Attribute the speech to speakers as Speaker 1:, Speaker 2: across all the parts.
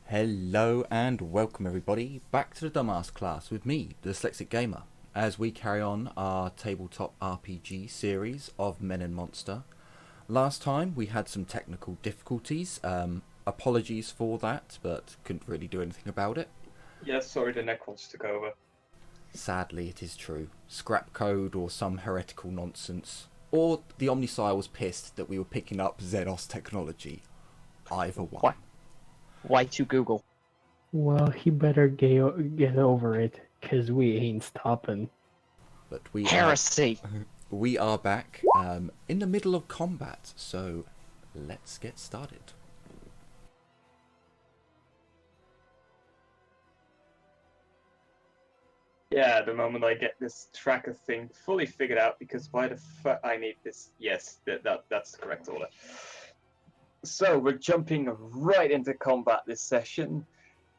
Speaker 1: Hello and welcome everybody back to the Dumbass class with me, the Dyslexic Gamer, as we carry on our tabletop RPG series of Men and Monster. Last time we had some technical difficulties, apologies for that, but couldn't really do anything about it.
Speaker 2: Yes, sorry, the Necrons took over.
Speaker 1: Sadly, it is true. Scrap code or some heretical nonsense. Or the Omnisire was pissed that we were picking up xenose technology. Either one.
Speaker 3: What? Why to Google?
Speaker 4: Well, he better get over it, cause we ain't stopping.
Speaker 1: But we
Speaker 3: Heresy!
Speaker 1: We are back in the middle of combat, so let's get started.
Speaker 2: Yeah, the moment I get this tracker thing fully figured out, because why the fuck I need this? Yes, that's the correct order. So we're jumping right into combat this session,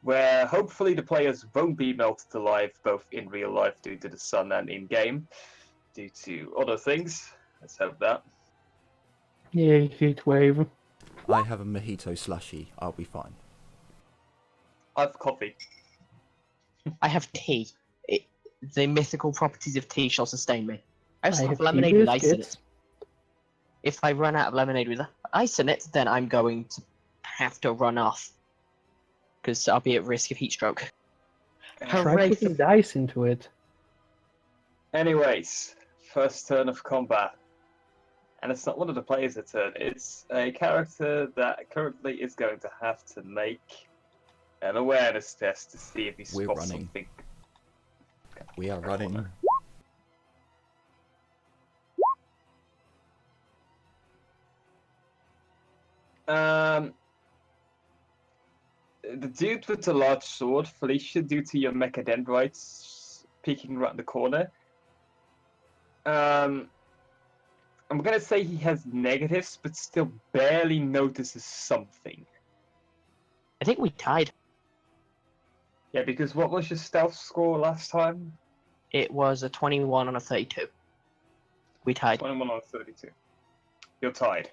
Speaker 2: where hopefully the players won't be melted alive, both in real life due to the sun and in-game, due to other things. Let's hope that.
Speaker 4: Yay, heat wave.
Speaker 1: I have a mojito slushy, I'll be fine.
Speaker 2: I have coffee.
Speaker 3: I have tea. The mythical properties of tea shall sustain me. I also
Speaker 4: I
Speaker 3: have
Speaker 4: have
Speaker 3: lemonade
Speaker 4: tea
Speaker 3: with ice in it.
Speaker 4: biscuits.
Speaker 3: If I run out of lemonade with ice in it, then I'm going to have to run off. Because I'll be at risk of heat stroke.
Speaker 4: Try
Speaker 3: Hooray
Speaker 4: putting
Speaker 3: for...
Speaker 4: dice into it.
Speaker 2: Anyways, first turn of combat. And it's not one of the players' turn, it's a character that currently is going to have to make an awareness test to see if he
Speaker 1: We're
Speaker 2: spots
Speaker 1: running.
Speaker 2: something.
Speaker 1: We are running.
Speaker 2: The dude with the large sword, Felicia, due to your mechadendrites peeking around the corner. I'm gonna say he has negatives, but still barely notices something.
Speaker 3: I think we tied.
Speaker 2: Yeah, because what was your stealth score last time?
Speaker 3: It was a 21 on a 32. We tied.
Speaker 2: 21 on 32. You're tied.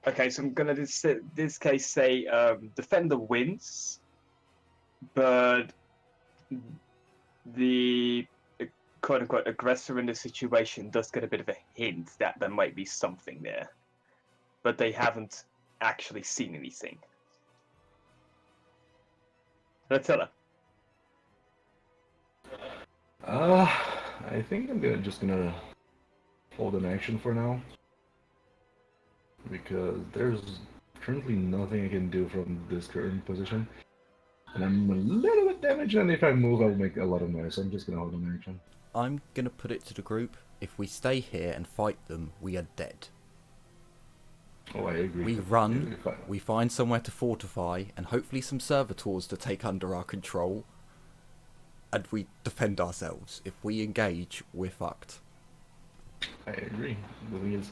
Speaker 2: Okay, so I'm gonna this case say defender wins, but the quote-unquote aggressor in the situation does get a bit of a hint that there might be something there, but they haven't actually seen anything. Let's tell her.
Speaker 5: I think I'm just gonna hold an action for now, because there's currently nothing I can do from this current position, and I'm a little bit damaged, and if I move I'll make a lot of noise, so I'm just gonna hold an action.
Speaker 1: I'm gonna put it to the group, if we stay here and fight them, we are dead.
Speaker 5: Oh, I agree.
Speaker 1: We run, we find somewhere to fortify, and hopefully some servitors to take under our control, and we defend ourselves. If we engage, we're fucked.
Speaker 5: I agree. The thing is,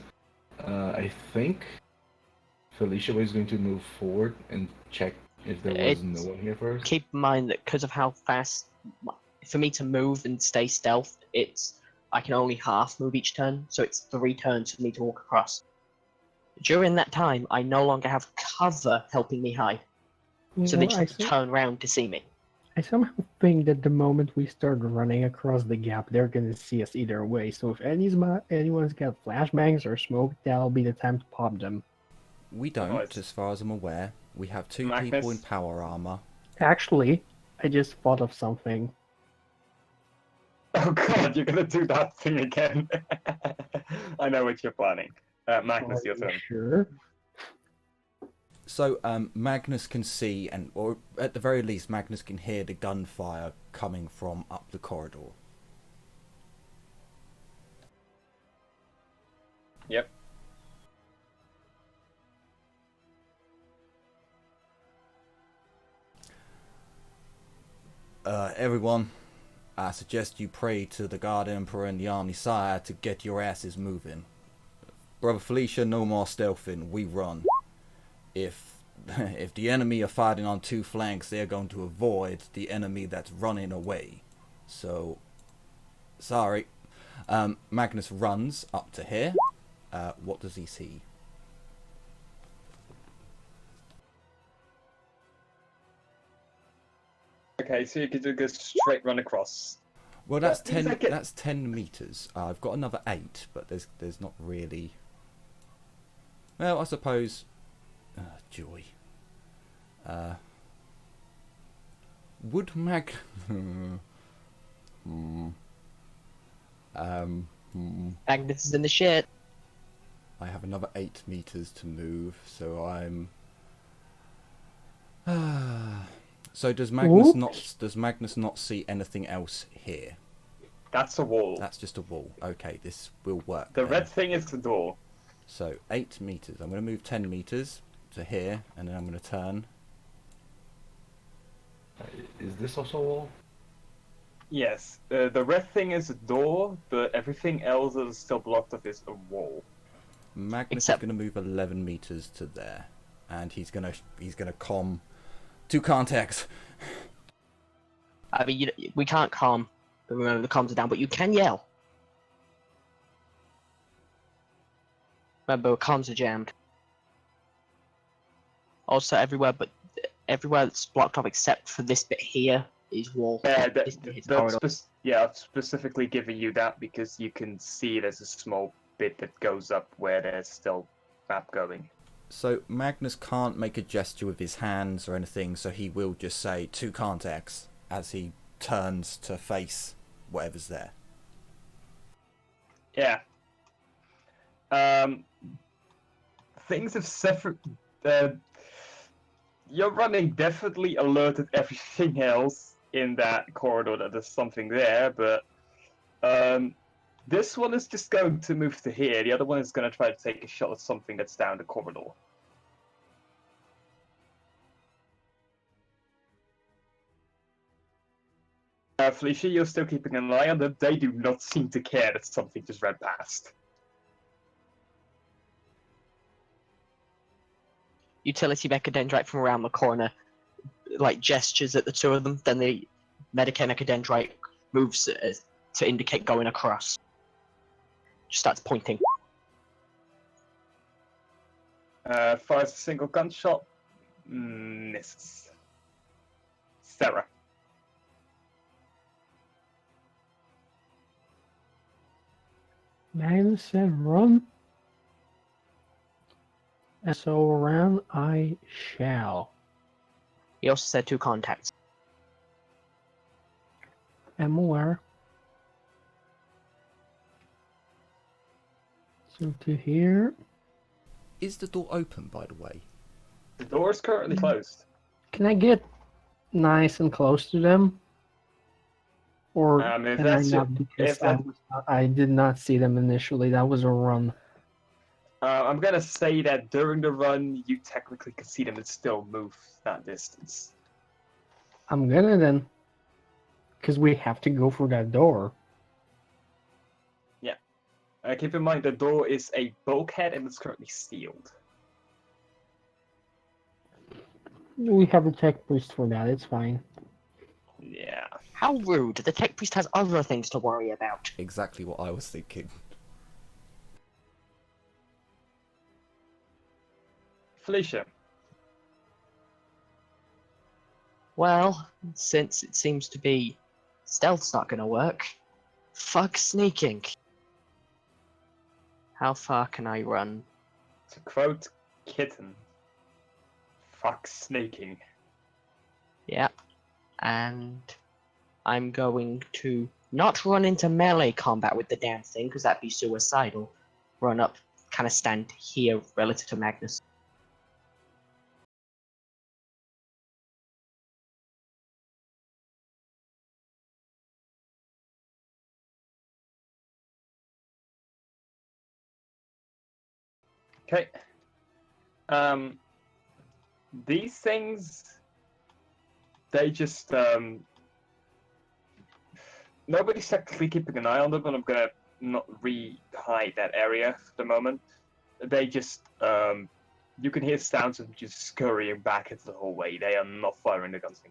Speaker 5: I think Felicia was going to move forward and check if there was no one here first.
Speaker 3: Keep in mind that because of how fast, for me to move and stay stealth, I can only half move each turn, so it's 3 turns for me to walk across. During that time, I no longer have cover helping me hide, so they just have to turn around to see me.
Speaker 4: I somehow think that the moment we start running across the gap, they're gonna see us either way. So if anyone's got flashbangs or smoke, that'll be the time to pop them.
Speaker 1: We don't,
Speaker 2: Right.
Speaker 1: as far as I'm aware. We have 2
Speaker 2: Magness.
Speaker 1: people in power armor.
Speaker 4: Actually, I just thought of something.
Speaker 2: Oh god, you're gonna do that thing again. I know what you're planning. Magnus, your turn.
Speaker 4: Sure.
Speaker 1: So, Magnus can see, or at the very least, Magnus can hear the gunfire coming from up the corridor.
Speaker 2: Yep.
Speaker 1: Everyone, I suggest you pray to the God Emperor and the Omnisire to get your asses moving. Brother Felicia, no more stealthing, we run. If the enemy are fighting on 2 flanks, they're going to avoid the enemy that's running away. So, sorry. Magnus runs up to here. What does he see?
Speaker 2: Okay, so you could just go straight run across.
Speaker 1: Well, that's
Speaker 2: That means
Speaker 1: 10.
Speaker 2: I get-
Speaker 1: That's 10 meters. I've got another 8, but there's not really. Well, I suppose. Joy. Would Mag.
Speaker 3: Magness is in the shit.
Speaker 1: I have another 8 meters to move, so I'm. So does Magnus not see anything else here?
Speaker 2: That's a wall.
Speaker 1: That's just a wall. Okay, this will work.
Speaker 2: The
Speaker 1: then.
Speaker 2: red thing is the door.
Speaker 1: So 8 meters. I'm going to move 10 meters to here, and then I'm going to turn.
Speaker 5: Is this also a wall?
Speaker 2: Yes, the red thing is a door, but everything else that is still blocked off is a wall.
Speaker 1: Magnus
Speaker 3: Except-
Speaker 1: is going to move 11 meters to there, and he's gonna comm 2 contacts.
Speaker 3: I mean, we can't calm. Remember, the comms are down, but you can yell. Remember, comms are jammed. Also, everywhere that's blocked off except for this bit here is wall.
Speaker 2: Yeah,
Speaker 3: It's corridor.
Speaker 2: I'm specifically giving you that because you can see there's a small bit that goes up where there's still map going.
Speaker 1: So Magnus can't make a gesture with his hands or anything, so he will just say 2 contacts as he turns to face whatever's there.
Speaker 2: Yeah. Things have separate. You're running definitely alerted everything else in that corridor that there's something there, but this one is just going to move to here. The other one is going to try to take a shot at something that's down the corridor. Felicia, you're still keeping an eye on them. They do not seem to care that something just ran past.
Speaker 3: Utility Mechadendrite from around the corner, like, gestures at the 2 of them, then the Medicae Mechadendrite moves to indicate going across. Just starts pointing.
Speaker 2: Fires a single gunshot. Misses. Sarah.
Speaker 4: Magnus said run. So run I shall.
Speaker 3: He also said 2 contacts.
Speaker 4: I'm aware. So to here.
Speaker 1: Is the door open, by the way?
Speaker 2: The door is currently closed.
Speaker 4: Can I get nice and close to them? Or
Speaker 2: If
Speaker 4: can I
Speaker 2: that's
Speaker 4: not? Because I did not see them initially. That was a run.
Speaker 2: I'm gonna say that during the run, you technically can see them and still move that distance.
Speaker 4: I'm gonna then. Because we have to go for that door.
Speaker 2: Keep in mind, the door is a bulkhead and it's currently sealed.
Speaker 4: We have a tech priest for that. It's fine.
Speaker 2: Yeah.
Speaker 3: How rude! The Tech Priest has other things to worry about.
Speaker 1: Exactly what I was thinking.
Speaker 2: Felicia.
Speaker 3: Well, since it seems to be stealth's not gonna work, fuck sneaking. How far can I run?
Speaker 2: To quote Kitten. Fuck snaking.
Speaker 3: Yep. And I'm going to not run into melee combat with the damn thing, because that'd be suicidal. Run up, kind of stand here relative to Magnus.
Speaker 2: Okay. These things, they just nobody's technically keeping an eye on them, and I'm gonna not re-hide that area for the moment. They just you can hear sounds of them just scurrying back into the hallway. They are not firing the guns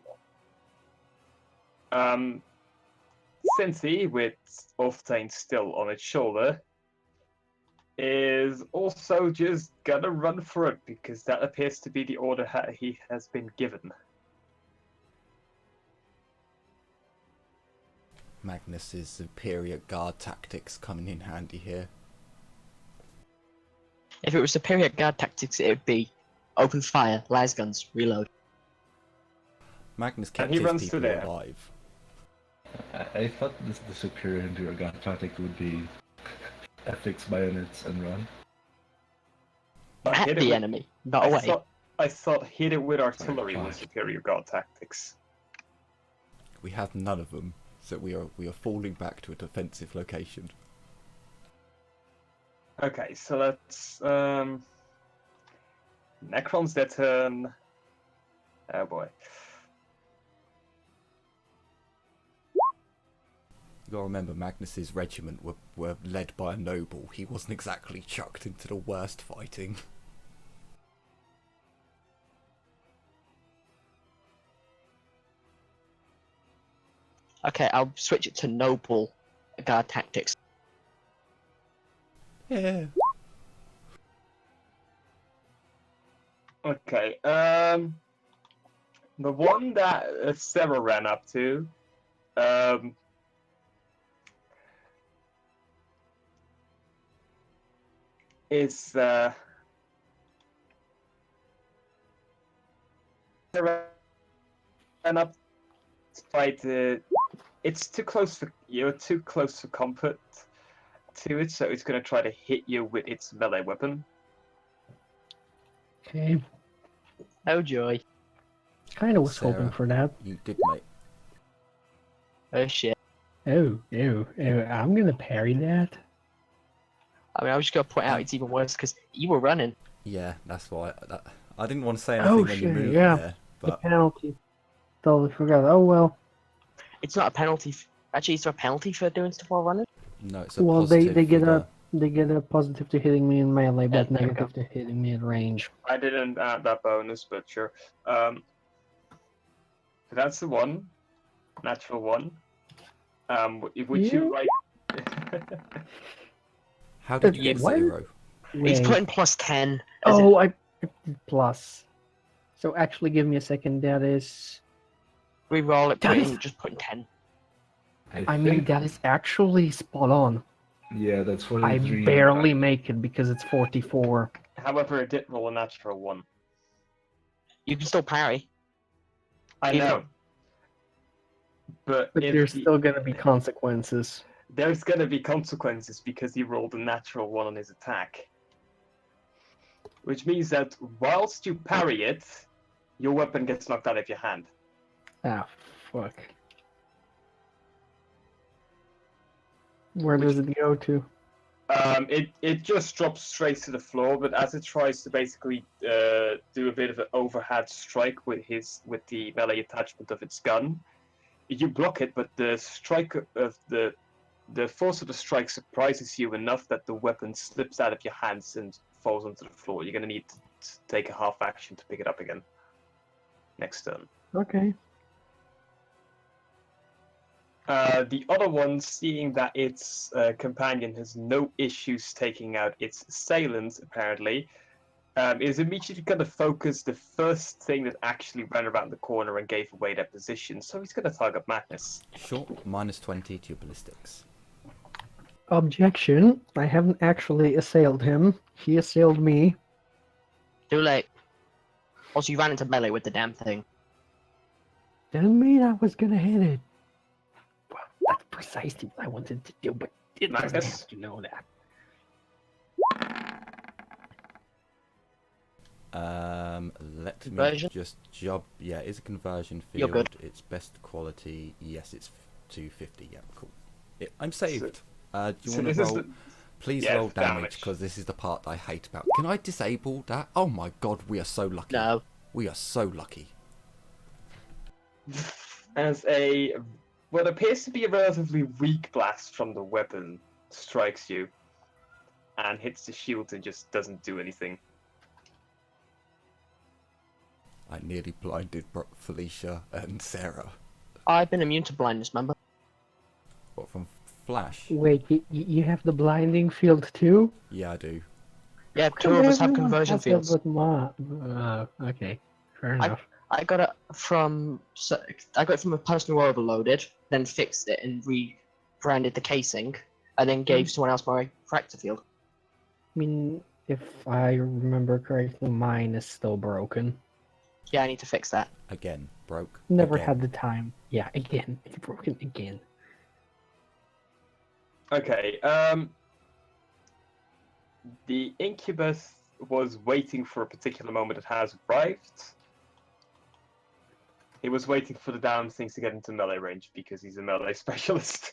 Speaker 2: anymore. Cincy, with Orphtane still on its shoulder, is also just gonna run for it because that appears to be the order he has been given.
Speaker 1: Magnus's superior guard tactics coming in handy here.
Speaker 3: If it was superior guard tactics, it would be open fire, las guns, reload.
Speaker 1: Magnus
Speaker 2: And
Speaker 1: kept
Speaker 2: he
Speaker 1: his
Speaker 2: runs through
Speaker 1: people
Speaker 2: there.
Speaker 1: alive.
Speaker 5: I thought the superior into a gun tactic would be ethics, bayonets, and run.
Speaker 3: At
Speaker 2: Hit it
Speaker 3: the
Speaker 2: with-
Speaker 3: enemy, not away.
Speaker 2: I thought hit it with artillery
Speaker 5: Fine.
Speaker 2: was superior guard tactics.
Speaker 1: We have none of them, so we are falling back to a defensive location.
Speaker 2: Okay, so let's Necron's their turn. Oh boy.
Speaker 1: You gotta remember, Magnus's regiment were led by a noble. He wasn't exactly chucked into the worst fighting.
Speaker 3: Okay, I'll switch it to noble guard tactics.
Speaker 1: Yeah.
Speaker 2: Okay, the one that Sarah ran up to, is Sarah ran up to try to. It's too close for you're too close for comfort to it, so it's gonna try to hit you with its melee weapon.
Speaker 4: Okay.
Speaker 3: Oh joy.
Speaker 4: Kind of was
Speaker 1: Sarah.
Speaker 4: hoping for that.
Speaker 1: You did, mate.
Speaker 3: Oh shit.
Speaker 4: Oh, I'm gonna parry that.
Speaker 3: I mean, I was just gonna point out it's even worse because you were running.
Speaker 1: Yeah, that's why. I didn't want to say anything
Speaker 4: Oh,
Speaker 1: when you
Speaker 4: shit,
Speaker 1: moved
Speaker 4: yeah.
Speaker 1: there,
Speaker 4: The
Speaker 1: but
Speaker 4: penalty. Totally forgot. Oh well.
Speaker 3: It's not a penalty. Actually, is there a penalty for doing stuff while running?
Speaker 1: no, it's a
Speaker 4: Well,
Speaker 1: positive.
Speaker 4: they get
Speaker 1: for
Speaker 4: they get a positive to hitting me in melee, but
Speaker 3: there we
Speaker 4: negative to hitting me at range.
Speaker 2: I didn't add that bonus, but sure. That's the one, natural one. Would you like?
Speaker 1: How did you get
Speaker 4: What?
Speaker 1: 0?
Speaker 3: He's
Speaker 4: Wait.
Speaker 3: putting +10. as
Speaker 4: Oh, I plus. So actually, give me a second. That is.
Speaker 3: Reroll it,
Speaker 4: That is-
Speaker 3: just putting 10.
Speaker 4: I mean, that is actually spot on.
Speaker 5: Yeah, that's
Speaker 4: I
Speaker 5: 43.
Speaker 4: barely make it because it's 44.
Speaker 2: However, it did roll a natural one.
Speaker 3: You can still parry.
Speaker 2: I
Speaker 3: Either.
Speaker 2: know. But
Speaker 4: But
Speaker 2: if
Speaker 4: there's
Speaker 2: he-
Speaker 4: still gonna be consequences.
Speaker 2: there's going to be consequences because he rolled a natural one on his attack. Which means that whilst you parry it, your weapon gets knocked out of your hand.
Speaker 4: Ah, fuck. Where does it go to?
Speaker 2: It just drops straight to the floor, but as it tries to basically do a bit of an overhead strike with the melee attachment of its gun, you block it, but the strike of the force of the strike surprises you enough that the weapon slips out of your hands and falls onto the floor. You're gonna need to take a half action to pick it up again. Next turn.
Speaker 4: Okay.
Speaker 2: The other one, seeing that its companion has no issues taking out its assailant, apparently, is immediately going to focus the first thing that actually ran around the corner and gave away their position. So he's going to target Magness.
Speaker 1: Sure, -20 to your ballistics.
Speaker 4: Objection. I haven't actually assailed him. He assailed me.
Speaker 3: Too late. Also, you ran into melee with the damn thing.
Speaker 4: Didn't mean I was gonna hit it. Well, that's precisely what I wanted to do, but it doesn't
Speaker 2: Magnus?
Speaker 4: have to know that.
Speaker 1: Let me
Speaker 3: Conversion?
Speaker 1: just job. Yeah, it's a conversion field.
Speaker 3: You're good.
Speaker 1: It's best quality. Yes, it's 250. Yeah, cool. I'm saved. Do you
Speaker 2: So
Speaker 1: want
Speaker 2: this
Speaker 1: to
Speaker 2: is
Speaker 1: roll?
Speaker 2: the-
Speaker 1: Please
Speaker 2: yeah,
Speaker 1: roll damage
Speaker 2: damage.
Speaker 1: because this is the part I hate about. Can I disable that? Oh my god, we are so lucky.
Speaker 3: No.
Speaker 1: We are so lucky.
Speaker 2: As what appears to be a relatively weak blast from the weapon strikes you and hits the shield and just doesn't do anything.
Speaker 1: I nearly blinded Felicia and Sarah.
Speaker 3: I've been immune to blindness, remember?
Speaker 1: What, from Flash?
Speaker 4: Wait, you have the blinding field too?
Speaker 1: Yeah, I do.
Speaker 3: Yeah, two of us have
Speaker 4: Everyone
Speaker 3: conversion
Speaker 4: has that
Speaker 3: fields.
Speaker 4: but okay, fair enough.
Speaker 3: I got it from a person who overloaded, then fixed it and rebranded the casing, and then gave someone else my fracture field.
Speaker 4: I mean, if I remember correctly, mine is still broken.
Speaker 3: Yeah, I need to fix that.
Speaker 1: Again, broke.
Speaker 4: Never
Speaker 1: again.
Speaker 4: had the time. Yeah, again, it's broken again.
Speaker 2: Okay. The incubus was waiting for a particular moment. It has arrived. He was waiting for the damn things to get into melee range because he's a melee specialist.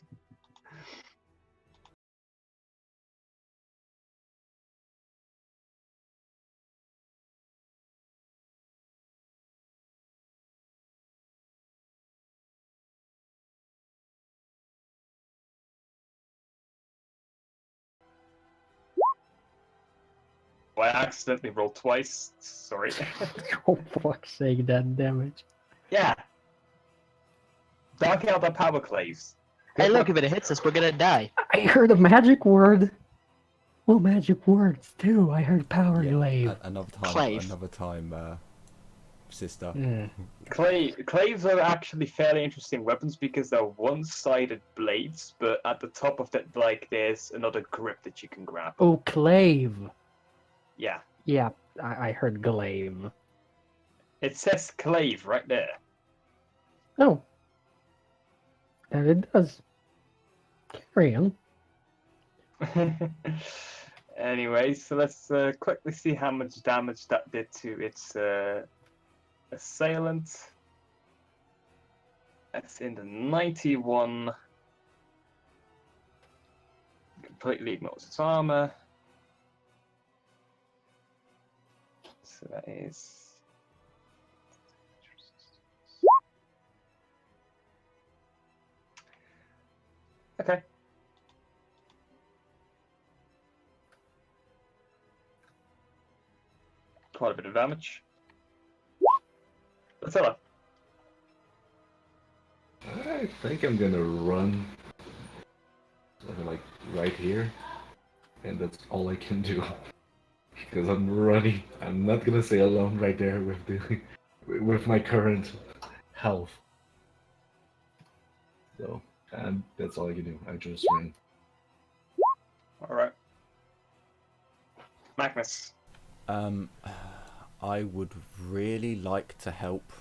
Speaker 2: I accidentally rolled twice. Sorry.
Speaker 4: Oh, fuck's sake, that damage.
Speaker 2: Yeah. Dark out the power claves.
Speaker 3: Hey, look, if it hits us, we're gonna die.
Speaker 4: I heard a magic word. Well, magic words too. I heard power glaive.
Speaker 1: Another
Speaker 3: Clave.
Speaker 1: time, sister.
Speaker 2: Claves are actually fairly interesting weapons because they're one-sided blades, but at the top of that, like, there's another grip that you can grab.
Speaker 4: Oh, clave.
Speaker 2: Yeah.
Speaker 4: Yeah, I heard glaive.
Speaker 2: It says clave right there.
Speaker 4: Oh. And it does. Carry on.
Speaker 2: Anyway, so let's quickly see how much damage that did to its assailant. That's in the 91. Completely ignores its armor. So that is... Okay. Quite a bit of damage. Attila.
Speaker 5: I think I'm gonna run, like right here, and that's all I can do. Because I'm running. I'm not gonna stay alone right there with my current health. So, and that's all I can do. I just ran.
Speaker 2: Alright. Magness.
Speaker 1: I would really like to help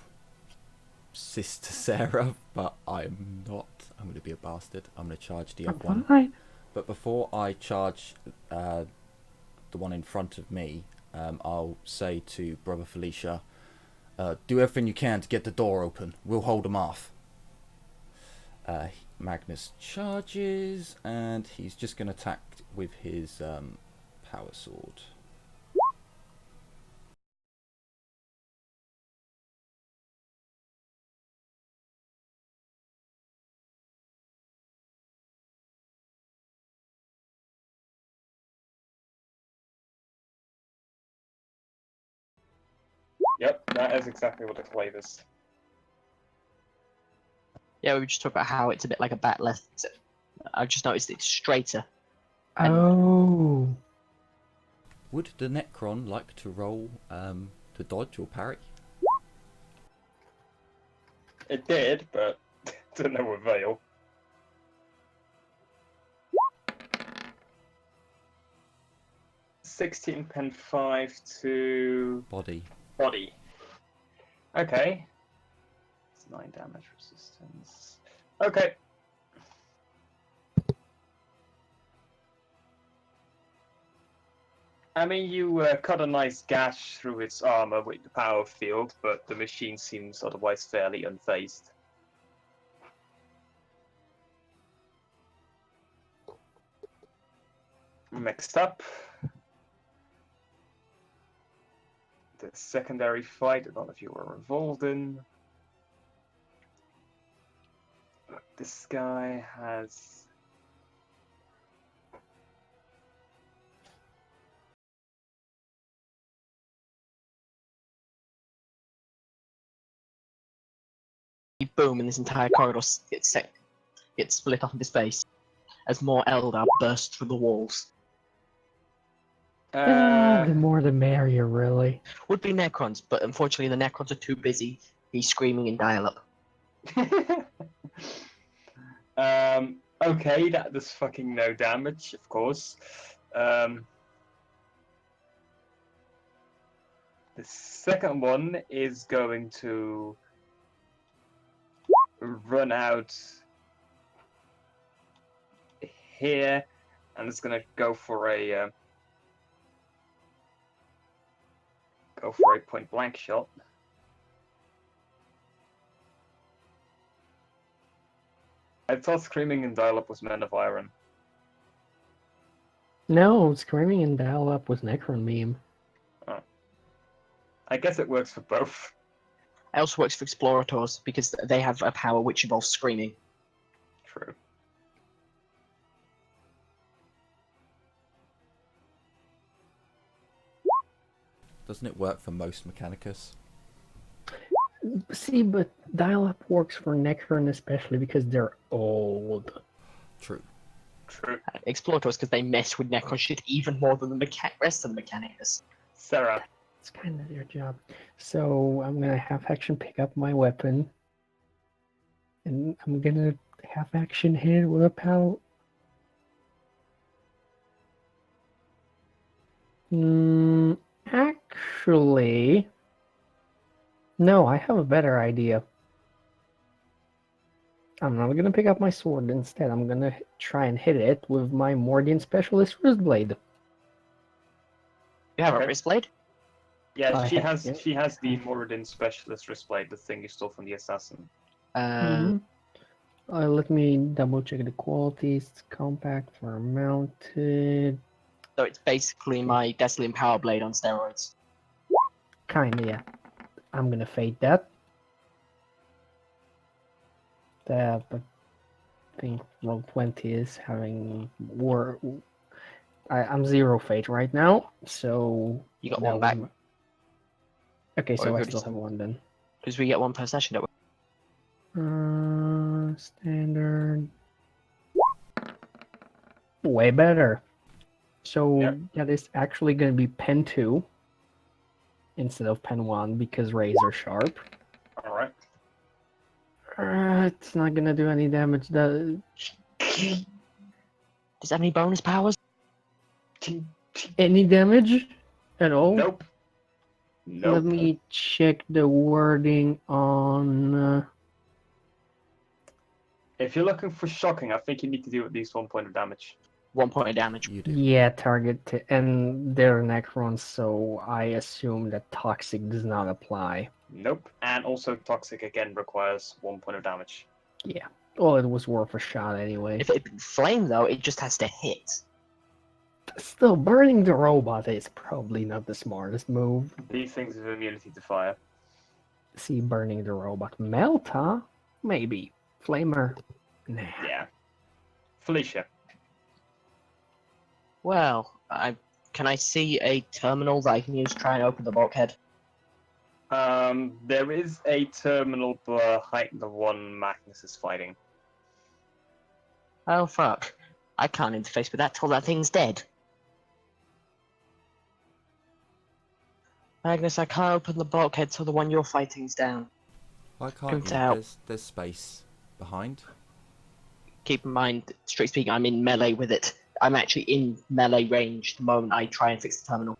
Speaker 1: Sister Sarah, but I'm not. I'm going to be a bastard. I'm going to charge the
Speaker 4: I'm
Speaker 1: F1.
Speaker 4: fine.
Speaker 1: But before I charge the one in front of me, I'll say to Brother Felicia, do everything you can to get the door open. We'll hold them off. Magnus charges, and he's just going to attack with his power sword.
Speaker 2: Yep, that is exactly what the clave is.
Speaker 3: Yeah, we just talked about how it's a bit like a batleth. I've just noticed it's straighter.
Speaker 4: Oh.
Speaker 1: Would the Necron like to roll to dodge or parry?
Speaker 2: It did, but to no avail. $16.5 to
Speaker 1: Body.
Speaker 2: body. Okay. It's 9 damage resistance. Okay. I mean, you cut a nice gash through its armor with the power field, but the machine seems otherwise fairly unfazed. Next up, the secondary fight that none of you were involved in. This guy has...
Speaker 3: Boom, and this entire corridor gets split off into space as more Eldar burst through the walls.
Speaker 4: The more the merrier, really.
Speaker 3: Would be Necrons, but unfortunately the Necrons are too busy be screaming in dial-up.
Speaker 2: Okay, that does fucking no damage, of course. The second one is going to run out here, and it's gonna go for a point blank shot. I thought screaming in dial-up was Men of Iron.
Speaker 4: No, screaming in dial-up was Necron meme.
Speaker 2: I guess it works for both.
Speaker 3: It also works for Explorators because they have a power which involves screaming.
Speaker 2: True.
Speaker 1: Doesn't it work for most Mechanicus?
Speaker 4: See, but dial-up works for Necron especially because they're old.
Speaker 1: True.
Speaker 2: True.
Speaker 3: Explorators because they mess with Necron shit even more than the rest of the Mechanicus.
Speaker 2: Sarah.
Speaker 4: It's kind of their job. So I'm gonna half action pick up my weapon, and I'm gonna half action hit it with a power. Actually, no. I have a better idea. I'm not gonna pick up my sword. Instead, I'm gonna try and hit it with my Mordian Specialist Wrist Blade.
Speaker 3: You have
Speaker 2: Okay.
Speaker 3: a wrist blade?
Speaker 2: Yeah, she
Speaker 4: Yeah.
Speaker 2: has the Moradin Specialist wrist blade, the thing you stole from the assassin.
Speaker 4: Let me double check the qualities. It's compact for mounted.
Speaker 3: So it's basically my Desolian Power Blade on steroids.
Speaker 4: Kinda, yeah. I'm gonna fade that. But I think roll 20 is having war. I'm 0 fate right now, so
Speaker 3: You got
Speaker 4: that
Speaker 3: one back.
Speaker 4: was okay,
Speaker 3: Or
Speaker 4: so I
Speaker 3: good
Speaker 4: still
Speaker 3: is-
Speaker 4: have one then.
Speaker 3: Because we get one per session, don't we?
Speaker 4: Standard. Way better. So
Speaker 2: Yep.
Speaker 4: that is actually going to be pen 2 instead of pen 1 because razor sharp.
Speaker 2: Alright.
Speaker 4: It's not going to do any damage.
Speaker 3: Does it have any bonus powers?
Speaker 4: Any damage at all?
Speaker 2: Nope.
Speaker 4: Let me check the wording on.
Speaker 2: If you're looking for shocking, I think you need to do at least 1 point of damage.
Speaker 3: 1 point of damage.
Speaker 1: You do.
Speaker 4: Yeah, and they're Necrons, so I assume that toxic does not apply.
Speaker 2: Nope. And also toxic again requires 1 point of damage.
Speaker 4: Yeah. Well, it was worth a shot anyway.
Speaker 3: If it flame though, it just has to hit.
Speaker 4: Still, burning the robot is probably not the smartest move.
Speaker 2: These things have immunity to fire.
Speaker 4: See, burning the robot. Melt, huh? Maybe. Flamer. Nah.
Speaker 2: Yeah. Felicia.
Speaker 3: Well, can I see a terminal that I can use to try and open the bulkhead?
Speaker 2: There is a terminal behind the one Magness is fighting.
Speaker 3: Oh fuck. I can't interface with that till that thing's dead. Magnus, I can't open the bulkhead till the one you're fighting's down.
Speaker 1: Why can't
Speaker 3: Comes
Speaker 1: you?
Speaker 3: out.
Speaker 1: There's space behind.
Speaker 3: Keep in mind, straight speaking, I'm in melee with it. I'm actually in melee range the moment I try and fix the terminal.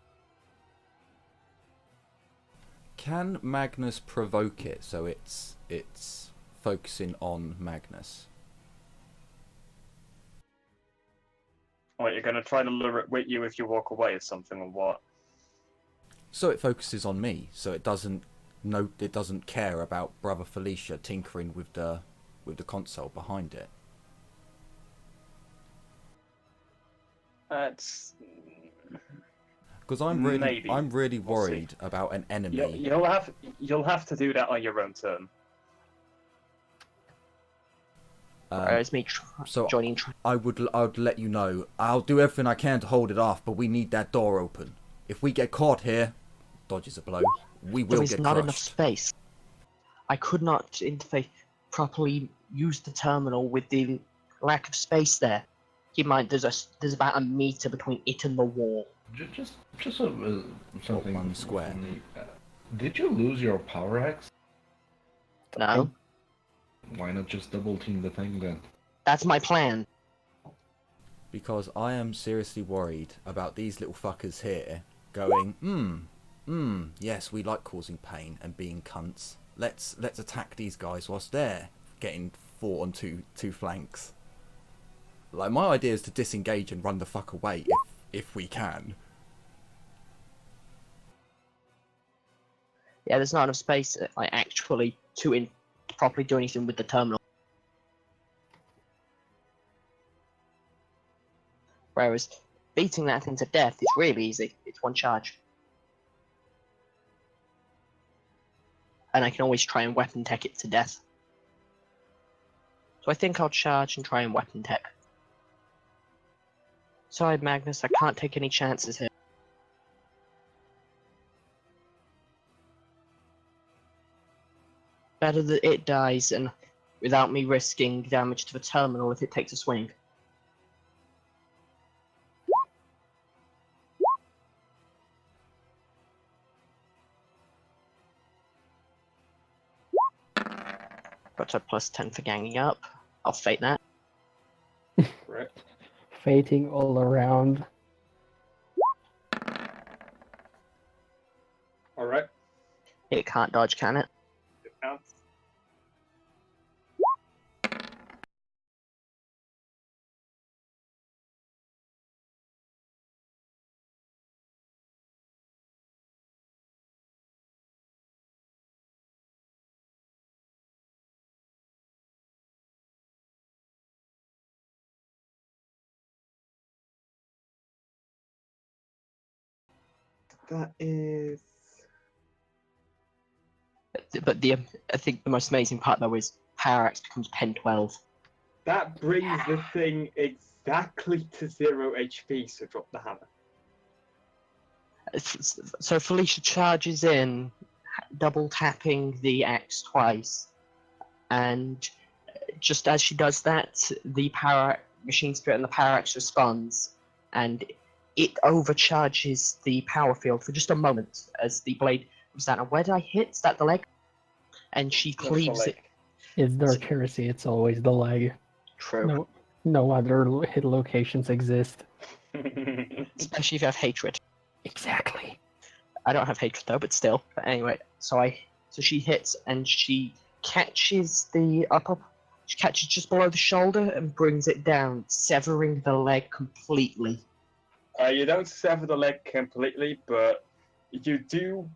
Speaker 1: Can Magnus provoke it so it's focusing on Magnus?
Speaker 2: What, you're gonna try to lure it with you if you walk away or something, or what?
Speaker 1: So it focuses on me, so it doesn't care about Brother Felicia tinkering with the console behind it.
Speaker 2: That's...
Speaker 1: Because I'm really worried about an enemy.
Speaker 2: You'll have to do that on your own turn.
Speaker 3: It's me
Speaker 1: so
Speaker 3: joining.
Speaker 1: I would let you know. I'll do everything I can to hold it off, but we need that door open. If we get caught here, dodges a blow, we will
Speaker 3: There is
Speaker 1: get
Speaker 3: not enough
Speaker 1: crushed.
Speaker 3: space. I could not interface properly. Use the terminal with the lack of space there. Keep in mind, there's about a meter between it and the wall.
Speaker 5: Just something
Speaker 1: one square.
Speaker 5: for me. Did you lose your power axe?
Speaker 3: No,
Speaker 5: Why not just double team the thing then?
Speaker 3: that's my plan.
Speaker 1: Because I am seriously worried about these little fuckers here going, yes, we like causing pain and being cunts. Let's attack these guys whilst they're getting fought on two flanks. Like, my idea is to disengage and run the fuck away if we can.
Speaker 3: Yeah, there's not enough space, like, actually to properly do anything with the terminal. Whereas beating that thing to death is really easy. It's one charge. And I can always try and weapon tech it to death. So I think I'll charge and try and weapon tech. Sorry, Magness, I can't take any chances here. Better that it dies and without me risking damage to the terminal if it takes a swing. Got a plus 10 for ganging up. I'll fate that.
Speaker 2: Right.
Speaker 4: Fating all around.
Speaker 2: All right.
Speaker 3: It can't dodge, can it?
Speaker 2: It counts. That is.
Speaker 3: But I think the most amazing part though is Power Axe becomes Pen 12.
Speaker 2: That brings the thing exactly to 0 HP, so drop the hammer.
Speaker 3: So Felicia charges in, double tapping the axe twice, and just as she does that, the power machine spirit and the power axe responds, and it overcharges the power field for just a moment as the blade comes down. And where did I hit? Is that the leg? And she
Speaker 2: That's the
Speaker 3: cleaves it.
Speaker 2: leg.
Speaker 4: It's Dark Heresy, it's always the leg.
Speaker 3: True.
Speaker 4: No other hit locations exist.
Speaker 3: Especially if you have hatred.
Speaker 4: Exactly.
Speaker 3: I don't have hatred though, but still. But anyway, so she hits and she catches the upper. She catches just below the shoulder and brings it down, severing the leg completely.
Speaker 2: You don't sever the leg completely, but you do.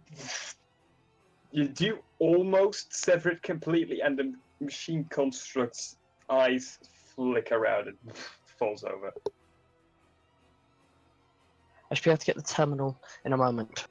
Speaker 2: You do almost sever it completely, and the machine construct's eyes flick around and falls over.
Speaker 3: I should be able to get the terminal in a moment.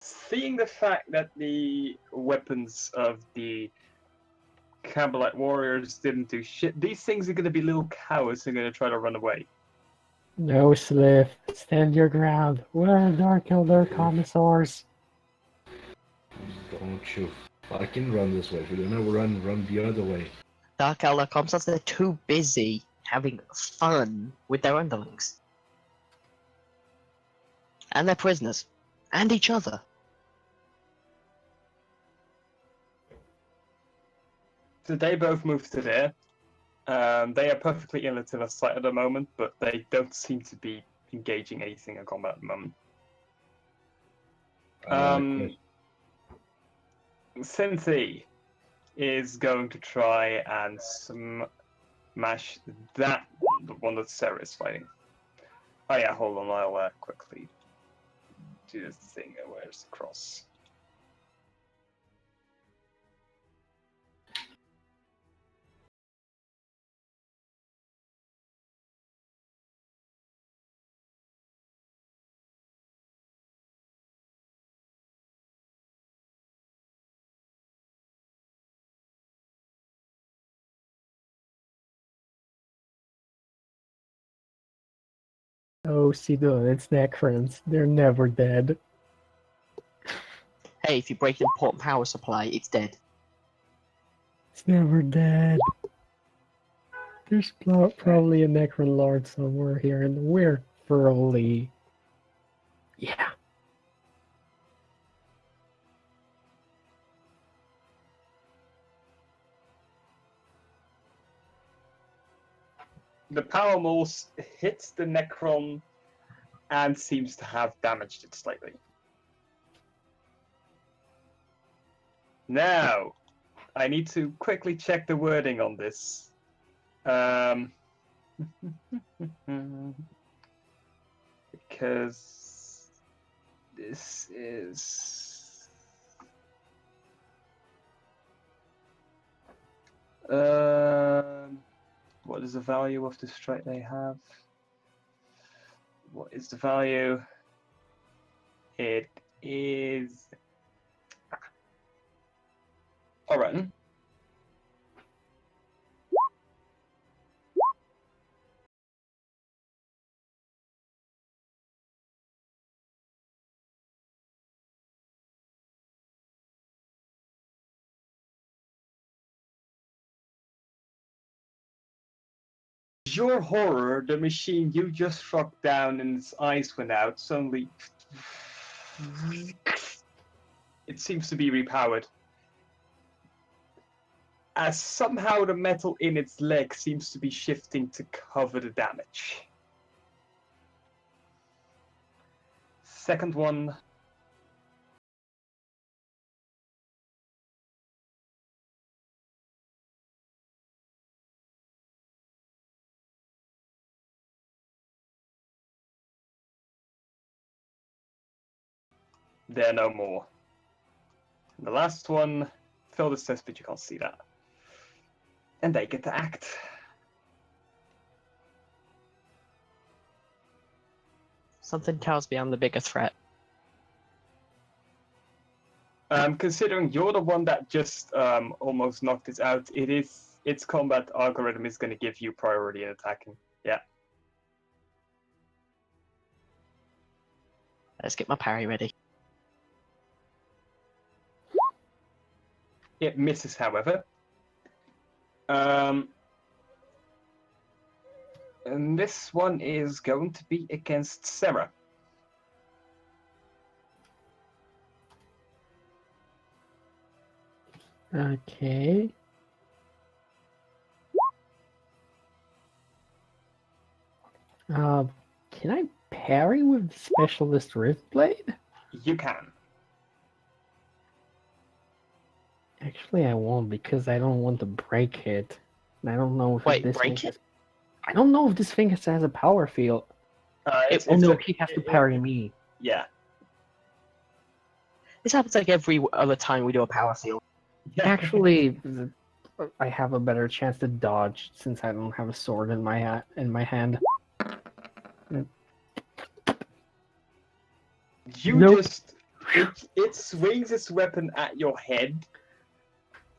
Speaker 2: Seeing the fact that the weapons of the Campbellite warriors didn't do shit, these things are going to be little cowards who are going to try to run away.
Speaker 4: No, Sliff. Stand your ground. We're Dark Elder Commissars.
Speaker 5: Don't you fucking run this way. If you're gonna run the other way.
Speaker 3: Dark Elder Comsats, they're too busy having fun with their underlings. And their prisoners. And each other.
Speaker 2: So they both move to there. They are perfectly in to the sight at the moment, but they don't seem to be engaging anything in combat at the moment. Cynthia is going to try and smash that the one that Sarah is fighting. Oh yeah, hold on, I'll quickly do this thing. Where's the cross?
Speaker 4: Oh, Sidon, it's Necrons. They're never dead.
Speaker 3: Hey, if you break an important power supply, it's dead.
Speaker 4: It's never dead. There's probably a Necron Lord somewhere here, and we're thoroughly... Yeah.
Speaker 2: The power morse hits the Necron and seems to have damaged it slightly. Now, I need to quickly check the wording on this. Because this is... what is the value of the strike they have? What is the value? It is... Alright. Your horror, the machine you just struck down and its eyes went out, suddenly... It seems to be repowered. As somehow the metal in its leg seems to be shifting to cover the damage. Second one. There are no more. And the last one, failed this test, but you can't see that. And they get to act.
Speaker 3: Something tells me I'm the bigger threat.
Speaker 2: Considering you're the one that just almost knocked it out, its combat algorithm is going to give you priority in attacking. Yeah.
Speaker 3: Let's get my parry ready.
Speaker 2: It misses, however. And this one is going to be against Sarah.
Speaker 4: Okay. Can I parry with Specialist Riftblade?
Speaker 2: You can.
Speaker 4: Actually, I won't because I don't want to break it. And I don't know if
Speaker 3: Wait,
Speaker 4: this
Speaker 3: break
Speaker 4: thing
Speaker 3: it?
Speaker 4: I don't know if this thing has a power field.
Speaker 2: It's
Speaker 4: Oh no,
Speaker 2: a-
Speaker 4: he has to parry me.
Speaker 2: Yeah.
Speaker 3: This happens like every other time we do a power field.
Speaker 4: Actually, I have a better chance to dodge since I don't have a sword in my hand.
Speaker 2: You
Speaker 4: Nope.
Speaker 2: just it swings its weapon at your head,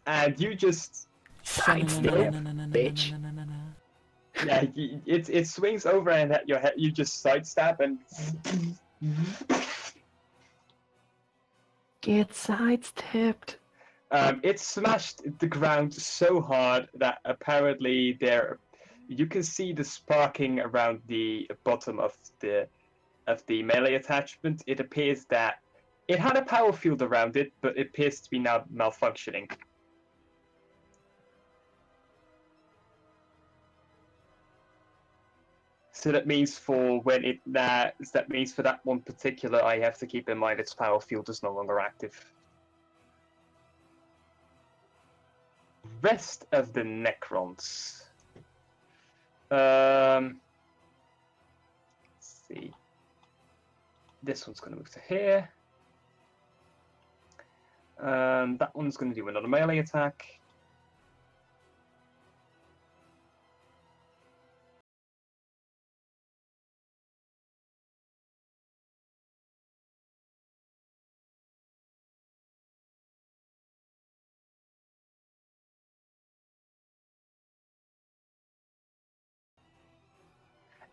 Speaker 2: and you just
Speaker 4: Sidestep, bitch.
Speaker 2: yeah, it swings over and at your head. You just sidestep and
Speaker 4: Get sidestepped.
Speaker 2: it smashed the ground so hard that apparently you can see the sparking around the bottom of the melee attachment. It appears that it had a power field around it, but it appears to be now malfunctioning. So that means for that one particular, I have to keep in mind its power field is no longer active. Rest of the Necrons. Let's see. This one's going to move to here. That one's going to do another melee attack.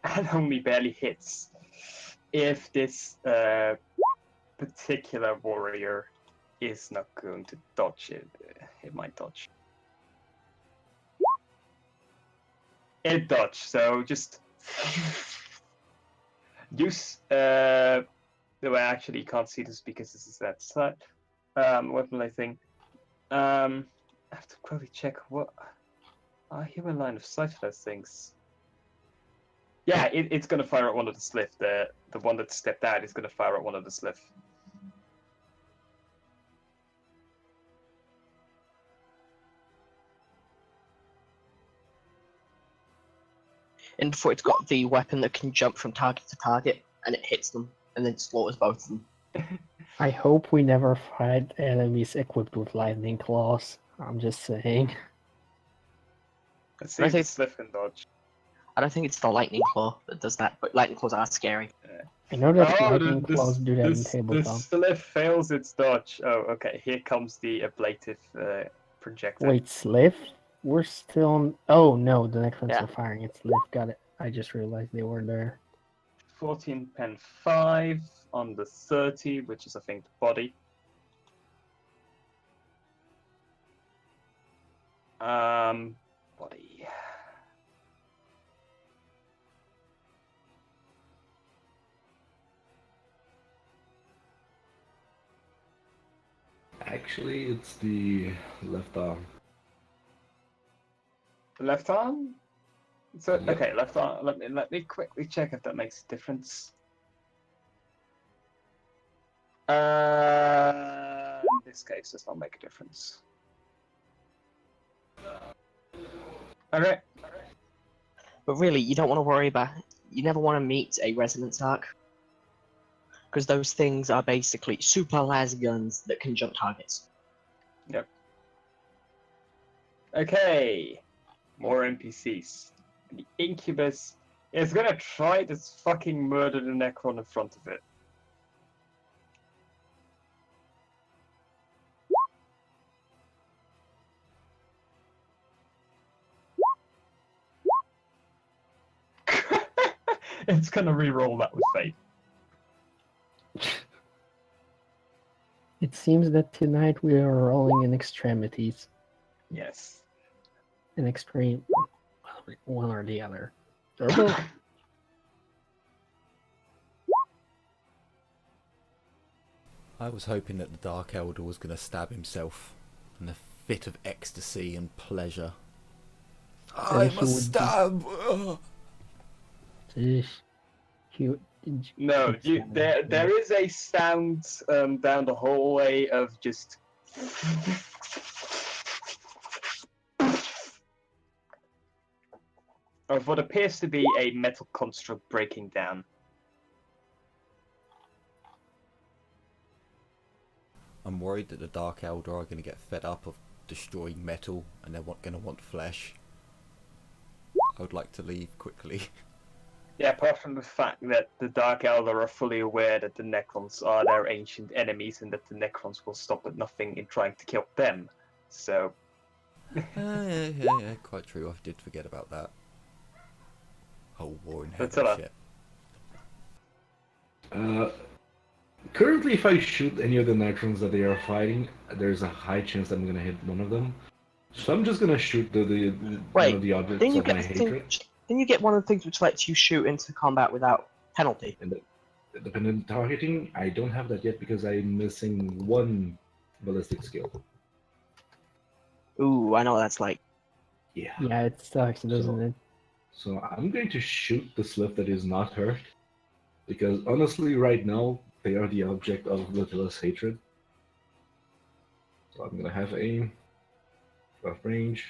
Speaker 2: And only barely hits. if this particular warrior is not going to dodge it, it might dodge. It dodged, so just use no, actually you can't see this because this is that side. Weapon thing. I have to probably check what I hear a line of sight for those things. Yeah, it's gonna fire at one of the sliff. The one that stepped out is gonna fire at one of the sliff.
Speaker 3: And before it's got the weapon that can jump from target to target, and it hits them, and then slaughters both of them.
Speaker 4: I hope we never fight enemies equipped with lightning claws. I'm just saying.
Speaker 2: Let's see if the sliff can dodge.
Speaker 3: I don't think it's the lightning claw that does that, but lightning claws are scary.
Speaker 4: I know that
Speaker 2: Oh,
Speaker 4: lightning
Speaker 2: the
Speaker 4: claws do that in
Speaker 2: the
Speaker 4: tabletop.
Speaker 2: sliff fails its dodge. Oh, okay. Here comes the ablative projectile.
Speaker 4: Wait, Sliff? We're still on... Oh no, the next ones
Speaker 3: Yeah.
Speaker 4: are firing at Sliff. Got it. I just realized they were there.
Speaker 2: 14 pen 5 on the 30, which is I think the body. Body.
Speaker 5: Actually, it's the left arm.
Speaker 2: Left arm? So
Speaker 5: Yep.
Speaker 2: okay, left arm. Let me quickly check if that makes a difference. In this case, does not make a difference. Okay.
Speaker 3: But really, you don't want to worry about. You never want to meet a resonance arc, because those things are basically super las guns that can jump targets.
Speaker 2: Yep. Okay. More NPCs. The Incubus is gonna try to fucking murder the Necron in front of it. It's gonna re-roll that with fate.
Speaker 4: It seems that tonight we are rolling in extremities.
Speaker 2: Yes.
Speaker 4: An extreme... One or the other. Or both.
Speaker 1: I was hoping that the Dark Elder was going to stab himself in a fit of ecstasy and pleasure. I
Speaker 4: he
Speaker 1: must
Speaker 4: would
Speaker 1: stab!
Speaker 2: No, there is a sound down the hallway of just of what appears to be a metal construct breaking down.
Speaker 1: I'm worried that the Dark Elder are going to get fed up of destroying metal and they're going to want flesh. I would like to leave quickly.
Speaker 2: Yeah, apart from the fact that the Dark Elder are fully aware that the Necrons are their ancient enemies and that the Necrons will stop at nothing in trying to kill them. So...
Speaker 1: yeah, quite true. I did forget about that. Whole war in
Speaker 2: That's
Speaker 1: heaven
Speaker 2: a lot.
Speaker 1: shit.
Speaker 5: Currently, if I shoot any of the Necrons that they are fighting, there's a high chance I'm gonna hit one of them. So I'm just gonna shoot one of the objects
Speaker 3: Then you
Speaker 5: of
Speaker 3: get
Speaker 5: my
Speaker 3: the thing,
Speaker 5: hatred.
Speaker 3: then you get one of the things which lets you shoot into combat without penalty.
Speaker 5: And the dependent targeting, I don't have that yet because I'm missing one ballistic skill.
Speaker 3: Ooh, I know what that's like.
Speaker 5: Yeah.
Speaker 4: Yeah, it sucks, doesn't it?
Speaker 5: So I'm going to shoot the Sliff that is not hurt. Because honestly, right now, they are the object of Lutila's hatred. So I'm gonna have aim, rough range,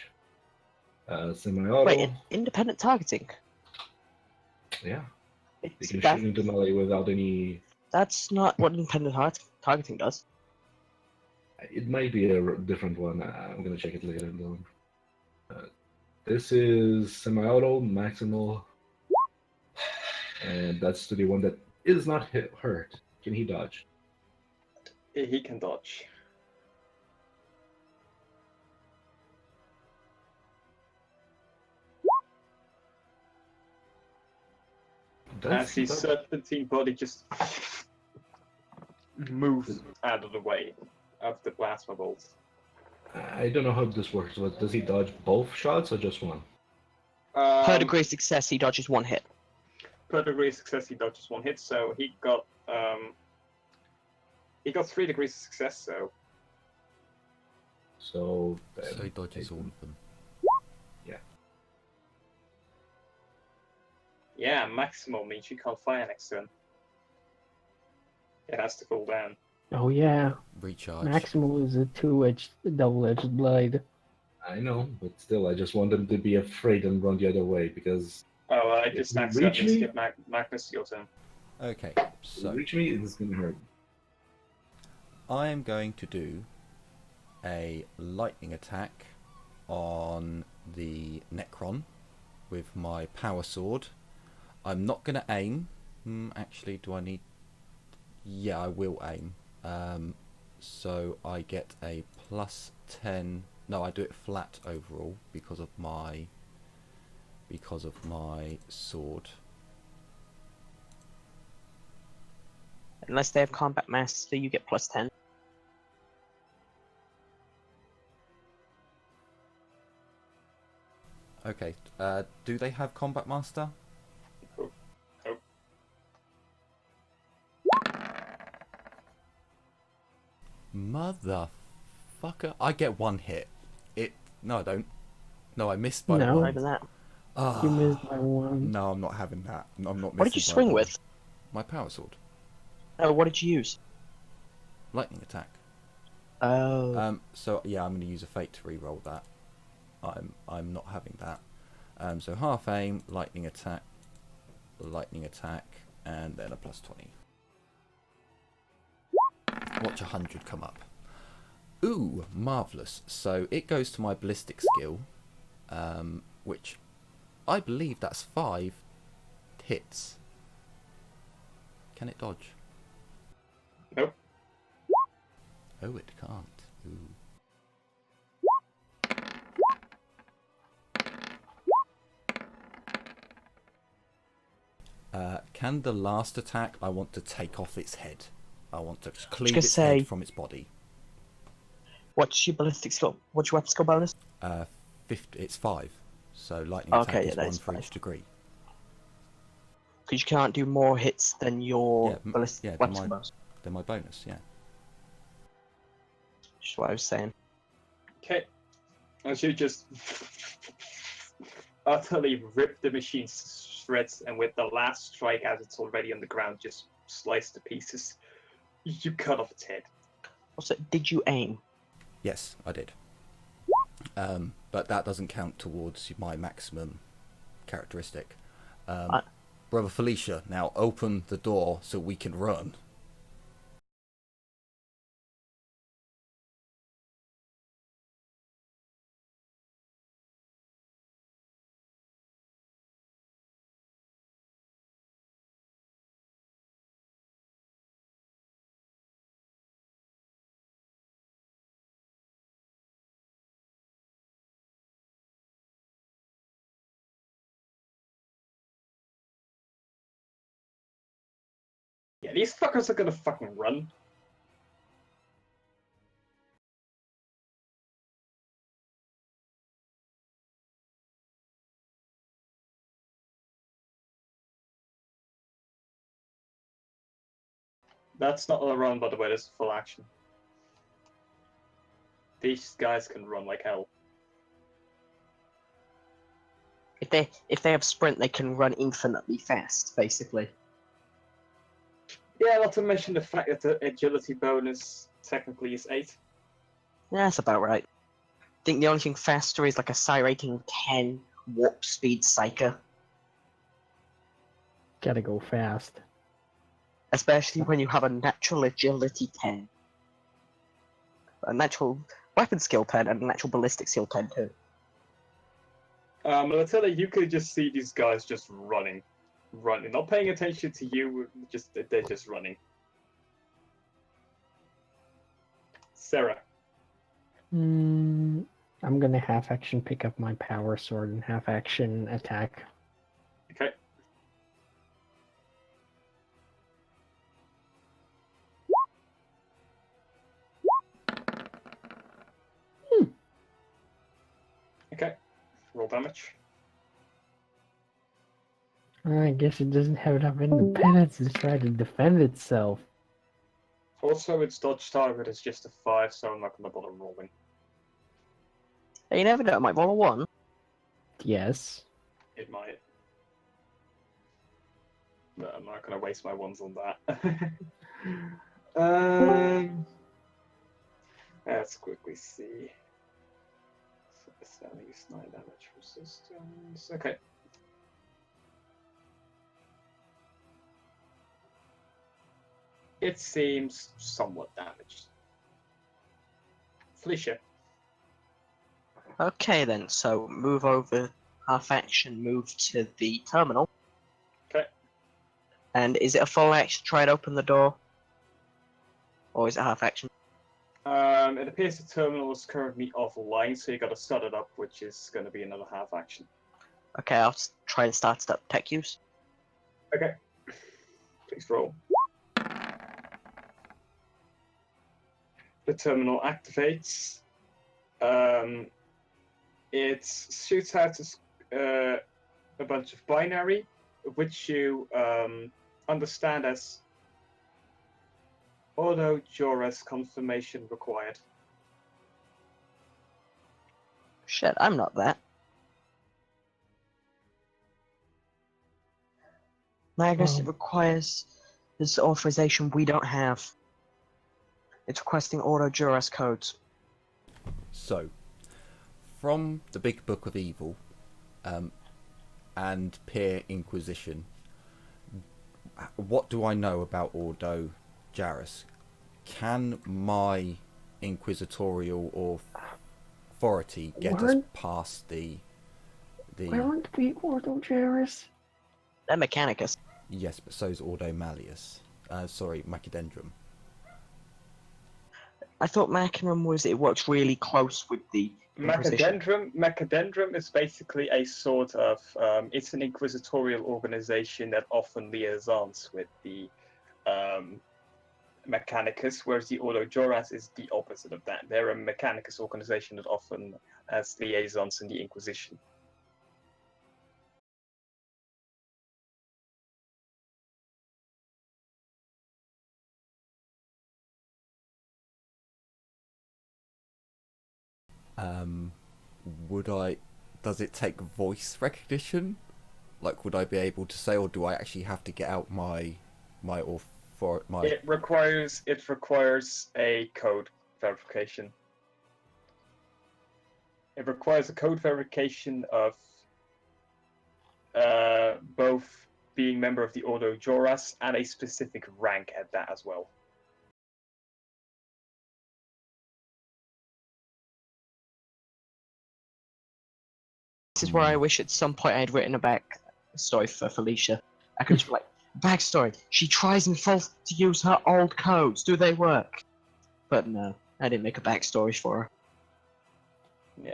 Speaker 5: semi-auto.
Speaker 3: Wait, independent targeting?
Speaker 5: Yeah, you
Speaker 3: It's,
Speaker 5: can
Speaker 3: that,
Speaker 5: shoot into melee without any.
Speaker 3: that's not what independent targeting does.
Speaker 5: It might be a different one. I'm gonna check it later. Though. This is semi-auto, maximal, and that's to the one that is not hurt. Can he dodge?
Speaker 2: He can dodge. As his serpentine body just moves out of the way of the plasma bolts.
Speaker 5: I don't know how this works, but does he dodge both shots or just one?
Speaker 3: Per degree of success, he dodges 1 hit.
Speaker 2: Per degree of success, he dodges 1 hit, so he got 3 degrees of success.
Speaker 5: So
Speaker 1: he dodges all of them.
Speaker 2: Yeah, maximal means you can't fire next turn. It has to cool down.
Speaker 4: Oh yeah,
Speaker 1: Recharge.
Speaker 4: Maximal is a double-edged blade.
Speaker 5: I know, but still, I just want them to be afraid and run the other way because.
Speaker 2: Oh, I just
Speaker 5: you
Speaker 2: accidentally
Speaker 5: reach me?
Speaker 2: skipped Magness, your turn.
Speaker 1: Okay,
Speaker 5: If
Speaker 1: so
Speaker 5: you reach me, it's gonna hurt.
Speaker 1: I am going to do a lightning attack on the Necron with my power sword. I'm not going to aim. Actually, do I need... Yeah, I will aim. So I get a +10... No, I do it flat overall because of my sword.
Speaker 3: Unless they have combat master, you get +10.
Speaker 1: Okay, do they have combat master?
Speaker 2: Nope.
Speaker 1: Motherfucker. I get 1 hit. No, I don't. No, I missed by
Speaker 4: No.
Speaker 3: Not
Speaker 1: 1.
Speaker 3: even that.
Speaker 1: Ah,
Speaker 4: You missed by 1.
Speaker 1: no, I'm not having that. I'm not missing.
Speaker 3: What did you
Speaker 1: by
Speaker 3: swing
Speaker 1: 1.
Speaker 3: with?
Speaker 1: My power sword.
Speaker 3: Oh, what did you use?
Speaker 1: Lightning attack.
Speaker 3: Oh.
Speaker 1: So yeah, I'm going to use a fate to re-roll that. I'm not having that. So half aim, lightning attack, and then a +20. Watch 100 come up. Ooh, marvellous. So it goes to my ballistic skill, which I believe that's 5 hits. Can it dodge?
Speaker 2: Nope.
Speaker 1: Oh, it can't. Ooh. Can the last attack, I want to take off its head. I want to cleave its head from its body.
Speaker 3: What's your ballistic skill? What's your weapon skill bonus?
Speaker 1: 50, it's 5. So lightning attack is 1 for
Speaker 3: 5.
Speaker 1: each degree.
Speaker 3: Because you can't do more hits than your
Speaker 1: Yeah,
Speaker 3: ballistic weapon skill bonus.
Speaker 1: Then my bonus, yeah.
Speaker 3: Which is what I was saying.
Speaker 2: Okay. As you just utterly rip the machine to shreds, and with the last strike as it's already on the ground, just slice to pieces. You cut off its head.
Speaker 3: Also, did you aim?
Speaker 1: Yes, I did. But that doesn't count towards my maximum characteristic. Brother Felicia, now open the door so we can run.
Speaker 2: Yeah, these fuckers are gonna fucking run. That's not a run, by the way, that's full action. These guys can run like hell.
Speaker 3: If they have sprint, they can run infinitely fast, basically.
Speaker 2: Yeah, not to mention the fact that the agility bonus technically is 8.
Speaker 3: Yeah, that's about right. I think the only thing faster is like a psi rating 10 warp speed psyker.
Speaker 4: Gotta go fast.
Speaker 3: Especially when you have a natural agility 10. A natural weapon skill 10 and a natural ballistic skill 10 too.
Speaker 2: I'll tell you could just see these guys just running, not paying attention to you. They're just running. Sarah.
Speaker 4: I'm gonna half action pick up my power sword and half action attack.
Speaker 2: Okay. Roll damage.
Speaker 4: I guess it doesn't have enough independence to try to defend itself.
Speaker 2: Also, its dodge target is just a 5, so I'm not gonna bother rolling.
Speaker 3: You never know, I might roll a 1.
Speaker 4: Yes.
Speaker 2: It might. But I'm not gonna waste my ones on that. Let's quickly see. Standing is 9 damage resistance. Okay. It seems somewhat damaged. Felicia.
Speaker 3: Okay then, so move over, half action, move to the terminal.
Speaker 2: Okay.
Speaker 3: And is it a full action to try and open the door? Or is it half action?
Speaker 2: It appears the terminal is currently offline, so you gotta start it up, which is gonna be another half action.
Speaker 3: Okay, I'll try and start it up tech use.
Speaker 2: Okay. Please roll. The terminal activates. It shoots out a bunch of binary, which you understand as auto Joras confirmation required.
Speaker 3: Shit, I'm not that. Magness, it requires this authorization we don't have. It's requesting auto Juras codes.
Speaker 1: So, from the Big Book of Evil and Peer Inquisition, what do I know about Ordo Jarus? Can my inquisitorial authority get us past the...
Speaker 4: Why aren't we Ordo Jairus?
Speaker 3: They're Mechanicus.
Speaker 1: Yes, but so's Ordo Malleus. Sorry, Macadendrum.
Speaker 3: I thought Machinum was, it works really close with the Inquisition.
Speaker 2: Macadendrum is basically a sort of it's an inquisitorial organization that often liaisons with the Mechanicus, whereas the Ordo Joras is the opposite of that. They're a Mechanicus organization that often has liaisons in the Inquisition.
Speaker 1: Does it take voice recognition? Like, would I be able to say, or do I actually have to get out my
Speaker 2: It requires a code verification. It requires a code verification of both being member of the Ordo Joras and a specific rank at that as well.
Speaker 3: This is where I wish at some point I had written a backstory for Felicia. I could just be like, backstory, she tries and fails to use her old codes. Do they work? But no, I didn't make a backstory for her.
Speaker 2: Yeah.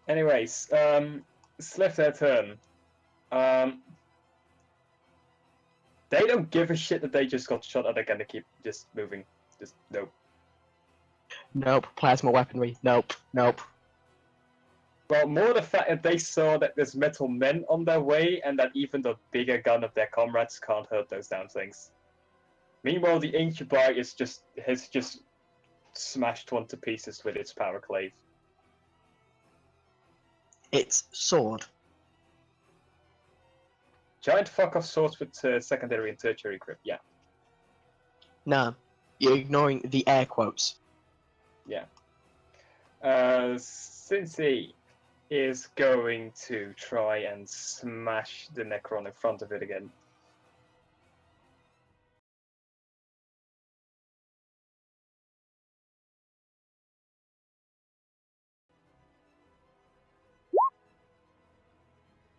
Speaker 2: Anyways, it's left their turn. They don't give a shit that they just got shot at. They're gonna keep just moving. Just nope.
Speaker 3: Nope. Plasma weaponry. Nope. Nope.
Speaker 2: Well, more the fact that they saw that there's metal men on their way, and that even the bigger gun of their comrades can't hurt those damn things. Meanwhile, the incubi has just smashed one to pieces with its power clave.
Speaker 3: It's sword.
Speaker 2: Giant fuck-off swords with secondary and tertiary grip, yeah.
Speaker 3: No. You're ignoring the air quotes.
Speaker 2: Yeah. Cincy is going to try and smash the Necron in front of it again.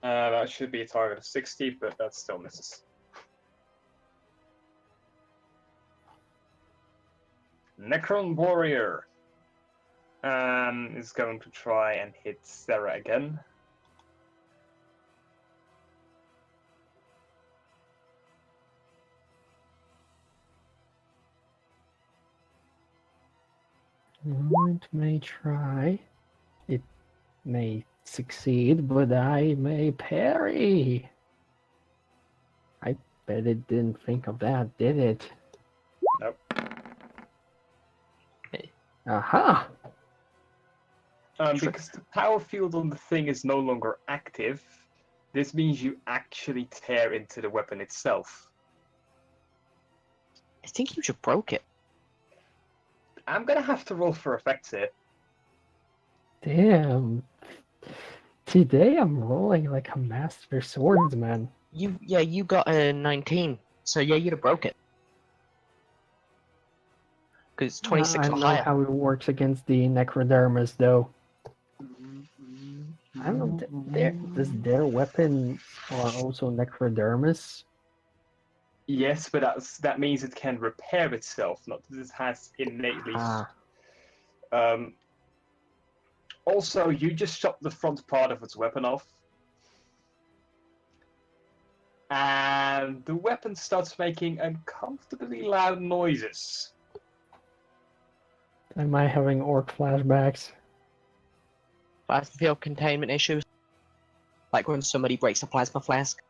Speaker 2: That should be a target of 60, but that still misses. Necron Warrior is going to try and hit Sarah again.
Speaker 4: It may try. It may succeed, but I may parry. I bet it didn't think of that, did it?
Speaker 2: Nope.
Speaker 4: Aha!
Speaker 2: Because the power field on the thing is no longer active, this means you actually tear into the weapon itself.
Speaker 3: I think you just broke it.
Speaker 2: I'm gonna have to roll for effects here.
Speaker 4: Damn. Today I'm rolling like a master swordsman.
Speaker 3: You got a 19, so yeah, you'd have broke it. Because it's 26
Speaker 4: I
Speaker 3: or
Speaker 4: don't know
Speaker 3: higher.
Speaker 4: how it works against the necrodermis, though. I don't know. Does their weapons are also necrodermis?
Speaker 2: Yes, but that means it can repair itself, not that it has innately.
Speaker 4: Ah,
Speaker 2: Also, you just chopped the front part of its weapon off. And the weapon starts making uncomfortably loud noises.
Speaker 4: am I having orc flashbacks?
Speaker 3: Plasma field containment issues. Like when somebody breaks a plasma flask.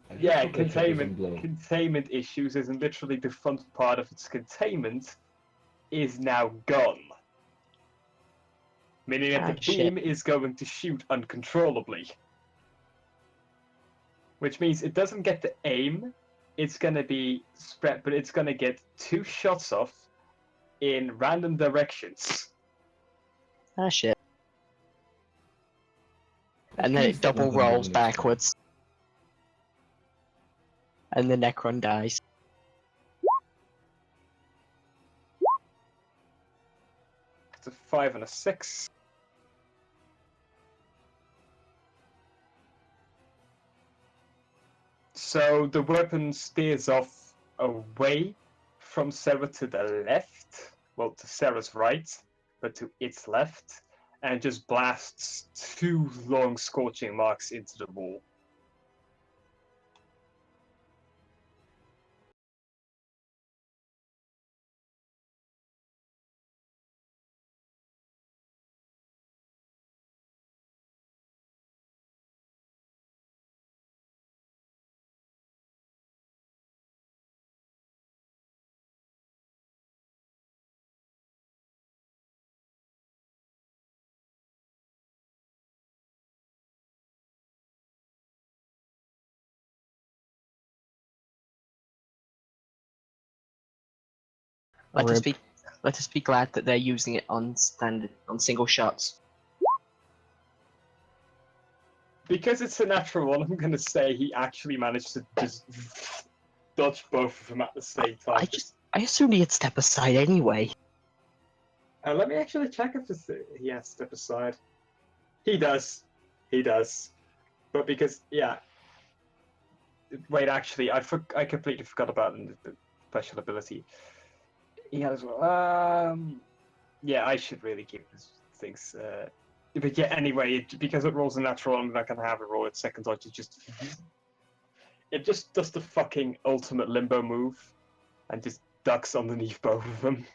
Speaker 5: I just
Speaker 2: Yeah,
Speaker 5: hope that shit doesn't blow.
Speaker 2: containment issues isn't literally the front part of its containment is now gone. Meaning that the beam is going to shoot uncontrollably. Which means it doesn't get to aim, it's going to be spread, but it's going to get 2 shots off in random directions.
Speaker 3: Ah, shit.
Speaker 5: At
Speaker 3: And then it
Speaker 5: least that
Speaker 3: double
Speaker 5: weapon
Speaker 3: rolls
Speaker 5: doesn't
Speaker 3: backwards. And the Necron dies.
Speaker 2: It's a 5 and a 6. So the weapon steers off away from Sarah to the left, well, to Sarah's right, but to its left, and just blasts 2 long scorching marks into the wall.
Speaker 3: Let us
Speaker 4: Rip.
Speaker 3: be glad that they're using it on single shots.
Speaker 2: Because it's a natural one, I'm going to say he actually managed to just dodge both of them at the same time.
Speaker 3: I assumed he'd step aside anyway.
Speaker 2: Let me actually check if he has step aside. He does. He does. But because, yeah. Wait, actually, I completely forgot about the special ability. He has. Yeah, I should really keep these things. But yeah, anyway, because it rolls a natural, I'm not gonna have it roll its second dodge. It just does the fucking ultimate limbo move, and just ducks underneath both of them.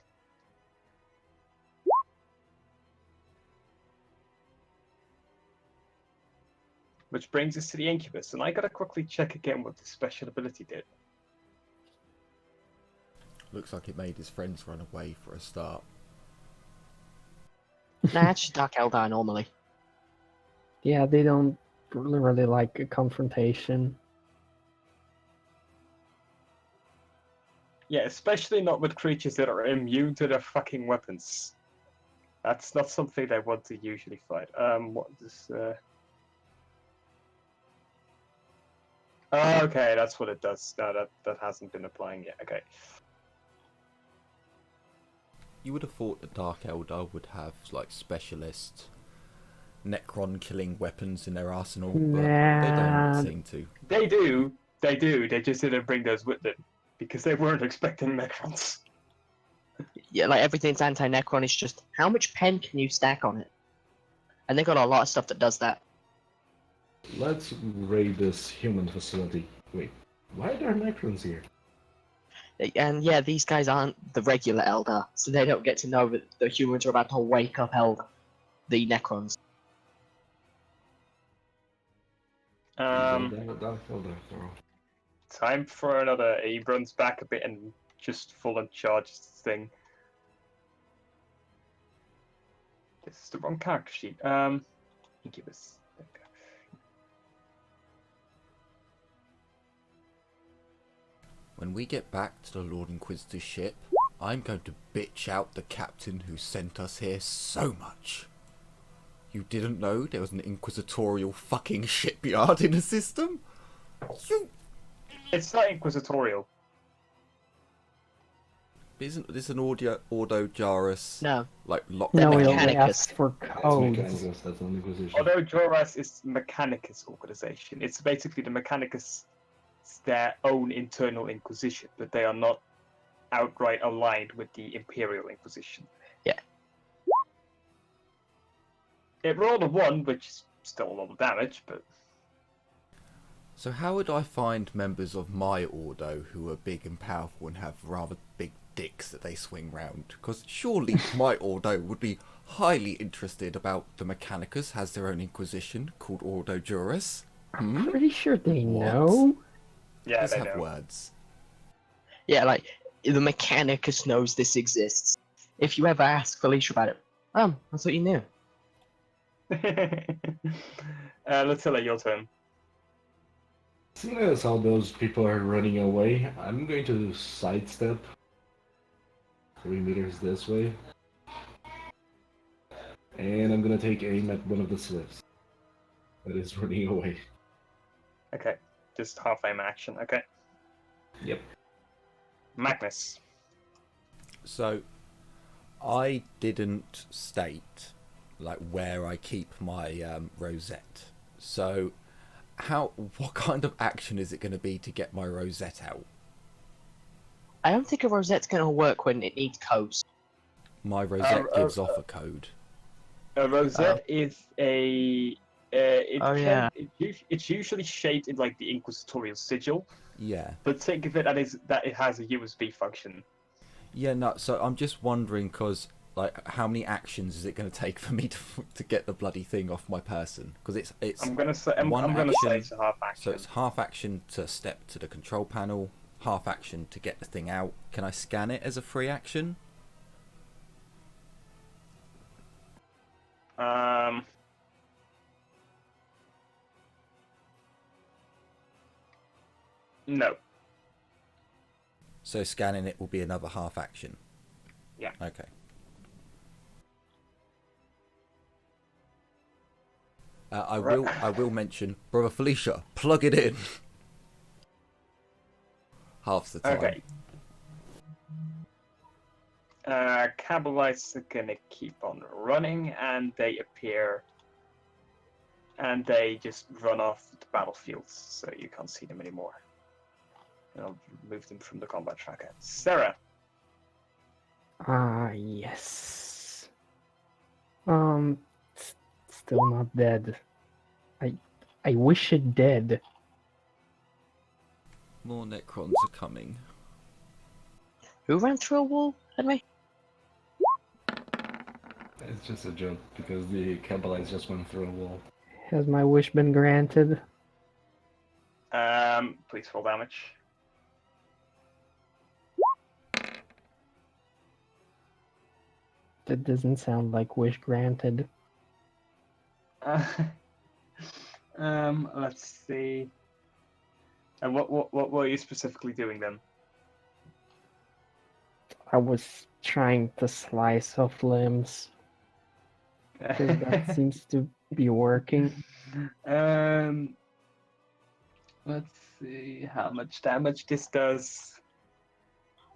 Speaker 2: Which brings us to the Incubus, and I gotta quickly check again what the special ability did.
Speaker 1: Looks like it made his friends run away for a start.
Speaker 3: Nah, it's just Dark Eldar normally.
Speaker 4: Yeah, they don't really like a confrontation.
Speaker 2: Yeah, especially not with creatures that are immune to their fucking weapons. That's not something they want to usually fight. What does Oh, okay, that's what it does. No, that hasn't been applying yet. Okay.
Speaker 1: You would have thought the Dark Eldar would have like specialist Necron killing weapons in their arsenal, but they don't seem to.
Speaker 2: They do. They just didn't bring those with them because they weren't expecting Necrons.
Speaker 3: Yeah, like everything's anti-Necron. It's just how much pen can you stack on it? And they got a lot of stuff that does that.
Speaker 5: Let's raid this human facility. Wait, why are there Necrons here?
Speaker 3: And yeah, these guys aren't the regular Eldar, so they don't get to know that the humans are about to wake up Eldar. the Necrons.
Speaker 2: Time for another. He runs back a bit and just full on charges this thing. This is the wrong character sheet. Incubus. There we go.
Speaker 1: When we get back to the Lord Inquisitor's ship, I'm going to bitch out the captain who sent us here so much. You didn't know there was an inquisitorial fucking shipyard in the system? You...
Speaker 2: It's not inquisitorial.
Speaker 1: Isn't this an Ordo Jarus?
Speaker 3: No.
Speaker 1: Like, locked
Speaker 3: They're
Speaker 4: No, it
Speaker 1: down?
Speaker 4: only
Speaker 3: Mechanicus.
Speaker 4: asks for
Speaker 5: That's
Speaker 4: codes.
Speaker 5: Mechanicus, that's the only position.
Speaker 2: Although Joras is Mechanicus organization, it's basically the Mechanicus their own internal inquisition, but they are not outright aligned with the Imperial Inquisition.
Speaker 3: Yeah.
Speaker 2: It rolled a 1, which is still a lot of damage, but...
Speaker 1: So how would I find members of my Ordo who are big and powerful and have rather big dicks that they swing round? Because surely my Ordo would be highly interested about the Mechanicus has their own inquisition called Ordo Juris.
Speaker 4: I'm pretty sure they
Speaker 1: What?
Speaker 4: know.
Speaker 2: Yeah,
Speaker 1: Let's
Speaker 2: they
Speaker 1: have
Speaker 2: know.
Speaker 1: words.
Speaker 3: Yeah, like, the Mechanicus knows this exists. If you ever ask Felicia about it, I thought you knew.
Speaker 2: Latilla, your turn.
Speaker 5: Seeing as how those people are running away, I'm going to sidestep 3 meters this way. And I'm gonna take aim at one of the slips that is running away.
Speaker 2: Okay, just half aim action. Okay.
Speaker 5: Yep.
Speaker 2: Magness.
Speaker 1: So, I didn't state like where I keep my rosette. So, what kind of action is it going to be to get my rosette out?
Speaker 3: I don't think a rosette's gonna work when it needs codes.
Speaker 1: My rosette gives off a code.
Speaker 2: A rosette is a. It's usually shaped in like the inquisitorial sigil,
Speaker 1: Yeah.
Speaker 2: but think of it as that it has a USB function.
Speaker 1: Yeah, no, so I'm just wondering, because, like, how many actions is it going to take for me to get the bloody thing off my person? Because it's
Speaker 2: I'm gonna say I'm
Speaker 1: one
Speaker 2: gonna say
Speaker 1: action,
Speaker 2: it's a half action.
Speaker 1: so it's half action to step to the control panel, half action to get the thing out. Can I scan it as a free action?
Speaker 2: No.
Speaker 1: So scanning it will be another half action?
Speaker 2: Yeah.
Speaker 1: Okay. I will mention, Brother Felicia, plug it in. Half the time.
Speaker 2: Okay. Cabalites are gonna keep on running, and they appear, and they just run off the battlefield, so you can't see them anymore. And I'll remove them from the combat tracker. Sarah.
Speaker 4: Yes. Still not dead. I wish it did.
Speaker 1: More Necrons are coming.
Speaker 3: Who ran through a wall, Henry?
Speaker 5: It's just a joke because the Cabalites just went through a wall.
Speaker 4: Has my wish been granted?
Speaker 2: Please roll damage.
Speaker 4: That doesn't sound like wish granted.
Speaker 2: Let's see. And what were you specifically doing then?
Speaker 4: I was trying to slice off limbs. Because that seems to be working.
Speaker 2: Let's see how much damage this does.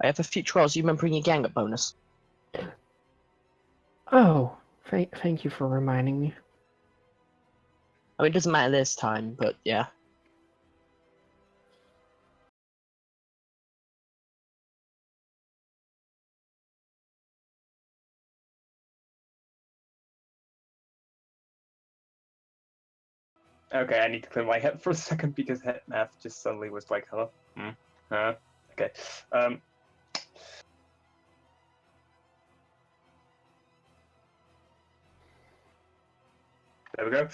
Speaker 3: I have a future rolls. You remember your gang up bonus?
Speaker 4: Oh, thank you for reminding me.
Speaker 3: I mean, it doesn't matter this time, but yeah.
Speaker 2: Okay, I need to clear my head for a second because head math just suddenly was like, hello? Okay. There we go.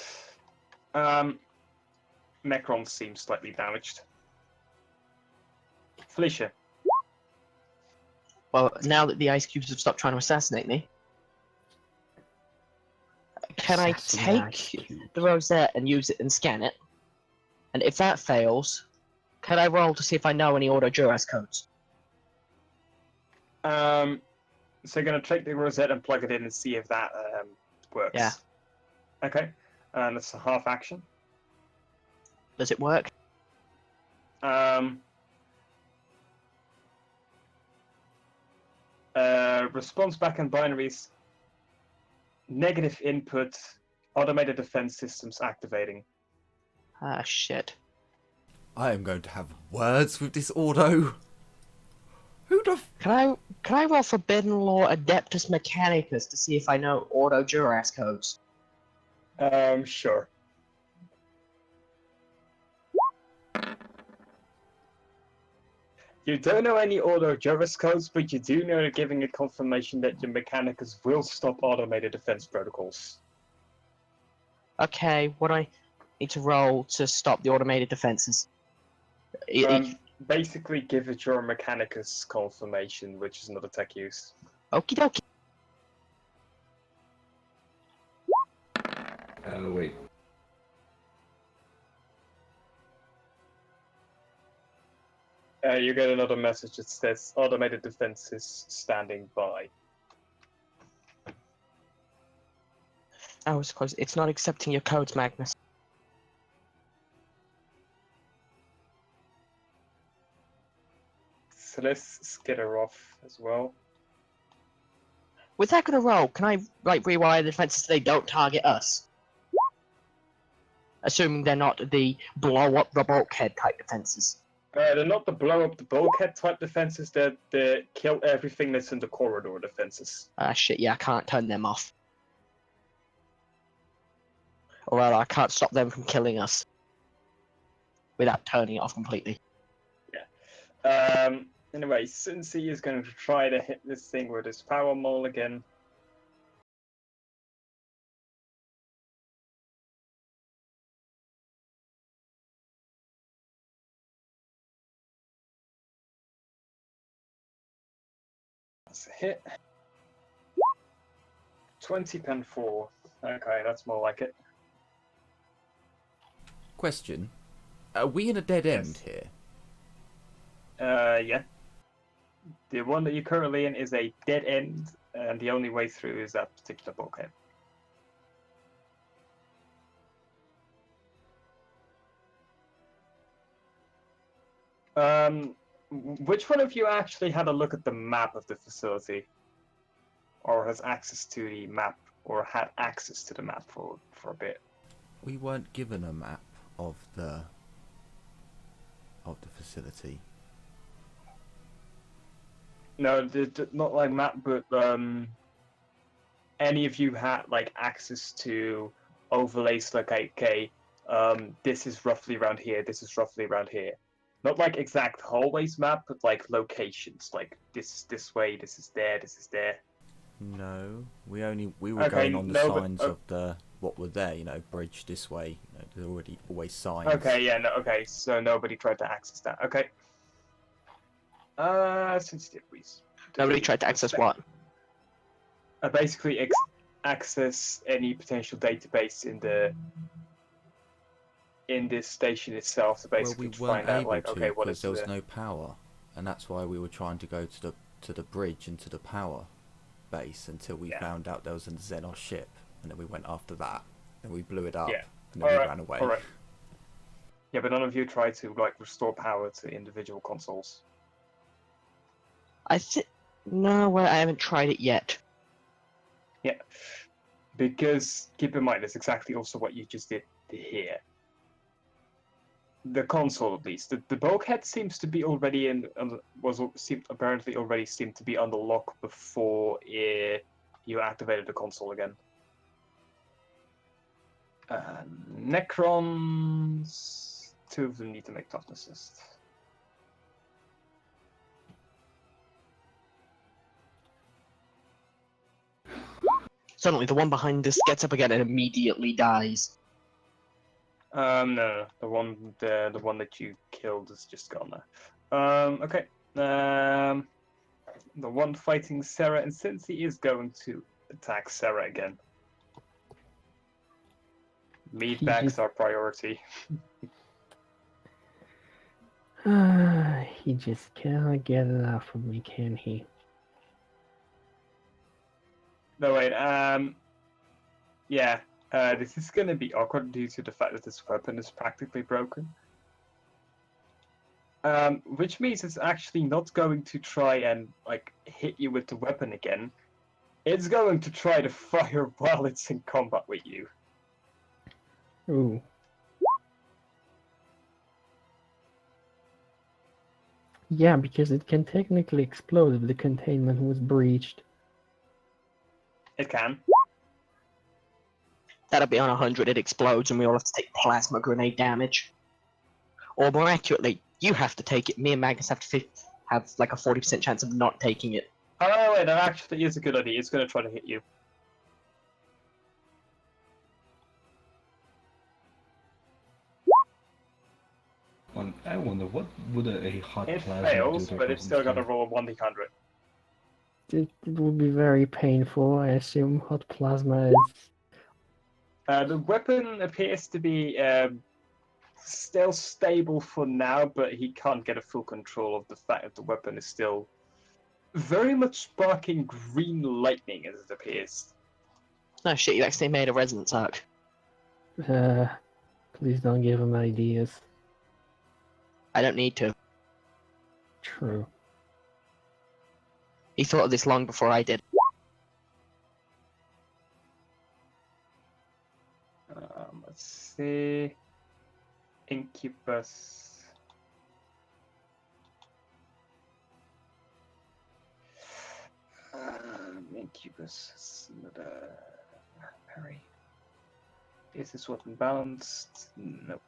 Speaker 2: Necron seems slightly damaged. Felicia.
Speaker 3: Well, now that the ice cubes have stopped trying to assassinate me, can I
Speaker 4: Assassinate
Speaker 3: take
Speaker 4: cubes.
Speaker 3: the rosette and use it and scan it? And if that fails, can I roll to see if I know any auto Juras codes?
Speaker 2: So you're gonna take the rosette and plug it in and see if that works.
Speaker 3: Yeah.
Speaker 2: Okay. And it's a half action.
Speaker 3: Does it work?
Speaker 2: Response back in binaries. Negative input. Automated defense systems activating.
Speaker 3: Ah, shit.
Speaker 1: I am going to have words with this Ordo. Who the
Speaker 3: Can I roll Forbidden Law Adeptus Mechanicus to see if I know auto Juras codes?
Speaker 2: Sure. You don't know any auto Juris codes, but you do know they're giving a confirmation that your Mechanicus will stop automated defense protocols.
Speaker 3: Okay, what do I need to roll to stop the automated defenses?
Speaker 2: Basically, give it your Mechanicus confirmation, which is not a tech use.
Speaker 3: Okie dokie.
Speaker 5: Wait.
Speaker 2: You get another message that says automated defenses standing by.
Speaker 3: I was close. It's not accepting your codes, Magness.
Speaker 2: So let's skitter off as well.
Speaker 3: With that gonna roll, can I rewire the defenses so they don't target us? Assuming they're not the blow up the bulkhead type defenses.
Speaker 2: They're not the blow up the bulkhead type defenses, they're the kill everything that's in the corridor defenses.
Speaker 3: Ah, shit, yeah, I can't turn them off. Or rather, I can't stop them from killing us. Without turning it off completely.
Speaker 2: Anyway, Cincy is going to try to hit this thing with his power maul again. That's a hit. 20 pen 4. Okay, that's more like it.
Speaker 1: question? Are we in a dead end
Speaker 2: Yes.
Speaker 1: here?
Speaker 2: Yeah. The one that you're currently in is a dead end, and the only way through is that particular bulkhead. Which one of you actually had a look at the map of the facility? Or has access to the map, or had access to the map for a bit?
Speaker 1: We weren't given a map of the facility.
Speaker 2: No, not like map, but any of you had like access to overlays like, okay, this is roughly around here, this is roughly around here. Not like exact hallways map, but like locations, like this is this way, this is there, this is there.
Speaker 1: No, we were
Speaker 2: Okay,
Speaker 1: going on the
Speaker 2: no, but-
Speaker 1: signs of the what were there. You know, bridge this way. You know, there's already always signs.
Speaker 2: Okay, yeah, no, okay, so nobody tried to access that. Okay. Sensitivities.
Speaker 3: Nobody tried to access what?
Speaker 2: Basically, access any potential database in this station itself to
Speaker 1: Well,
Speaker 2: basically
Speaker 1: we
Speaker 2: to
Speaker 1: weren't
Speaker 2: find out
Speaker 1: able
Speaker 2: like,
Speaker 1: to
Speaker 2: okay, what
Speaker 1: because
Speaker 2: is
Speaker 1: there was
Speaker 2: the...
Speaker 1: no power, and that's why we were trying to go to the bridge and to the power base until we
Speaker 2: Yeah.
Speaker 1: found out there was a xenos ship, and then we went after that, and we blew it up,
Speaker 2: Yeah.
Speaker 1: and then we ran away.
Speaker 2: Alright. Yeah, but none of you tried to like restore power to individual consoles.
Speaker 3: No, well, I haven't tried it yet.
Speaker 2: Yeah. Because keep in mind, that's exactly also what you just did here. The console, at least. The bulkhead seems to be already apparently already seemed to be under lock before you activated the console again. Necrons, 2 of them need to make toughness test.
Speaker 3: Suddenly, the one behind us gets up again and immediately dies.
Speaker 2: No, the one that you killed is just gone there. Okay. The one fighting Sarah, and since he is going to attack Sarah again, meatbags are priority.
Speaker 4: He just cannot get enough of me, can he?
Speaker 2: No, wait, yeah, this is gonna be awkward due to the fact that this weapon is practically broken. Which means it's actually not going to try and, like, hit you with the weapon again. It's going to try to fire while it's in combat with you.
Speaker 4: Ooh. Yeah, because it can technically explode if the containment was breached.
Speaker 2: It can.
Speaker 3: That'll be on 100, it explodes, and we all have to take plasma grenade damage. Or more accurately, you have to take it. Me and Magnus have to have like a 40% chance of not taking it.
Speaker 2: Oh, wait, that actually is a good idea. It's going to try to hit you.
Speaker 5: I wonder what would a hot
Speaker 2: It
Speaker 5: plasma
Speaker 2: fails,
Speaker 5: do to a
Speaker 2: but it's
Speaker 5: person's
Speaker 2: still got to
Speaker 5: skin?
Speaker 2: roll a 1d100.
Speaker 4: It would be very painful. I assume hot plasma is.
Speaker 2: The weapon appears to be still stable for now, but he can't get a full control of the fact that the weapon is still very much sparking green lightning as it appears.
Speaker 3: Oh shit, you actually made a resonance arc.
Speaker 4: Please don't give him ideas.
Speaker 3: I don't need to.
Speaker 4: True.
Speaker 3: He thought of this long before I did.
Speaker 2: Let's see. Incubus. Incubus is not a parry. Is this weapon balanced? Nope.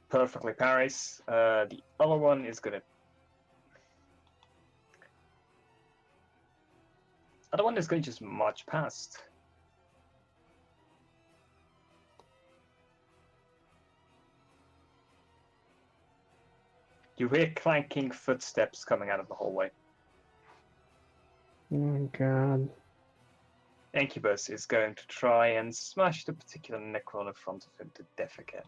Speaker 2: Perfectly parries. The other one is gonna. Other one is gonna just march past. You hear clanking footsteps coming out of the hallway.
Speaker 4: Oh god.
Speaker 2: Incubus is going to try and smash the particular Necron in front of him to death again.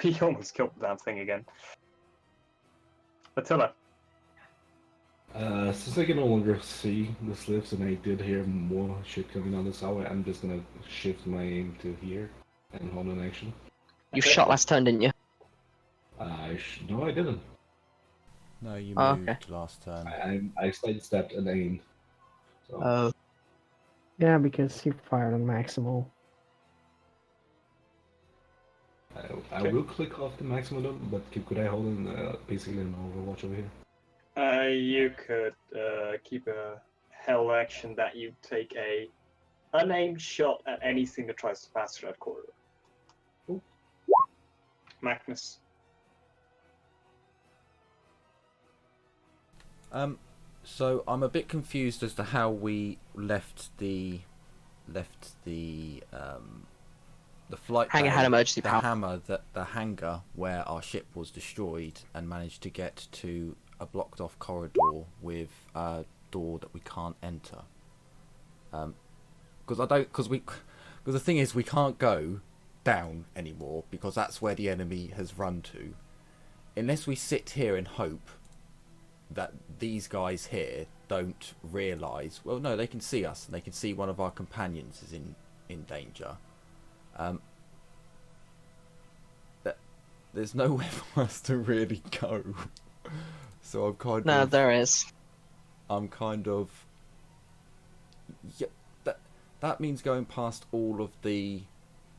Speaker 2: He almost killed the damn thing again. Attila.
Speaker 5: Since I can no longer see the slips and I did hear more shit coming down this hallway, I'm just gonna shift my aim to here and hold an action.
Speaker 3: You
Speaker 2: Okay.
Speaker 3: shot last turn, didn't you?
Speaker 5: No, I didn't.
Speaker 1: No, you
Speaker 3: Oh,
Speaker 1: moved
Speaker 3: okay.
Speaker 1: last turn.
Speaker 5: I sidestepped and aimed. So
Speaker 3: Oh.
Speaker 4: Yeah, because he fired on maximal.
Speaker 5: I will click off the maximum, but could I hold in basically an Overwatch over here?
Speaker 2: You could keep a hell action that you take a unaimed shot at anything that tries to pass through that corridor.
Speaker 5: Cool.
Speaker 2: Magness.
Speaker 1: So I'm a bit confused as to how we left the flight
Speaker 3: Hangar
Speaker 1: bay,
Speaker 3: had emergency
Speaker 1: the
Speaker 3: power.
Speaker 1: the hangar where our ship was destroyed, and managed to get to a blocked off corridor with a door that we can't enter. Because the thing is, we can't go down anymore because that's where the enemy has run to. Unless we sit here and hope that these guys here don't realise. Well, no, they can see us, and they can see one of our companions is in danger. There's nowhere for us to really go. So I'm kind
Speaker 3: No,
Speaker 1: of.
Speaker 3: there is.
Speaker 1: I'm kind of. Yeah, that means going past all of the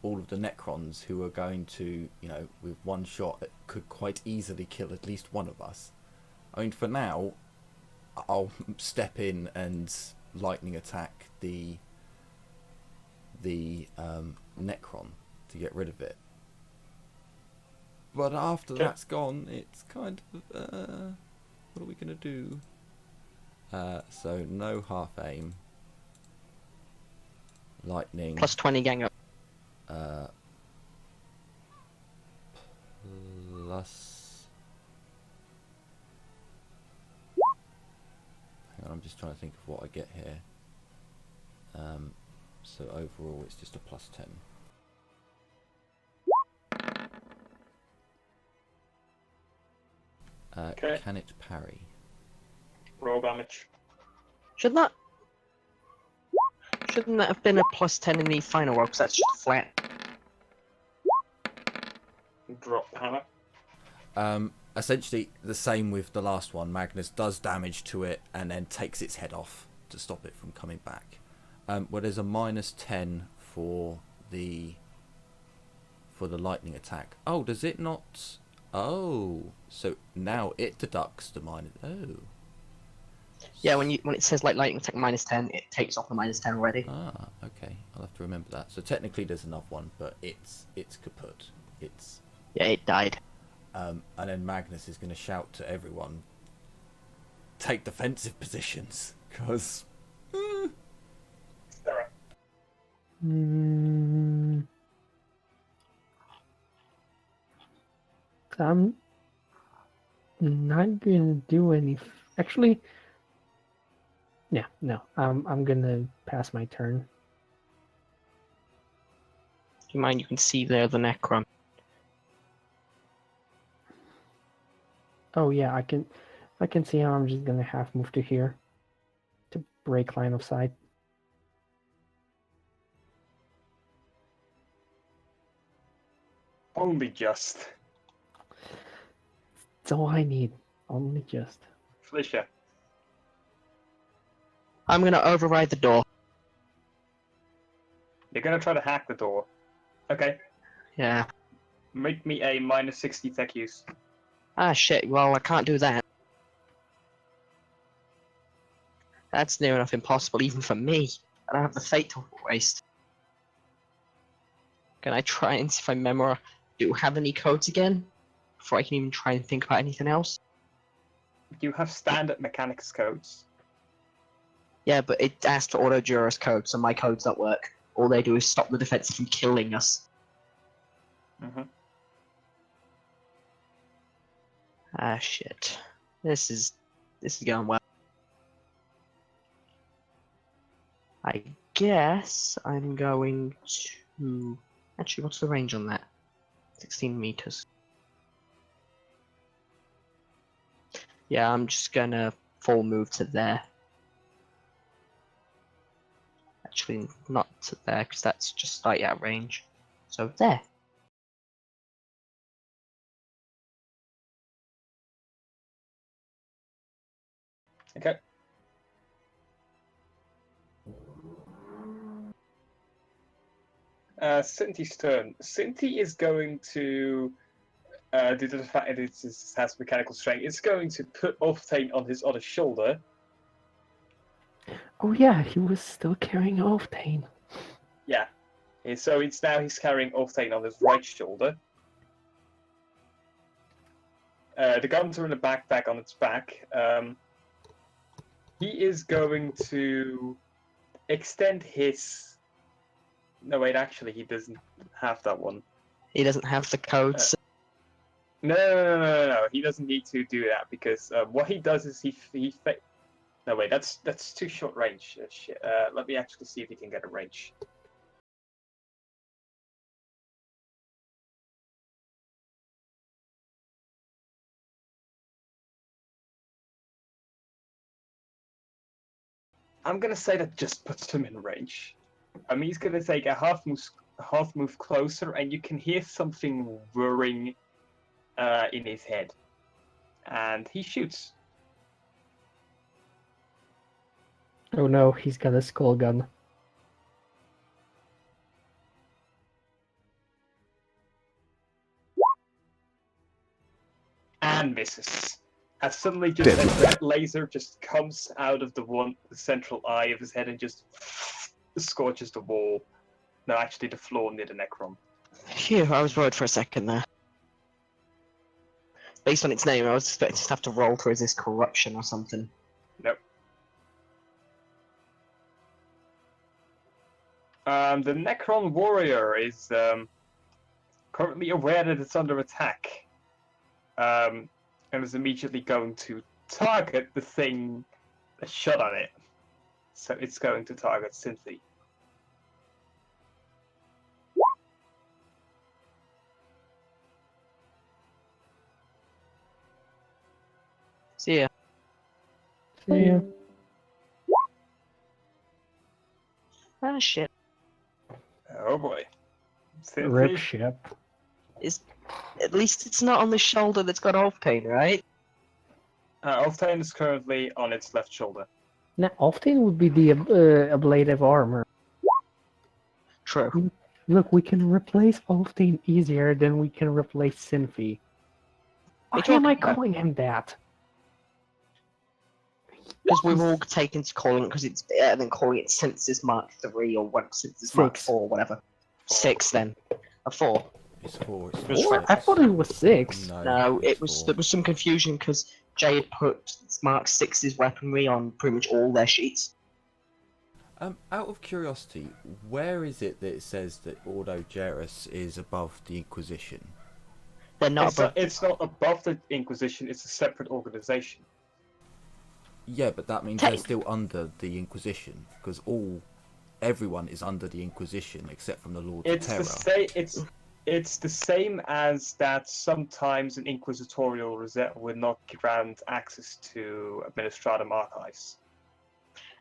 Speaker 1: all of the Necrons who are going to, you know, with one shot, it could quite easily kill at least one of us. I mean, for now, I'll step in and lightning attack the Necron to get rid of it. But after that's gone, it's kind of, what are we going to do? So no half aim. Lightning.
Speaker 3: Plus 20 gang up.
Speaker 1: Plus... Hang on, I'm just trying to think of what I get here. So overall it's just a plus 10.
Speaker 2: Okay.
Speaker 1: Can it parry?
Speaker 2: Roll damage.
Speaker 3: Shouldn't that have been a plus 10 in the final roll? Because that's just flat.
Speaker 2: Drop hammer.
Speaker 1: Essentially the same with the last one. Magness does damage to it and then takes its head off to stop it from coming back. Well, there's a minus 10 for the lightning attack. Oh, does it not? Oh, so now it deducts the minus. Oh.
Speaker 3: Yeah, when it says like lightning attack minus 10, it takes off the minus 10 already.
Speaker 1: Ah, okay. I'll have to remember that. So technically there's another one, but it's kaput. It's
Speaker 3: Yeah, it died.
Speaker 1: and then Magnus is going to shout to everyone, take defensive positions, because
Speaker 2: Sarah.
Speaker 4: I'm not gonna do any. Actually, yeah, no. I'm gonna pass my turn.
Speaker 3: Do you mind? You can see there the Necron.
Speaker 4: Oh yeah, I can see how I'm just gonna half move to here to break line of sight.
Speaker 2: Only just.
Speaker 4: That's all I need. Only just.
Speaker 2: Felicia.
Speaker 3: I'm gonna override the door.
Speaker 2: You're gonna try to hack the door. Okay.
Speaker 3: Yeah.
Speaker 2: Make me a minus 60 tech use.
Speaker 3: Ah shit, well I can't do that. That's near enough impossible even for me. I don't have the fate to waste. Can I try and see if I do have any codes again? Before I can even try and think about anything else?
Speaker 2: You have standard mechanics codes.
Speaker 3: Yeah, but it asked for auto-jurors codes, so my codes don't work. All they do is stop the defensive from killing us.
Speaker 2: Mm-hmm.
Speaker 3: Ah shit. This is going well. I guess I'm going to... Actually, what's the range on that? 16 meters. Yeah, I'm just gonna full move to there. Actually, not to there, because that's just slightly out of range. So there.
Speaker 2: Okay. Cinti's turn. Cinti is going to, due to the fact that it has mechanical strength, it's going to put Octane on his other shoulder.
Speaker 4: Oh yeah, he was still carrying Octane.
Speaker 2: Yeah. And so he's carrying Octane on his right shoulder. The guns are in a backpack on its back. He is going to extend his... No, wait, actually, he doesn't have that one.
Speaker 3: He doesn't have the codes.
Speaker 2: No. He doesn't need to do that because what he does is No, wait, that's too short range. Shit. Let me actually see if he can get a range. I'm gonna say that just puts him in range. I mean, he's gonna take a half move closer, and you can hear something whirring in his head, and he shoots.
Speaker 4: Oh no, he's got a skull gun.
Speaker 2: and misses. As suddenly just a red laser just comes out of the central eye of his head and just scorches the wall. No, actually the floor near the Necron.
Speaker 3: Phew, I was worried for a second there. Based on its name, I was expecting to have to roll to resist corruption or something.
Speaker 2: Nope. The Necron warrior is currently aware that it's under attack, and is immediately going to target the thing that shot on it. So it's going to target Cynthia.
Speaker 3: See ya.
Speaker 4: Yeah.
Speaker 3: Ah, shit.
Speaker 2: Oh boy.
Speaker 4: Rip
Speaker 2: Cynthia.
Speaker 4: ship.
Speaker 3: At least it's not on the shoulder that's got Alfpain, right?
Speaker 2: Elftain is currently on its left shoulder.
Speaker 4: Now, often would be the ablative armor.
Speaker 3: True.
Speaker 4: Look, we can replace Olftain easier than we can replace Sinfi. Why
Speaker 3: Hey,
Speaker 4: am I
Speaker 3: talk-
Speaker 4: calling him that?
Speaker 3: Because we've all taken to calling it because it's better than calling it Census Mark 3 or what Census Mark
Speaker 4: 6.
Speaker 3: 4, whatever. 6 then. A 4.
Speaker 1: It's 4. It's
Speaker 3: was
Speaker 1: 4.
Speaker 3: right.
Speaker 4: I thought it was 6.
Speaker 3: No,
Speaker 1: it's
Speaker 3: it was
Speaker 1: 4.
Speaker 3: there was some confusion because Jay had put Mark 6's weaponry on pretty much all their sheets.
Speaker 1: Out of curiosity, where is it that it says that Ordo Gerus is above the Inquisition?
Speaker 3: They're not above.
Speaker 2: It's not above the Inquisition, it's a separate organization.
Speaker 1: Yeah, but that means they're still under the Inquisition, because everyone is under the Inquisition except from the Lords of Terror.
Speaker 2: It's the same as that sometimes an Inquisitorial Rosette would not grant access to Administratum archives.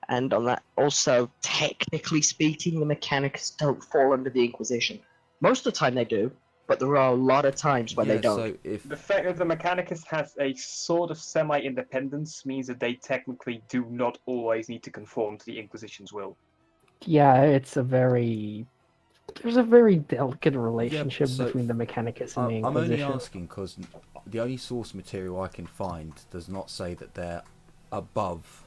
Speaker 3: And on that, also, technically speaking, the Mechanicus don't fall under the Inquisition. Most of the time they do, but there are a lot of times where they don't.
Speaker 1: So if
Speaker 2: The fact that the Mechanicus has a sort of semi-independence means that they technically do not always need to conform to the Inquisition's will.
Speaker 4: Yeah, there's a very delicate relationship
Speaker 1: so
Speaker 4: between the Mechanicus and the
Speaker 1: I'm only
Speaker 4: Inquisition.
Speaker 1: asking because the only source material I can find does not say that they're above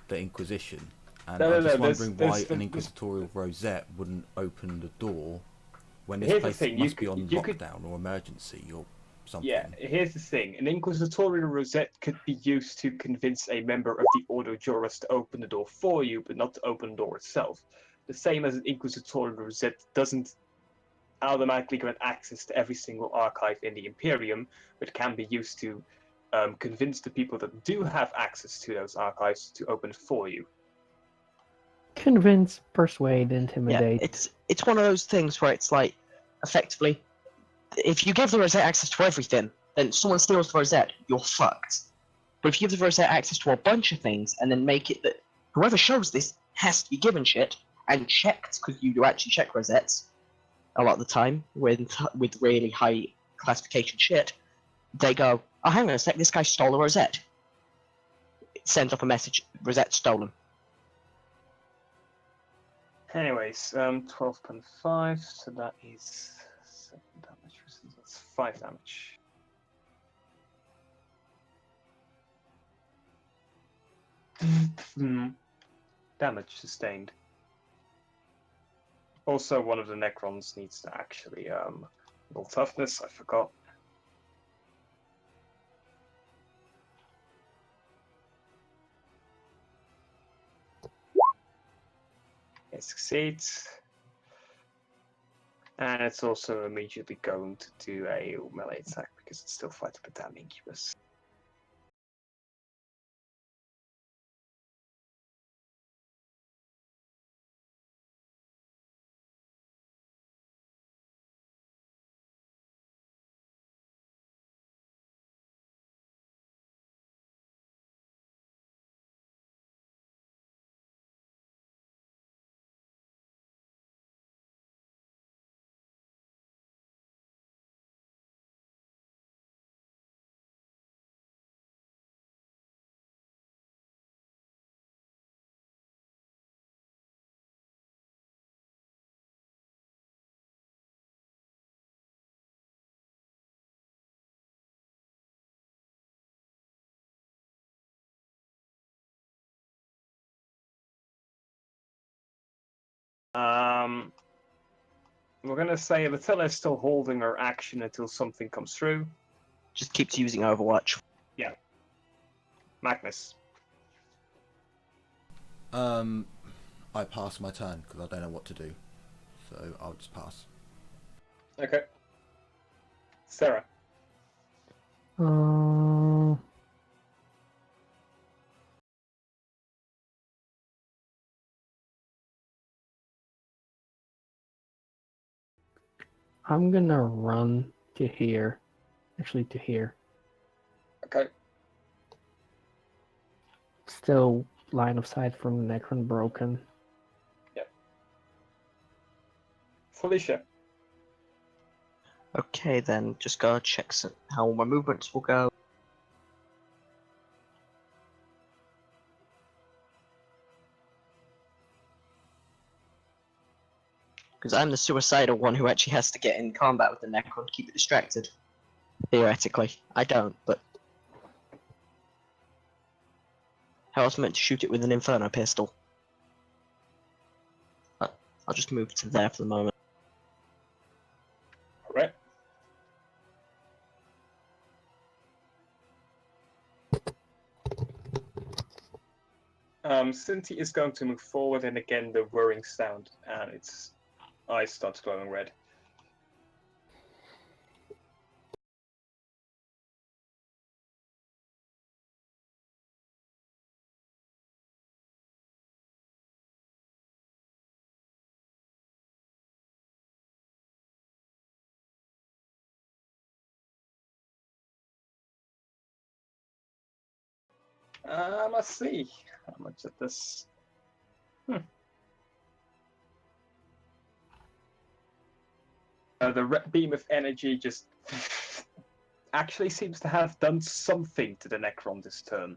Speaker 1: the Inquisition, and I'm just wondering why an Inquisitorial Rosette wouldn't open the door when this place must be on lockdown or emergency or something.
Speaker 2: Yeah, here's the thing. An Inquisitorial Rosette could be used to convince a member of the Ordo Juris to open the door for you, but not to open the door itself. The same as an Inquisitorial Rosette doesn't automatically grant access to every single archive in the Imperium, but can be used to convince the people that do have access to those archives to open it for you.
Speaker 4: Convince, persuade,
Speaker 3: Yeah,
Speaker 4: intimidate.
Speaker 3: it's one of those things where it's like, effectively, if you give the Rosette access to everything, then someone steals the Rosette, you're fucked. But if you give the Rosette access to a bunch of things and then make it that whoever shows this has to be given shit and checked, because you do actually check Rosettes a lot of the time with really high classification shit, they go, oh, hang on a sec, this guy stole a Rosette. It sends off a message, Rosette stolen.
Speaker 2: Anyways, 12.5, so that is 7 damage. That's 5 damage. Damage sustained. Also, one of the Necrons needs to actually roll toughness, I forgot. It succeeds. And it's also immediately going to do a melee attack because it's still fighting the damn Incubus. We're gonna say Latilla is still holding her action until something comes through.
Speaker 3: Just keeps using Overwatch.
Speaker 2: Magness.
Speaker 1: I pass my turn because I don't know what to do, so I'll just pass.
Speaker 2: Okay. Sarah.
Speaker 4: I'm gonna run to here. Actually, to here.
Speaker 2: Okay.
Speaker 4: Still line of sight from the Necron broken.
Speaker 2: Felicia.
Speaker 3: Okay, then just gotta check how my movements will go. Because I'm the suicidal one who actually has to get in combat with the Necron to keep it distracted. Theoretically. I don't, but... How else am I meant to shoot it with an Inferno pistol? I'll just move to there for the moment.
Speaker 2: Alright. Cinti is going to move forward, and again the whirring sound, and its eyes starts glowing red. Let's see how much of this. The red beam of energy just actually seems to have done something to the Necron this turn.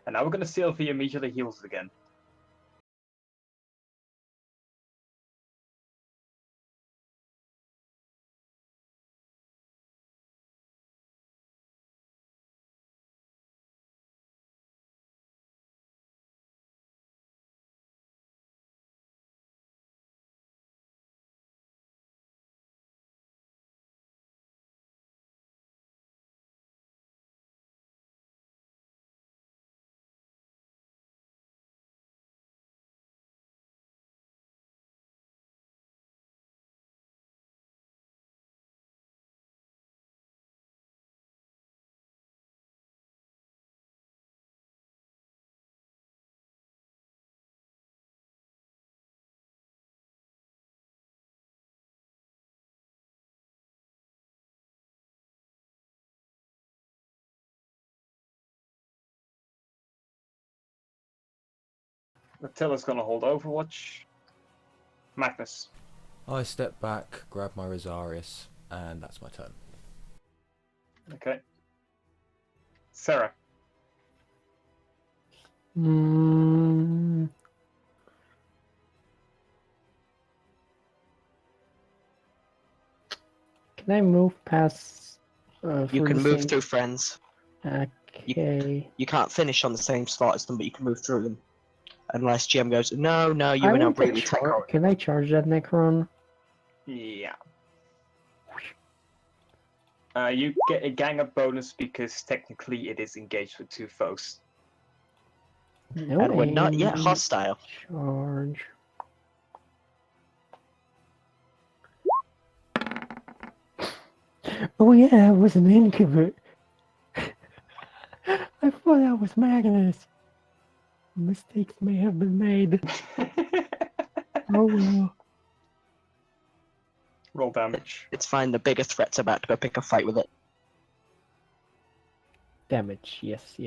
Speaker 2: And now we're going to see if he immediately heals it again. Attila's going to hold Overwatch. Magness.
Speaker 1: I step back, grab my Rosarius, and that's my turn.
Speaker 2: Okay. Sarah.
Speaker 4: Mm, can I move past?
Speaker 3: You
Speaker 4: through
Speaker 3: can
Speaker 4: the
Speaker 3: move
Speaker 4: same-
Speaker 3: through friends.
Speaker 4: Okay.
Speaker 3: You can't finish on the same slot as them, but you can move through them. Unless GM goes, no, you
Speaker 4: I
Speaker 3: were now
Speaker 4: want to
Speaker 3: really tech.
Speaker 4: Can I charge that Necron?
Speaker 2: Yeah. You get a gang up bonus because technically it is engaged with two foes.
Speaker 4: No,
Speaker 3: And we're not yet
Speaker 4: aim,
Speaker 3: hostile.
Speaker 4: Charge. Oh yeah, it was an Inquisitor. I thought that was Magness. Mistakes may have been made. Oh well.
Speaker 2: Roll damage.
Speaker 3: It's fine, the bigger threat's about to go pick a fight with it.
Speaker 4: Damage, yes.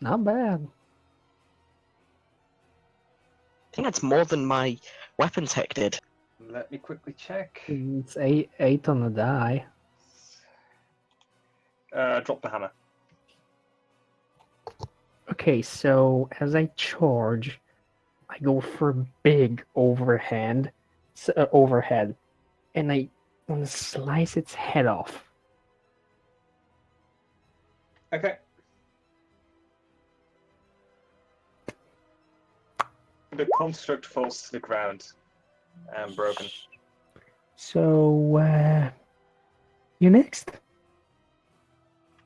Speaker 4: Not bad.
Speaker 3: I think that's more than my weapon tech did.
Speaker 2: Let me quickly check.
Speaker 4: It's eight on the die.
Speaker 2: Drop the hammer.
Speaker 4: Okay, so as I charge, I go for big overhead, and I want to slice its head off.
Speaker 2: Okay. The construct falls to the ground. Broken.
Speaker 4: So, you next?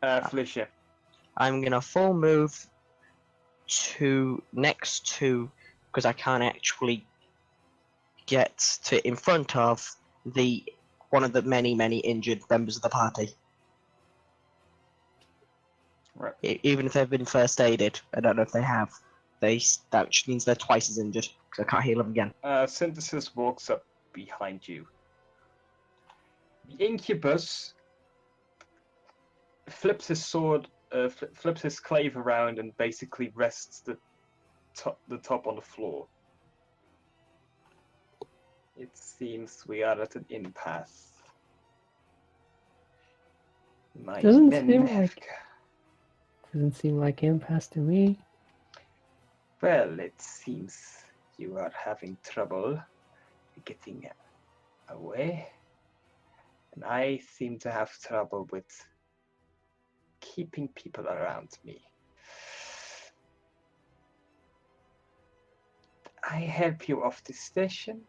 Speaker 2: Felicia.
Speaker 3: I'm gonna full move to next to, because I can't actually get to in front of the one of the many injured members of the party.
Speaker 2: Right.
Speaker 3: Even if they've been first aided, I don't know if they have. That means they're twice as injured because I can't heal them again.
Speaker 2: Synthesis walks up behind you. The incubus flips his sword, flips his clave around, and basically rests the top on the floor. It seems we are at an impasse. My
Speaker 4: Doesn't
Speaker 2: men
Speaker 4: seem
Speaker 2: have
Speaker 4: like- Doesn't seem like impasse to me.
Speaker 2: Well, it seems you are having trouble getting away. And I seem to have trouble with keeping people around me. I help you off this station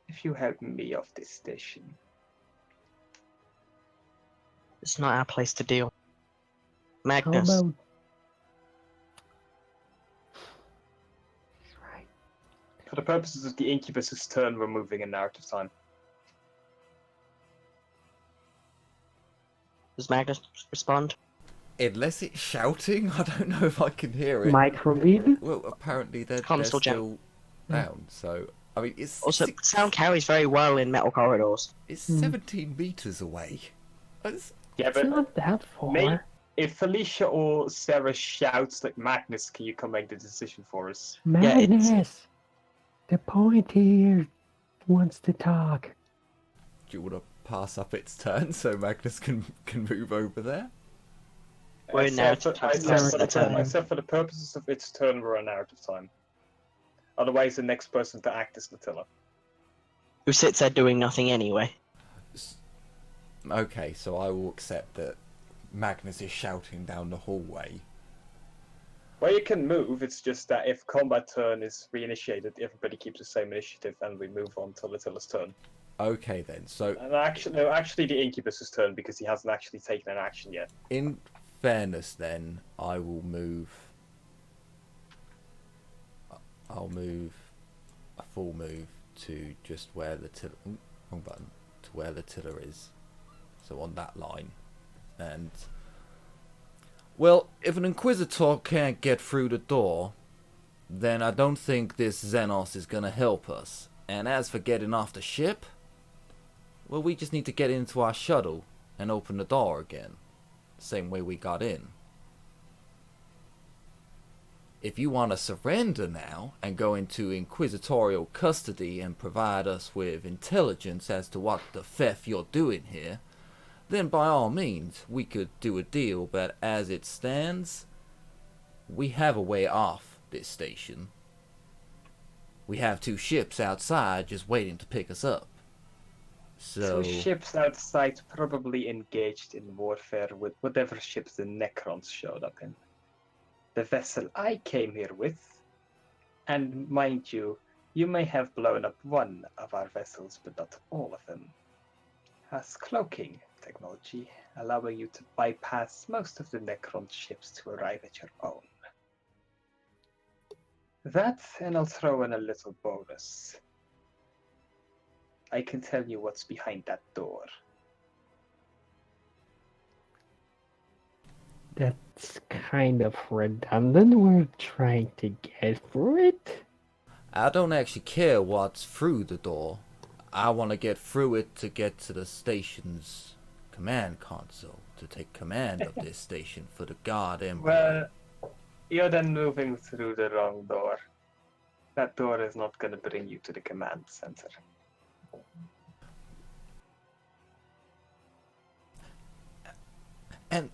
Speaker 2: if you help me off this station.
Speaker 3: It's not our place to deal.
Speaker 4: How
Speaker 3: Magness,
Speaker 4: about? Right.
Speaker 2: For the purposes of the incubus's turn, we're moving in narrative time.
Speaker 3: does Magnus respond?
Speaker 1: Unless it's shouting, I don't know if I can hear it.
Speaker 4: Microbead?
Speaker 1: Well, apparently they're
Speaker 3: Comms still
Speaker 1: still down, so... I mean, it's
Speaker 3: Also,
Speaker 1: six-
Speaker 3: sound carries very well in metal corridors.
Speaker 1: It's 17 meters away. It's-
Speaker 2: Yeah,
Speaker 4: It's
Speaker 2: but
Speaker 4: not that far.
Speaker 2: May- if Felicia or Sarah shouts like Magnus, can you come make the decision for us?
Speaker 3: Yeah, it's-
Speaker 4: Magnus! The point here wants to talk.
Speaker 1: Do you want to pass up its turn so Magnus can move over there?
Speaker 3: We're
Speaker 2: I
Speaker 3: in
Speaker 2: said
Speaker 3: narrative
Speaker 2: for-
Speaker 3: time.
Speaker 2: I said for the
Speaker 4: Narrative
Speaker 2: turn-
Speaker 4: time.
Speaker 2: I said for the purposes of its turn, we're on narrative time. Otherwise, the next person to act is Natilla.
Speaker 3: Who sits there doing nothing anyway.
Speaker 1: Okay, so I will accept that Magnus is shouting down the hallway.
Speaker 2: Well, you can move, it's just that if combat turn is reinitiated, everybody keeps the same initiative and we move on to Natilla's turn.
Speaker 1: Okay then, so
Speaker 2: And actually the Incubus's turn because he hasn't actually taken an action yet.
Speaker 1: in fairness then, I will move... I'll move a full move to just where the tiller... wrong button. To where the tiller is. So on that line. And... Well, if an Inquisitor can't get through the door, then I don't think this xenose is gonna help us. And as for getting off the ship, well, we just need to get into our shuttle and open the door again. Same way we got in. If you want to surrender now and go into inquisitorial custody and provide us with intelligence as to what the F you're doing here, then by all means we could do a deal, but as it stands, we have a way off this station. We have 2 ships outside just waiting to pick us up. So...
Speaker 2: Two ships outside probably engaged in warfare with whatever ships the Necrons showed up in. The vessel I came here with, and mind you, you may have blown up one of our vessels, but not all of them, has cloaking technology, allowing you to bypass most of the Necron ships to arrive at your own. That, and I'll throw in a little bonus. I can tell you what's behind that door.
Speaker 4: That's kind of redundant. We're trying to get through it.
Speaker 1: I don't actually care what's through the door. I want to get through it to get to the station's command console, to take command of this station for the God Emperor.
Speaker 2: Well, you're then moving through the wrong door. That door is not going to bring you to the command center.
Speaker 1: And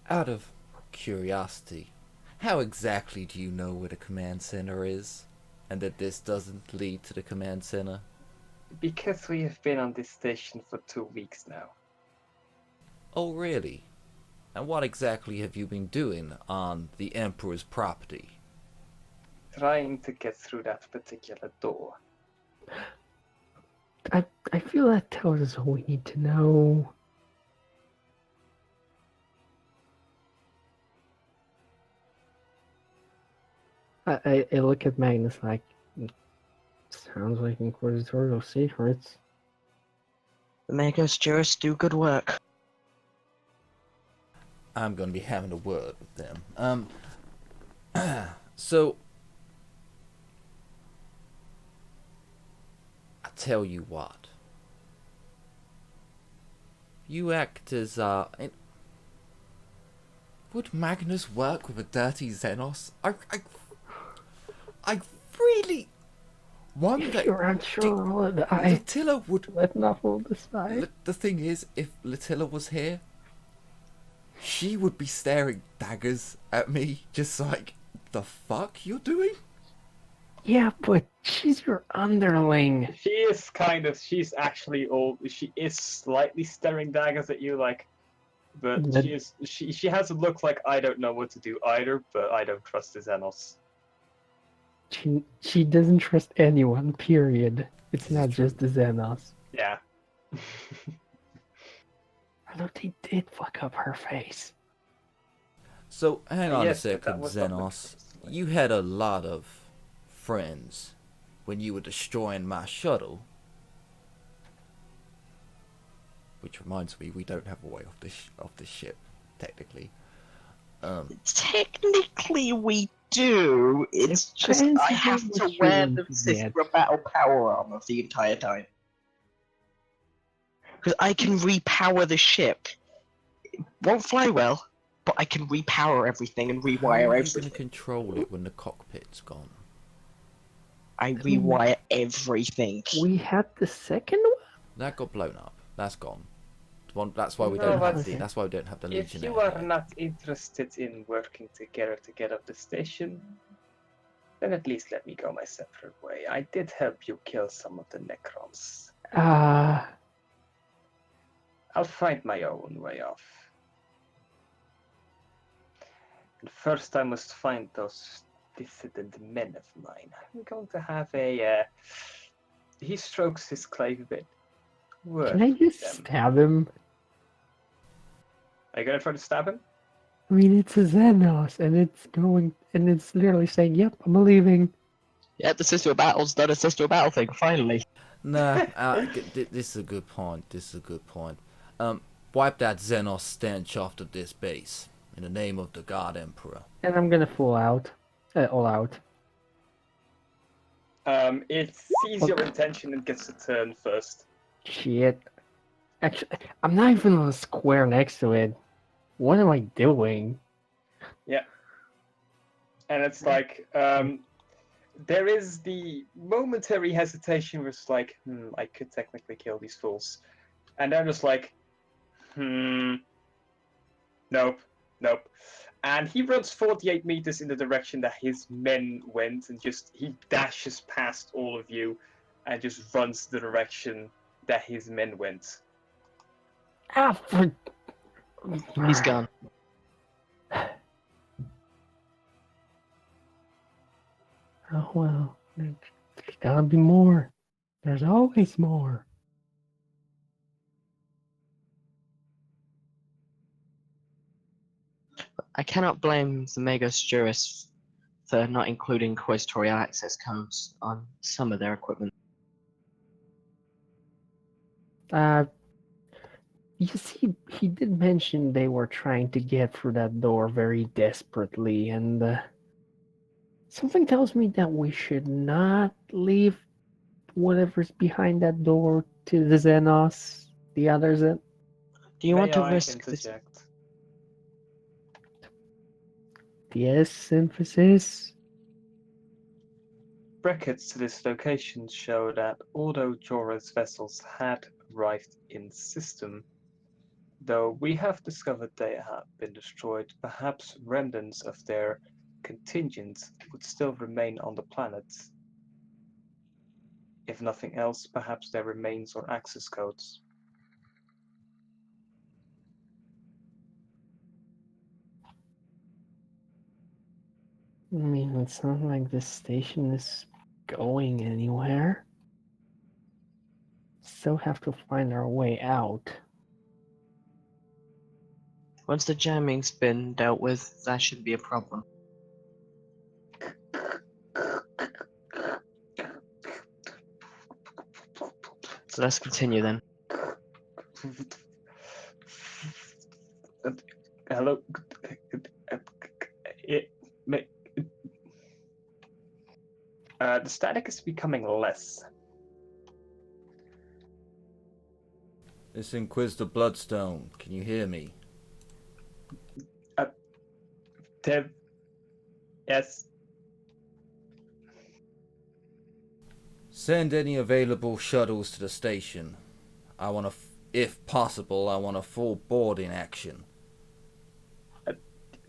Speaker 1: out of curiosity, how exactly do you know where the command center is? And that this doesn't lead to the command center?
Speaker 2: Because we have been on this station for 2 weeks now.
Speaker 1: Oh, really? And what exactly have you been doing on the Emperor's property?
Speaker 2: trying to get through that particular door.
Speaker 4: I feel that tells us all we need to know. I look at Magnus like, sounds like inquisitorial secrets.
Speaker 3: The Magness jurists do good work.
Speaker 1: I'm going to be having a word with them. So, I tell you what. You act as, would Magnus work with a dirty xenos? I really wonder.
Speaker 4: If you're unsure,
Speaker 1: Latilla would.
Speaker 4: let Nuffle decide.
Speaker 1: The thing is, if Latilla was here, she would be staring daggers at me, just like, the fuck you're doing?
Speaker 4: Yeah, but she's your underling.
Speaker 2: She's actually she is slightly staring daggers at you, like, but
Speaker 4: That-
Speaker 2: she has a look like, I don't know what to do either, but I don't trust the Xenos.
Speaker 4: She doesn't trust anyone, period. It's
Speaker 1: This
Speaker 4: not
Speaker 1: is true.
Speaker 4: just the Xenos.
Speaker 2: Yeah.
Speaker 4: Although they did fuck up her face.
Speaker 1: So, hang on
Speaker 2: Yes,
Speaker 1: a
Speaker 2: but that
Speaker 1: second,
Speaker 2: was not
Speaker 1: Xenos.
Speaker 2: personally.
Speaker 1: You had a lot of friends when you were destroying my shuttle. Which reminds me, we don't have a way off this ship, technically.
Speaker 3: Technically, we do. It's just
Speaker 4: Depends
Speaker 3: I
Speaker 4: on how
Speaker 3: have to
Speaker 4: much you
Speaker 3: wear
Speaker 4: want
Speaker 3: the
Speaker 4: to
Speaker 3: Sister
Speaker 4: get.
Speaker 3: Battle power armor the entire time. Because I can repower the ship. It won't fly well, but I can repower everything and
Speaker 1: How are
Speaker 3: rewire
Speaker 1: you going to
Speaker 3: everything.
Speaker 1: control it when the cockpit's gone?
Speaker 3: I rewire everything.
Speaker 4: We had the second one?
Speaker 1: That got blown up. That's gone. That's why we
Speaker 2: No,
Speaker 1: don't have
Speaker 2: but
Speaker 1: the. That's why we don't have the
Speaker 2: If
Speaker 1: Legionnaire.
Speaker 2: you are
Speaker 1: here.
Speaker 2: not interested in working together to get off the station, then at least let me go my separate way. I did help you kill some of the Necrons. I'll find my own way off. And first I must find those dissident men of mine. I'm going to have a... he strokes his clave a bit. Word
Speaker 4: Can I
Speaker 2: with
Speaker 4: just
Speaker 2: them.
Speaker 4: stab him?
Speaker 2: Are you gonna try to stab him?
Speaker 4: I mean, it's a Xenos, and it's literally saying, yep, I'm leaving.
Speaker 3: Yeah, the Sister Battle's done a Sister Battle thing, finally.
Speaker 1: Nah, this is a good point. Wipe that Xenos stench off of this base in the name of the God Emperor.
Speaker 4: And I'm gonna full out. All out.
Speaker 2: It sees your intention and gets a turn first.
Speaker 4: Shit. Actually, I'm not even on the square next to it. What am I doing?
Speaker 2: And it's like, there is the momentary hesitation where it's like, I could technically kill these fools. And then it's like, nope. And he runs 48 meters in the direction that his men went, and he dashes past all of you and just runs the direction that his men went.
Speaker 3: He's gone.
Speaker 4: Oh well, there's gotta be more. There's always more.
Speaker 3: I cannot blame the Magos jurists for not including inquisitorial access codes on some of their equipment.
Speaker 4: You see, he did mention they were trying to get through that door very desperately, and something tells me that we should not leave whatever's behind that door to the Xenos, the others.
Speaker 3: Do you want
Speaker 2: May
Speaker 3: to
Speaker 2: I
Speaker 3: risk this?
Speaker 2: interject?
Speaker 4: Yes, emphasis.
Speaker 2: Records to this location show that although Jorah's vessels had arrived in system, though we have discovered they have been destroyed, perhaps remnants of their contingent would still remain on the planet. If nothing else, perhaps their remains or access codes.
Speaker 4: I mean, it's not like this station is going anywhere. Still have to find our way out.
Speaker 3: Once the jamming's been dealt with, that shouldn't be a problem. So let's continue then.
Speaker 2: Hello. The static is becoming less.
Speaker 1: This Inquisitor Bloodstone, can you hear me?
Speaker 2: Tev. Yes.
Speaker 1: Send any available shuttles to the station. I want to, if possible, I want a full boarding action.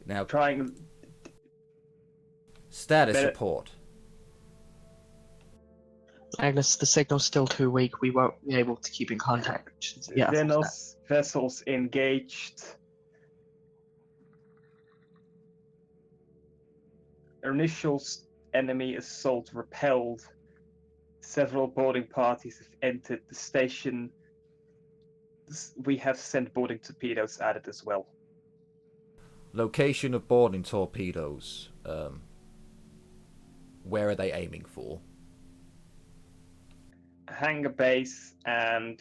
Speaker 1: Now,
Speaker 2: Trying.
Speaker 1: status
Speaker 2: Better-
Speaker 1: report.
Speaker 3: Magnus, the signal's still too weak. We won't be able to keep in contact. Yeah,
Speaker 2: Xenos vessels engaged. Initial enemy assault repelled. Several boarding parties have entered the station. We have sent boarding torpedoes at it as well.
Speaker 1: Location of boarding torpedoes. Where are they aiming for?
Speaker 2: Hangar base and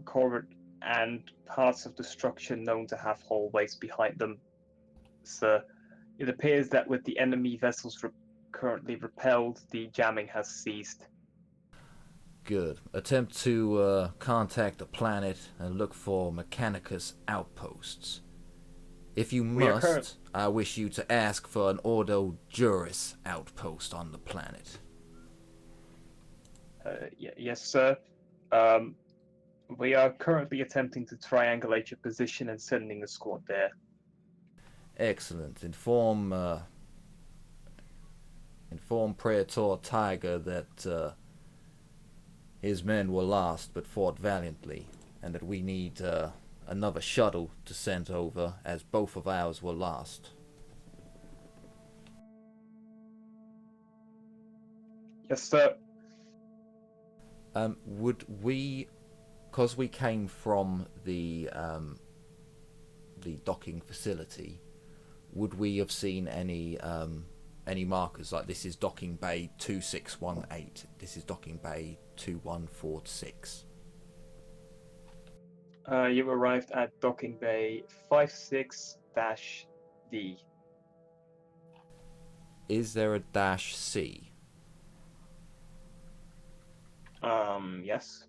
Speaker 2: corridor and parts of the structure known to have hallways behind them. So it appears that with the enemy vessels currently repelled, the jamming has ceased.
Speaker 1: Good. Attempt to contact the planet and look for Mechanicus outposts. If you
Speaker 2: We are
Speaker 1: must, I wish you to ask for an Ordo Juris outpost on the planet.
Speaker 2: Yes, sir. We are currently attempting to triangulate your position and sending a squad there.
Speaker 1: Excellent. Inform Praetor Tiger that his men were lost but fought valiantly, and that we need another shuttle to send over, as both of ours were lost.
Speaker 2: Yes, sir.
Speaker 1: Would we, because we came from the docking facility, would we have seen any markers like this is docking bay 2618, this is docking bay 2146?
Speaker 2: You arrived at docking bay 56-D.
Speaker 1: Is there a -C?
Speaker 2: Yes.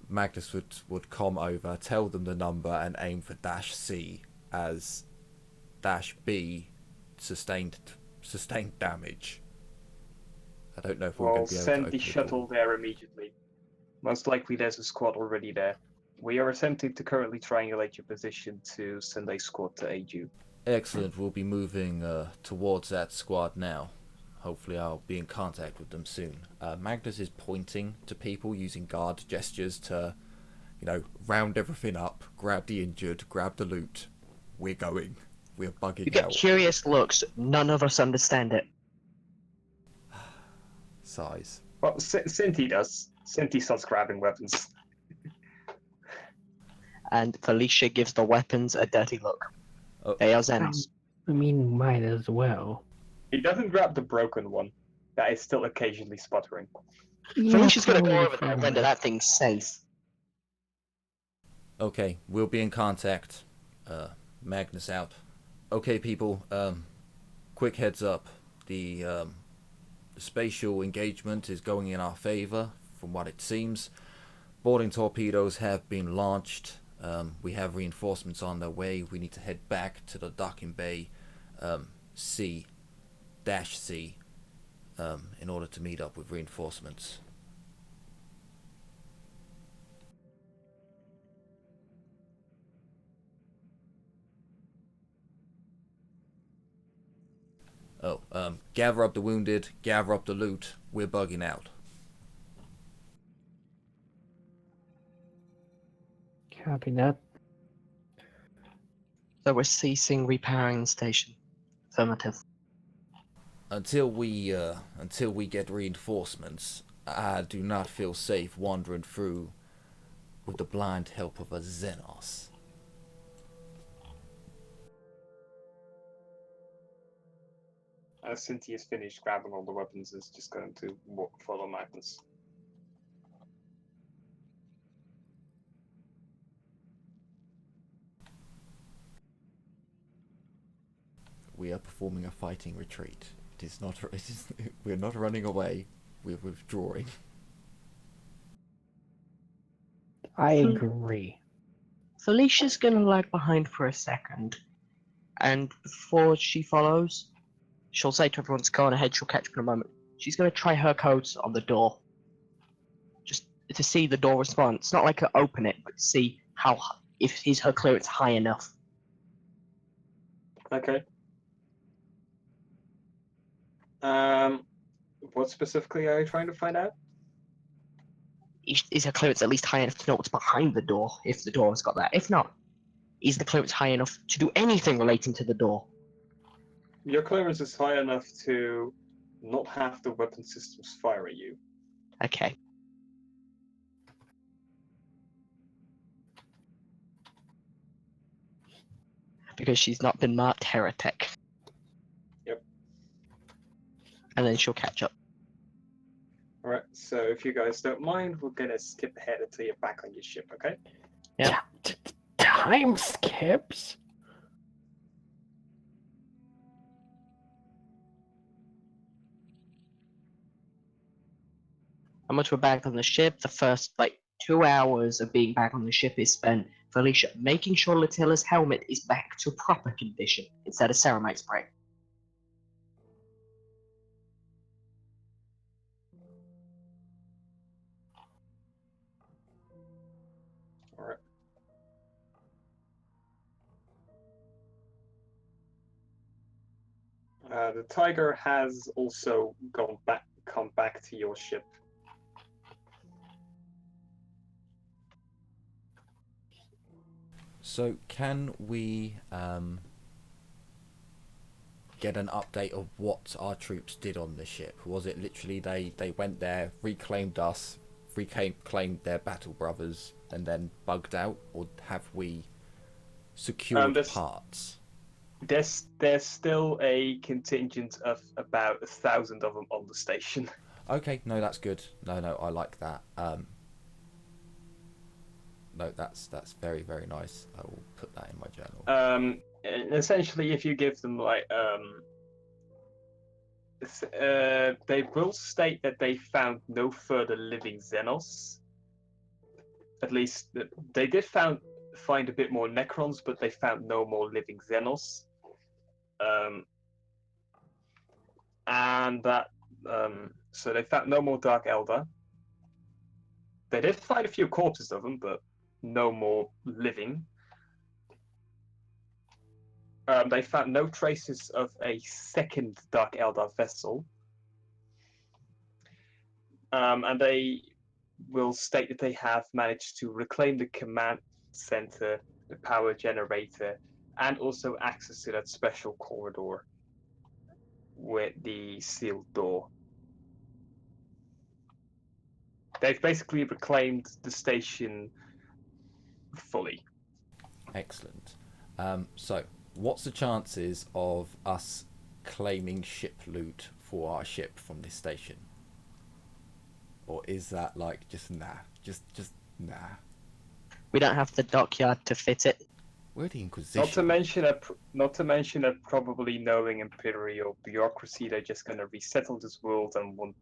Speaker 1: Magnus would come over, tell them the number, and aim for -C, as -B sustained damage. I don't know if we're
Speaker 2: We'll
Speaker 1: going to be able to
Speaker 2: send
Speaker 1: open
Speaker 2: the
Speaker 1: door.
Speaker 2: shuttle there immediately. Most likely there's a squad already there. We are attempting to currently triangulate your position to send a squad to aid you.
Speaker 1: Excellent. We'll be moving towards that squad now. Hopefully I'll be in contact with them soon. Magnus is pointing to people using guard gestures to, round everything up, grab the injured, grab the loot. We're going. We're
Speaker 3: You
Speaker 1: bugging
Speaker 3: get
Speaker 1: out.
Speaker 3: curious looks. None of us understand it.
Speaker 1: Size.
Speaker 2: Well, Cinti does. Cinti starts grabbing weapons.
Speaker 3: And Felicia gives the weapons a dirty look.
Speaker 1: Oh.
Speaker 3: They are xenos.
Speaker 4: I mean, might as well.
Speaker 2: He doesn't grab the broken one. That is still occasionally sputtering.
Speaker 3: Felicia's gonna go
Speaker 4: probably
Speaker 3: over there and render that thing safe.
Speaker 1: Okay, we'll be in contact. Magnus out. Okay, people, quick heads up. The spatial engagement is going in our favor, from what it seems. Boarding torpedoes have been launched. We have reinforcements on their way. We need to head back to the docking bay C in order to meet up with reinforcements. Gather up the wounded, gather up the loot. We're bugging out.
Speaker 4: Copy that.
Speaker 3: So we're ceasing repairing the station. Affirmative.
Speaker 1: Until we get reinforcements, I do not feel safe wandering through with the blind help of a xenos.
Speaker 2: As Cynthia's finished grabbing all the weapons, is just going to follow Magness.
Speaker 1: We are performing a fighting retreat. It is not. We're not running away. We're withdrawing.
Speaker 4: I agree.
Speaker 3: Felicia's gonna lag behind for a second, and before she follows, she'll say to everyone to go on ahead. She'll catch up in a moment. She's gonna try her codes on the door, just to see the door response. Not like to open it, but to see if is her clearance high enough.
Speaker 2: Okay. What specifically are you trying to find out?
Speaker 3: Is her clearance at least high enough to know what's behind the door, if the door has got that? If not, is the clearance high enough to do anything relating to the door?
Speaker 2: Your clearance is high enough to not have the weapon systems fire at you.
Speaker 3: Okay. Because she's not been marked heretic.
Speaker 2: Yep.
Speaker 3: And then she'll catch up.
Speaker 2: Alright, so if you guys don't mind, we're gonna skip ahead until you're back on your ship, okay?
Speaker 3: Yeah.
Speaker 4: Time skips?
Speaker 3: And once we're back on the ship, the first 2 hours of being back on the ship is spent Felicia making sure Latilla's helmet is back to proper condition instead of ceramite spray.
Speaker 2: Alright. The Tiger has also come back to your ship.
Speaker 1: So can we get an update of what our troops did on the ship? Was it literally they went there, reclaimed us, reclaimed their battle brothers, and then bugged out, or have we secured parts?
Speaker 2: There's still a contingent of about 1,000 of them on the station.
Speaker 1: Okay, no, that's good. No, I like that. No, that's very, very nice. I will put that in my journal.
Speaker 2: Essentially, if you give them they will state that they found no further living xenos. At least they did find a bit more necrons, but they found no more living xenos. And that so they found no more Dark Elder. They did find a few corpses of them, but no more living. They found no traces of a second Dark Eldar vessel. And they will state that they have managed to reclaim the command center, the power generator, and also access to that special corridor with the sealed door. They've basically reclaimed the station fully.
Speaker 1: Excellent. So, what's the chances of us claiming ship loot for our ship from this station? Or is that just nah? Just nah?
Speaker 3: We don't have the dockyard to fit it.
Speaker 1: We're the Inquisition.
Speaker 2: Not to mention a probably knowing Imperial bureaucracy, they're just going to resettle this world and want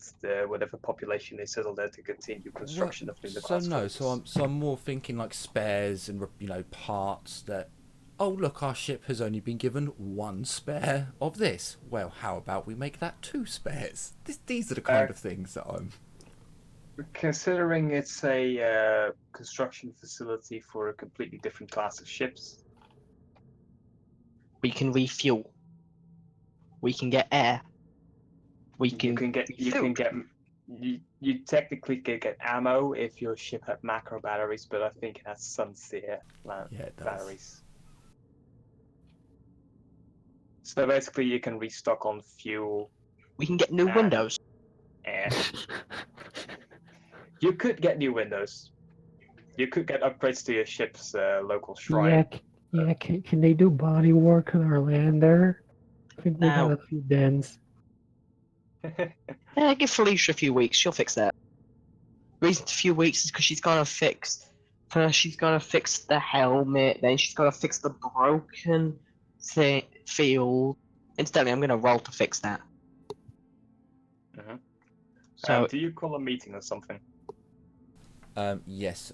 Speaker 2: whatever population they settle there to continue construction of nuclear class forces.
Speaker 1: So I'm more thinking spares and parts that. Oh look, our ship has only been given one spare of this. Well, how about we make that 2 spares? These are the kind of things that I'm.
Speaker 2: Considering it's a construction facility for a completely different class of ships,
Speaker 3: We can refuel. We can get air. You
Speaker 2: technically can get ammo if your ship had macro batteries, but I think it has Sunseer batteries. So basically, you can restock on fuel.
Speaker 3: We can get new
Speaker 2: Ah.
Speaker 3: windows.
Speaker 2: And you could get new windows. You could get upgrades to your ship's local shrine.
Speaker 4: Yeah, can they do body work on our lander? I think we got
Speaker 3: Now,
Speaker 4: a few dents.
Speaker 3: give Felicia a few weeks. She'll fix that. Reason a few weeks is because she's gotta fix. First, she's gotta fix the helmet. Then she's gotta fix the broken field. Incidentally, I'm gonna roll to fix that.
Speaker 2: Mhm.
Speaker 3: So
Speaker 2: Do you call a meeting or something?
Speaker 1: Yes.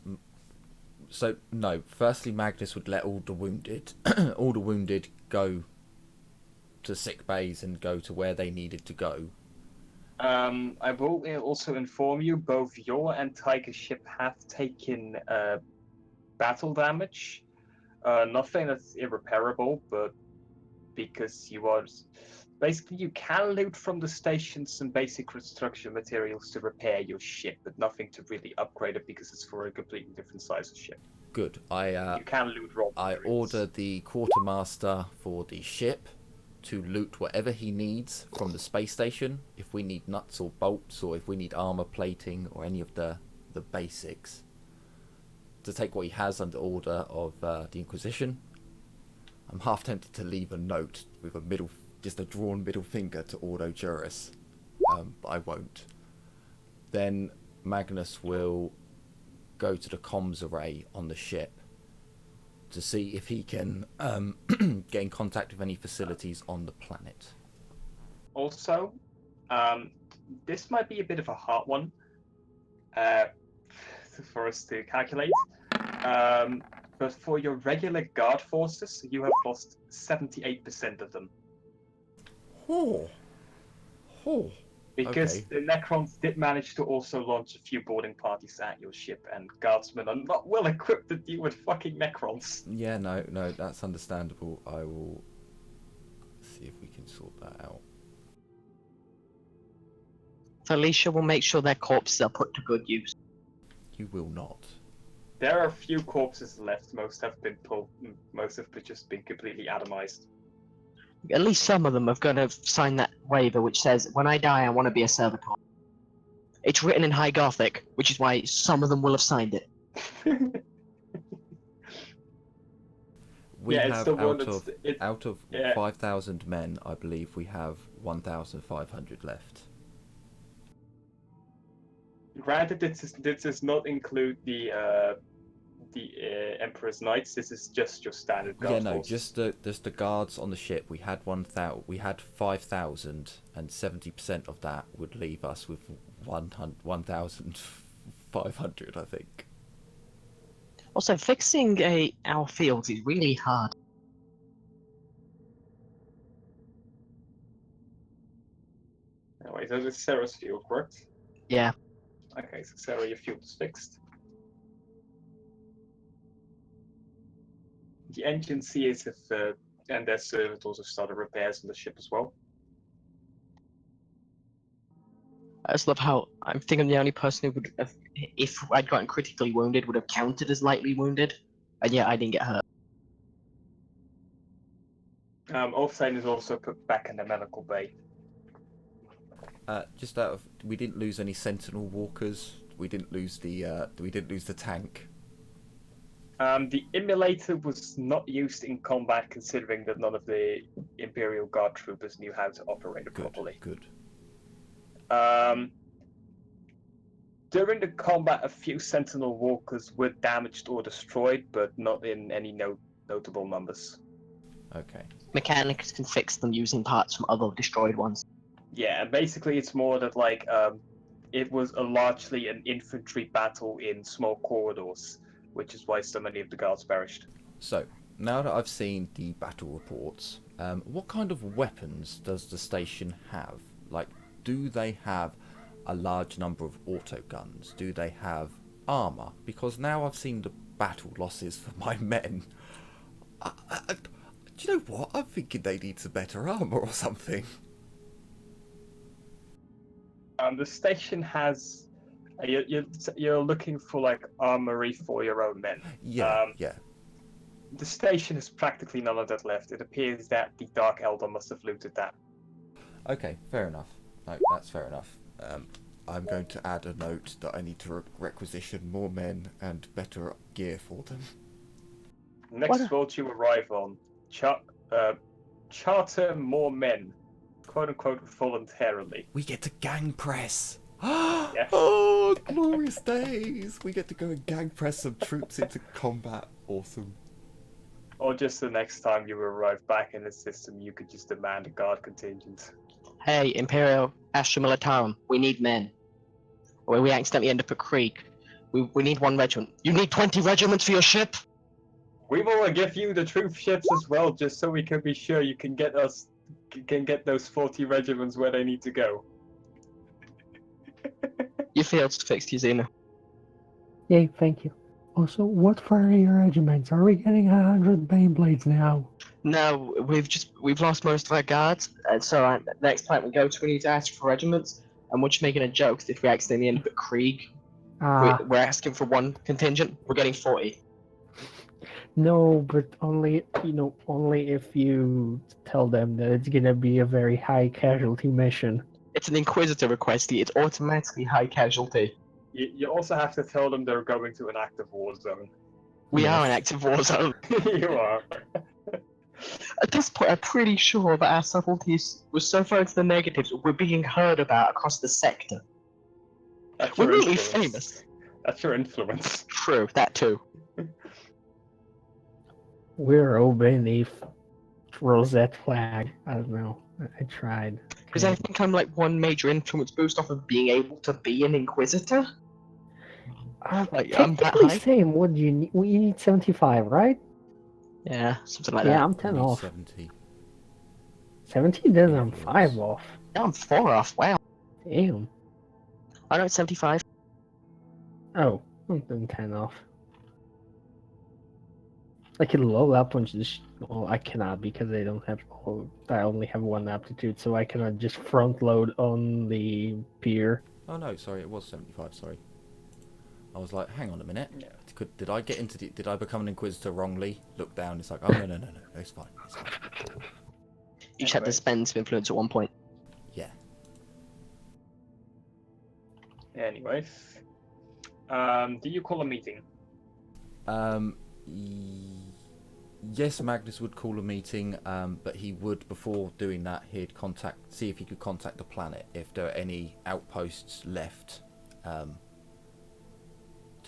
Speaker 1: So no. Firstly, Magness would let all the wounded, all the wounded, go to sick bays and go to where they needed to go.
Speaker 2: I will also inform you both your and Tiger's ship have taken battle damage. Nothing that's irreparable, but because you are basically you can loot from the station some basic construction materials to repair your ship, but nothing to really upgrade it because it's for a completely different size of ship.
Speaker 1: Good.
Speaker 2: You can loot raw
Speaker 1: I
Speaker 2: materials.
Speaker 1: order the quartermaster for the ship to loot whatever he needs from the space station. If we need nuts or bolts, or if we need armor plating, or any of the basics, to take what he has under order of the Inquisition. I'm half tempted to leave a note with just a drawn middle finger to Ordo Juris, but I won't. Then Magness will go to the comms array on the ship to see if he can get in contact with any facilities on the planet.
Speaker 2: Also, this might be a bit of a hard one for us to calculate. But for your regular guard forces, you have lost 78% of them.
Speaker 1: Oh.
Speaker 2: Because
Speaker 1: Okay.
Speaker 2: the Necrons did manage to also launch a few boarding parties at your ship, and guardsmen are not well equipped to deal with fucking Necrons.
Speaker 1: Yeah, no, that's understandable. I will see if we can sort that out.
Speaker 3: Felicia will make sure their corpses are put to good use.
Speaker 1: You will not.
Speaker 2: There are a few corpses left. Most have been pulled. Most have just been completely atomized.
Speaker 3: At least some of them have got to sign that waiver which says, when I die, I want to be a servitor. It's written in High Gothic, which is why some of them will have signed it.
Speaker 1: We
Speaker 2: Yeah, it's
Speaker 1: have
Speaker 2: the one that's
Speaker 1: out of
Speaker 2: yeah.
Speaker 1: 5,000 men, I believe we have 1,500 left.
Speaker 2: Granted, this does not include the Emperor's Knights. This is just your standard guard
Speaker 1: Yeah, no,
Speaker 2: forces.
Speaker 1: just the guards on the ship. We had 5,000, and 70% of that would leave us with 1,500, I think.
Speaker 3: Also, fixing our fields is really hard.
Speaker 2: Anyway, so this is Sarah's field, correct?
Speaker 3: Yeah.
Speaker 2: Okay, so Sarah, your field is fixed. The engine seers have and their servitors have started repairs on the ship as well.
Speaker 3: I just love how I think I'm the only person who would have, if I'd gotten critically wounded, would have counted as lightly wounded, and yet I didn't get hurt.
Speaker 2: Orphan is also put back in the medical bay.
Speaker 1: Just out of, we didn't lose any Sentinel walkers. We didn't lose the tank.
Speaker 2: The emulator was not used in combat, considering that none of the Imperial Guard troopers knew how to operate it properly.
Speaker 1: Good.
Speaker 2: During the combat, a few Sentinel walkers were damaged or destroyed, but not in any notable numbers.
Speaker 1: Okay.
Speaker 3: Mechanics can fix them using parts from other destroyed ones.
Speaker 2: Yeah, and basically it's more that it was largely an infantry battle in small corridors, which is why so many of the guards perished.
Speaker 1: So, now that I've seen the battle reports, what kind of weapons does the station have? Like, do they have a large number of auto guns? Do they have armour? Because now I've seen the battle losses for my men. Do you know what? I'm thinking they need some better armour or something.
Speaker 2: The station has... You're looking for, like, armory for your own men.
Speaker 1: Yeah.
Speaker 2: The station has practically none of that left. It appears that the Dark Elder must have looted that.
Speaker 1: Okay, fair enough. No, that's fair enough. I'm going to add a note that I need to requisition more men and better gear for them.
Speaker 2: Next vote you arrive on, charter more men, quote unquote, voluntarily.
Speaker 1: We get to gang press.
Speaker 2: Yes.
Speaker 1: Oh, glorious days! We get to go and gang press some troops into combat. Awesome.
Speaker 2: Or just the next time you arrive back in the system, you could just demand a guard contingent.
Speaker 3: Hey, Imperial, Astra Militarum, we need men. Or we accidentally end up at Krieg. We need 1 regiment. You need 20 regiments for your ship?
Speaker 2: We will give you the troop ships as well, just so we can be sure you can get those 40 regiments where they need to go.
Speaker 3: You failed to fix Xeno.
Speaker 4: Yay, thank you. Also, what for your regiments? Are we getting 100 Beyblades now?
Speaker 3: No, we've lost most of our guards, and so next time we go to, we need to ask for regiments. And we're just making a joke that if we accidentally end up at Krieg, we're asking for 1 contingent. We're getting 40.
Speaker 4: No, but only if you tell them that it's gonna be a very high casualty mission.
Speaker 3: It's an Inquisitor request. It's automatically high casualty.
Speaker 2: You also have to tell them they're going to an active war zone.
Speaker 3: We
Speaker 4: Yes.
Speaker 3: are an active war zone.
Speaker 2: You are.
Speaker 3: At this point, I'm pretty sure that our subtleties were so far into the negatives, we're being heard about across the sector.
Speaker 2: That's
Speaker 3: We're
Speaker 2: your
Speaker 3: really
Speaker 2: influence.
Speaker 3: famous.
Speaker 2: That's your influence.
Speaker 3: True, that too.
Speaker 4: We're all beneath Rosette flag. I don't know. I tried.
Speaker 3: Because I think I'm like 1 major influence boost off of being able to be an Inquisitor. Like, I'm that
Speaker 4: Technically
Speaker 3: high.
Speaker 4: same. What do you need? We need 75, right?
Speaker 3: Yeah, something like
Speaker 4: Yeah,
Speaker 3: that.
Speaker 4: I'm 10
Speaker 1: Need
Speaker 4: off.
Speaker 1: 70.
Speaker 4: 70? Then I'm
Speaker 1: Influence.
Speaker 4: 5 off.
Speaker 3: Yeah, I'm 4 off. Wow.
Speaker 4: Damn.
Speaker 3: I know it's 75.
Speaker 4: Oh, then 10 off. I can load up on just. Well, I cannot because I don't have. I only have 1 aptitude, so I cannot just front load on the pier.
Speaker 1: Oh no, sorry, it was 75. Sorry. I was like, hang on a minute.
Speaker 2: Yeah.
Speaker 1: Did I get into did I become an Inquisitor wrongly? Look down. It's like, oh no, it's fine. It's fine.
Speaker 3: You just had to spend some influence at 1 point.
Speaker 1: Yeah.
Speaker 2: Anyway. Do you call a meeting?
Speaker 1: Yes, Magness would call a meeting, but he would, before doing that, he'd see if he could contact the planet if there are any outposts left, to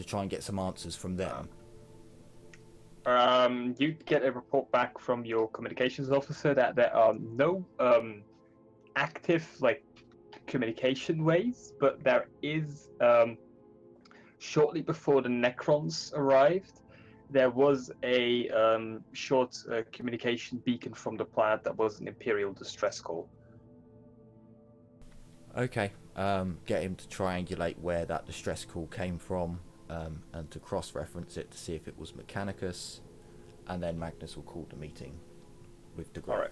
Speaker 1: try and get some answers from them.
Speaker 2: You get a report back from your communications officer that there are no active communication ways, but there is shortly before the Necrons arrived, there was a short communication beacon from the planet that was an Imperial distress call.
Speaker 1: Okay, get him to triangulate where that distress call came from, and to cross-reference it to see if it was Mechanicus, and then Magnus will call the meeting with the group.
Speaker 2: Alright.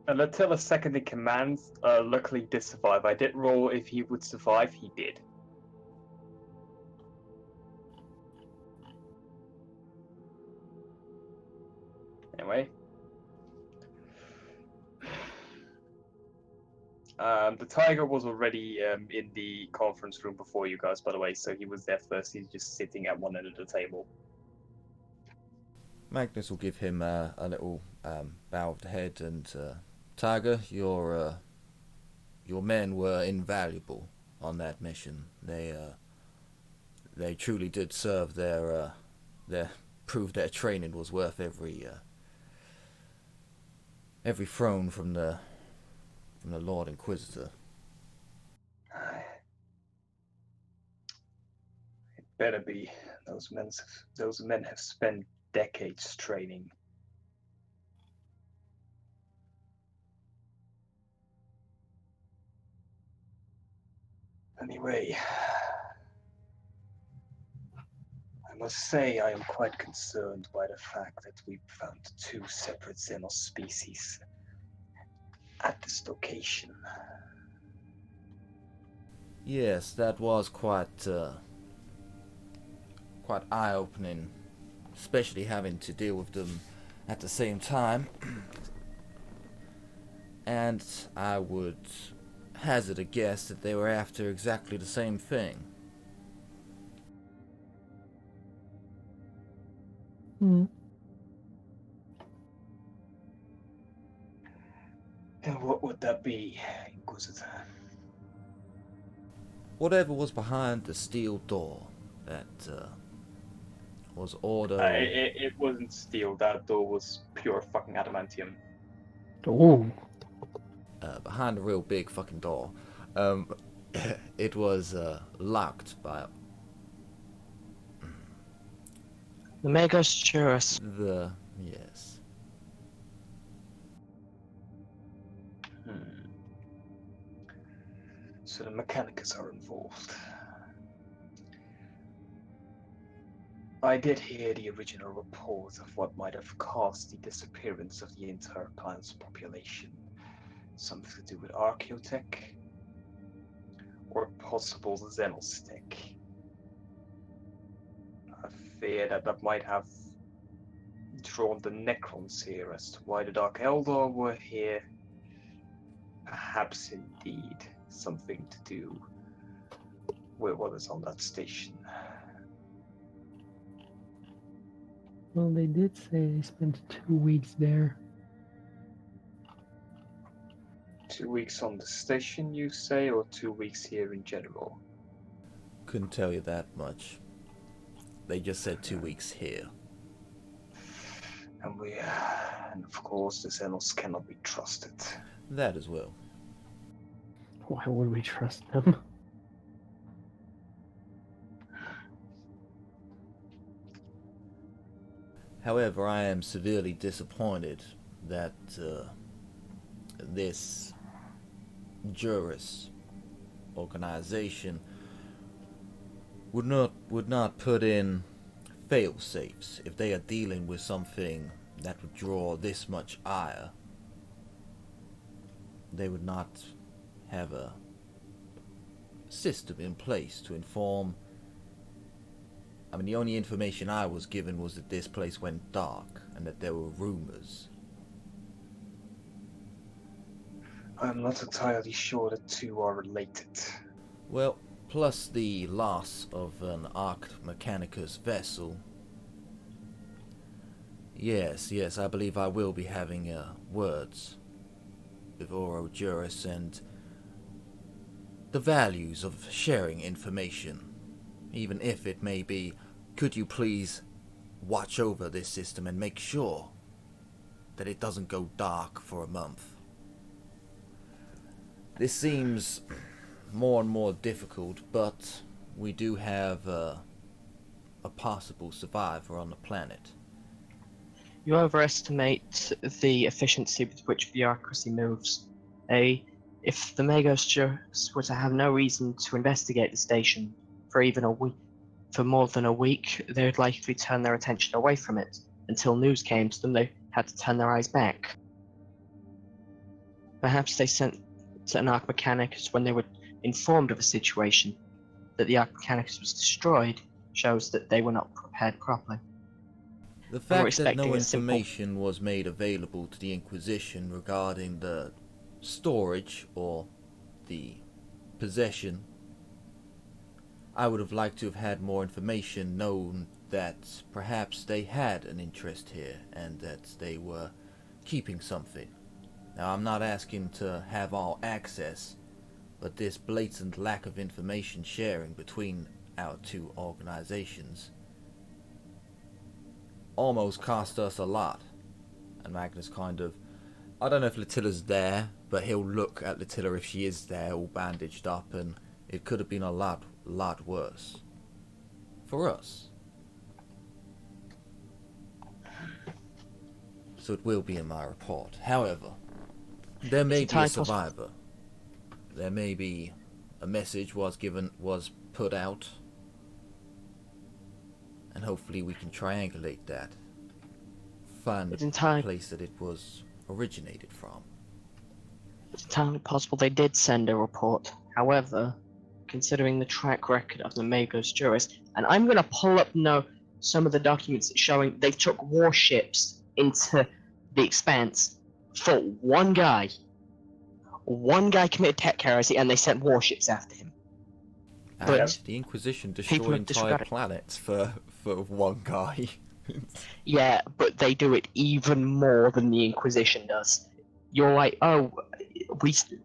Speaker 2: And Latilla's second in command luckily did survive. I did roll if he would survive, he did. Anyway. The Tiger was already in the conference room before you guys, by the way, so he was there first. He's just sitting at one end of the table.
Speaker 1: Magnus will give him a little bow of the head and Tiger, your men were invaluable on that mission. They truly did serve their proved their training was worth every throne from the Lord Inquisitor.
Speaker 2: It better be. Those men have spent decades training. Anyway, I must say I am quite concerned by the fact that we found 2 separate xenos species at this location.
Speaker 1: Yes, that was quite quite eye-opening, especially having to deal with them at the same time. And I would hazard a guess that they were after exactly the same thing.
Speaker 4: Hmm.
Speaker 2: And what would that be, Inquisitor?
Speaker 1: Whatever was behind the steel door that was ordered.
Speaker 2: It wasn't steel. That door was pure fucking adamantium.
Speaker 4: Oh,
Speaker 1: Behind a real big fucking door. It was locked by
Speaker 3: The Magness Jurus.
Speaker 1: the... yes.
Speaker 2: So the Mechanicus are involved. I did hear the original report of what might have caused the disappearance of the entire planet's population. Something to do with archaeotech? Or possible xenose tech? I fear that might have drawn the Necrons here as to why the Dark Eldar were here. Perhaps indeed something to do with what is on that station.
Speaker 4: well, they did say they spent 2 weeks there.
Speaker 2: 2 weeks on the station, you say, or 2 weeks here in general?
Speaker 1: Couldn't tell you that much. They just said 2 weeks here.
Speaker 2: And of course, the Xenos cannot be trusted.
Speaker 1: That as well.
Speaker 4: Why would we trust them?
Speaker 1: However, I am severely disappointed that this Juris organization would not put in fail-safes if they are dealing with something that would draw this much ire. They would not have a system in place to inform. I mean, the only information I was given was that this place went dark and that there were rumors.
Speaker 2: I'm not entirely sure the two are related.
Speaker 1: Well, plus the loss of an Arch Mechanicus vessel. Yes, I believe I will be having words with Oro Juris and the values of sharing information. Even if it may be, could you please watch over this system and make sure that it doesn't go dark for a month? This seems more and more difficult, but we do have a possible survivor on the planet.
Speaker 3: You overestimate the efficiency with which bureaucracy moves. If the Magness were to have no reason to investigate the station for even a week, for more than a week, they would likely turn their attention away from it. Until news came to them, they had to turn their eyes back. Perhaps they sent an Arch Mechanicus when they were informed of a situation. That the Arch Mechanicus was destroyed shows that they were not prepared properly.
Speaker 1: The fact that no
Speaker 3: expecting a simple-
Speaker 1: information was made available to the Inquisition regarding the storage or the possession, I would have liked to have had more information, known that perhaps they had an interest here and that they were keeping something. Now, I'm not asking to have all access, but this blatant lack of information sharing between our two organizations almost cost us a lot. And Magness kind of, I don't know if Latilla's there, but he'll look at Latilla if she is there, all bandaged up, and it could have been a lot worse. For us. So it will be in my report. However, there may be a survivor. There may be a message was put out, and hopefully we can triangulate that. Find the place that it was originated from.
Speaker 3: It's entirely possible they did send a report. However, considering the track record of the Magos Juris. And I'm going to pull up some of the documents showing they took warships into the Expanse for one guy. One guy committed tech heresy, and they sent warships after him. But
Speaker 1: the Inquisition
Speaker 3: people
Speaker 1: destroyed
Speaker 3: have
Speaker 1: entire
Speaker 3: disregarded.
Speaker 1: planets for one guy.
Speaker 3: Yeah, but they do it even more than the Inquisition does. You're like, oh,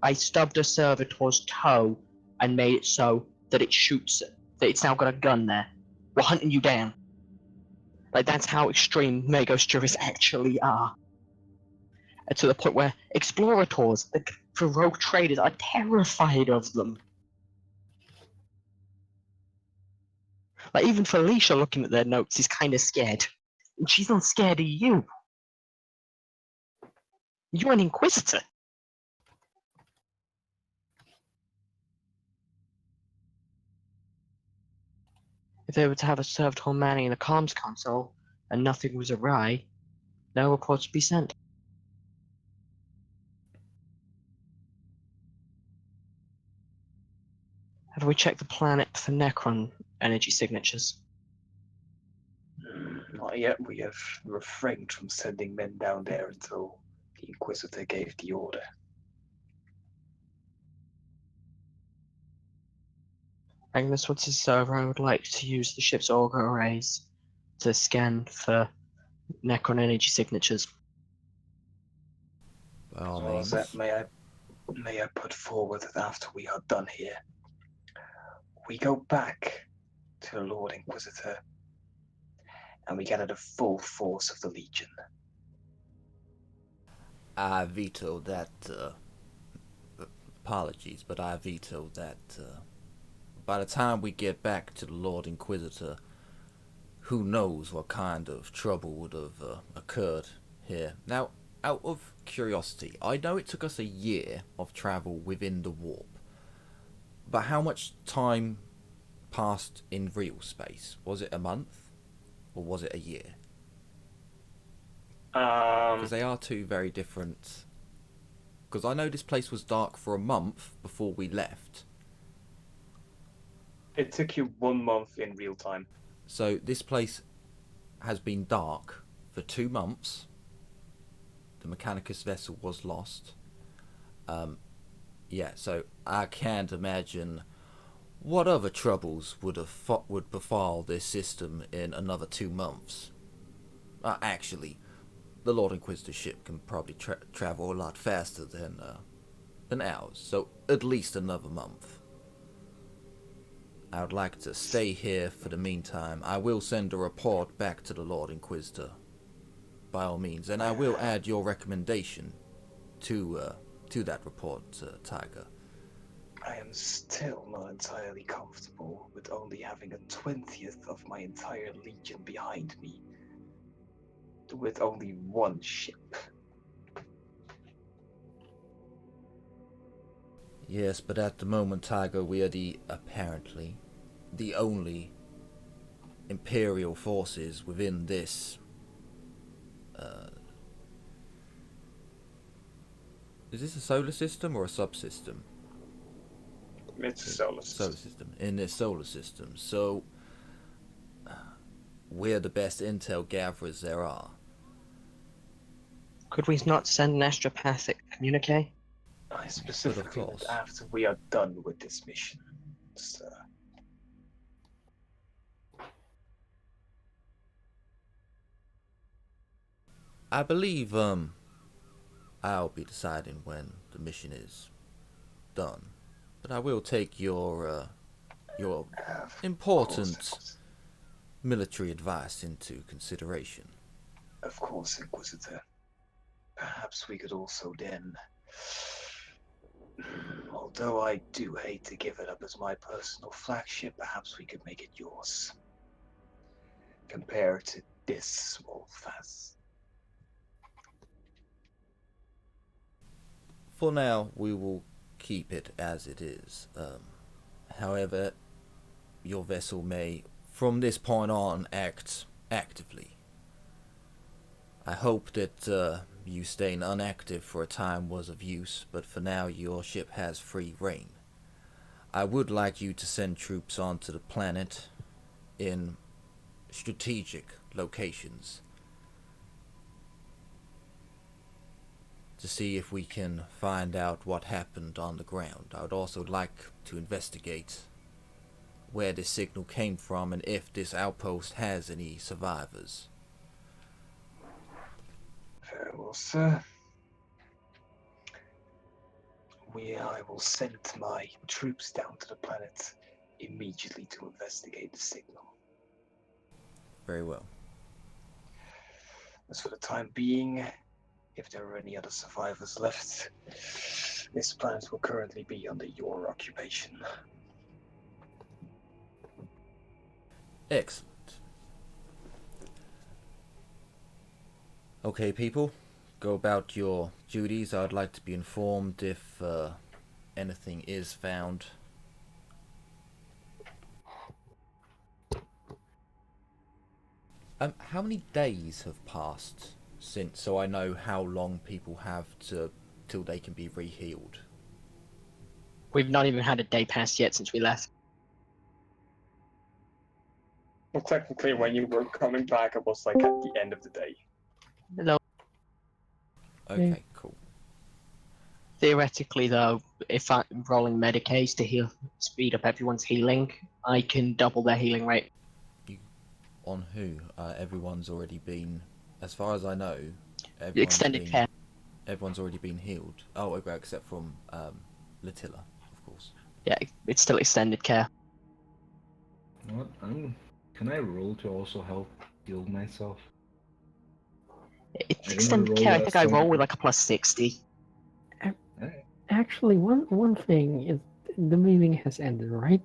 Speaker 3: I stubbed a servitor's toe and made it so that it shoots, that it's now got a gun there. We're hunting you down. Like, that's how extreme Magos Juris actually are. And to the point where explorators, the rogue traders, are terrified of them. Like, even Felicia, looking at their notes, is kind of scared. And she's not scared of you. You're an Inquisitor. If they were to have a servitor manning the comms console and nothing was awry, no reports would be sent. Have we checked the planet for Necron energy signatures?
Speaker 2: Not yet. We have refrained from sending men down there until the Inquisitor gave the order.
Speaker 3: Magness, what's his server? I would like to use the ship's auger arrays to scan for Necron energy signatures.
Speaker 1: By all
Speaker 2: Well,
Speaker 1: means.
Speaker 2: that may I put forward that after we are done here, we go back to the Lord Inquisitor and we gather the full force of the Legion.
Speaker 1: I veto that. Apologies, but I veto that. By the time we get back to the Lord Inquisitor, who knows what kind of trouble would have occurred here. Now, out of curiosity, I know it took us a year of travel within the warp, but how much time passed in real space? Was it a month, or was it a year? Because they are two very different. Because I know this place was dark for a month before we left.
Speaker 2: It took you 1 month in real time.
Speaker 1: So this place has been dark for 2 months. The Mechanicus vessel was lost. Yeah, so I can't imagine what other troubles would befall this system in another 2 months. Actually, the Lord Inquisitor's ship can probably travel a lot faster than ours, so at least another month. I would like to stay here for the meantime. I will send a report back to the Lord Inquisitor, by all means, and I will add your recommendation to that report, Tiger.
Speaker 2: I am still not entirely comfortable with only having a 20th of my entire Legion behind me, with only one ship.
Speaker 1: Yes, but at the moment, Tiger, we are apparently the only Imperial forces within this. Is this a solar system or a subsystem?
Speaker 2: It's a solar
Speaker 1: system. In this solar system. So, we're the best intel gatherers there are.
Speaker 3: Could we not send an astropathic communique?
Speaker 2: I specifically
Speaker 1: course.
Speaker 2: meant after we are done with this mission, sir.
Speaker 1: I believe I'll be deciding when the mission is done, but I will take your important military advice into consideration.
Speaker 2: Of course, Inquisitor. Perhaps we could also then, although I do hate to give it up as my personal flagship, perhaps we could make it yours. Compared to this small fuss.
Speaker 1: For now, we will keep it as it is. However, your vessel may, from this point on, act actively. I hope that you staying inactive for a time was of use, but for now your ship has free reign. I would like you to send troops onto the planet in strategic locations to see if we can find out what happened on the ground. I would also like to investigate where this signal came from and if this outpost has any survivors.
Speaker 2: Very well, sir. I will send my troops down to the planet immediately to investigate the signal.
Speaker 1: Very well.
Speaker 2: As for the time being, if there are any other survivors left, this planet will currently be under your occupation.
Speaker 1: Excellent. Okay, people, go about your duties. I'd like to be informed if anything is found. How many days have passed since, so I know how long people have till they can be re-healed?
Speaker 3: We've not even had a day pass yet since we left.
Speaker 2: Well, technically, when you were coming back, it was like at the end of the day.
Speaker 3: No,
Speaker 1: Okay, cool.
Speaker 3: theoretically though, if I'm rolling Medicaid to heal, speed up everyone's healing, I can double their healing rate.
Speaker 1: On who? Everyone's already been, as far as I know,
Speaker 3: Extended care.
Speaker 1: everyone's already been healed. Oh, okay, except from Latilla, of course.
Speaker 3: Yeah, it's still extended care.
Speaker 5: What? Can I roll to also help heal myself?
Speaker 3: It's
Speaker 5: I don't
Speaker 3: extended
Speaker 5: roll
Speaker 3: care. I
Speaker 5: that
Speaker 3: think I roll
Speaker 5: something.
Speaker 3: with like a plus 60.
Speaker 4: Actually, one thing is the meeting has ended, right?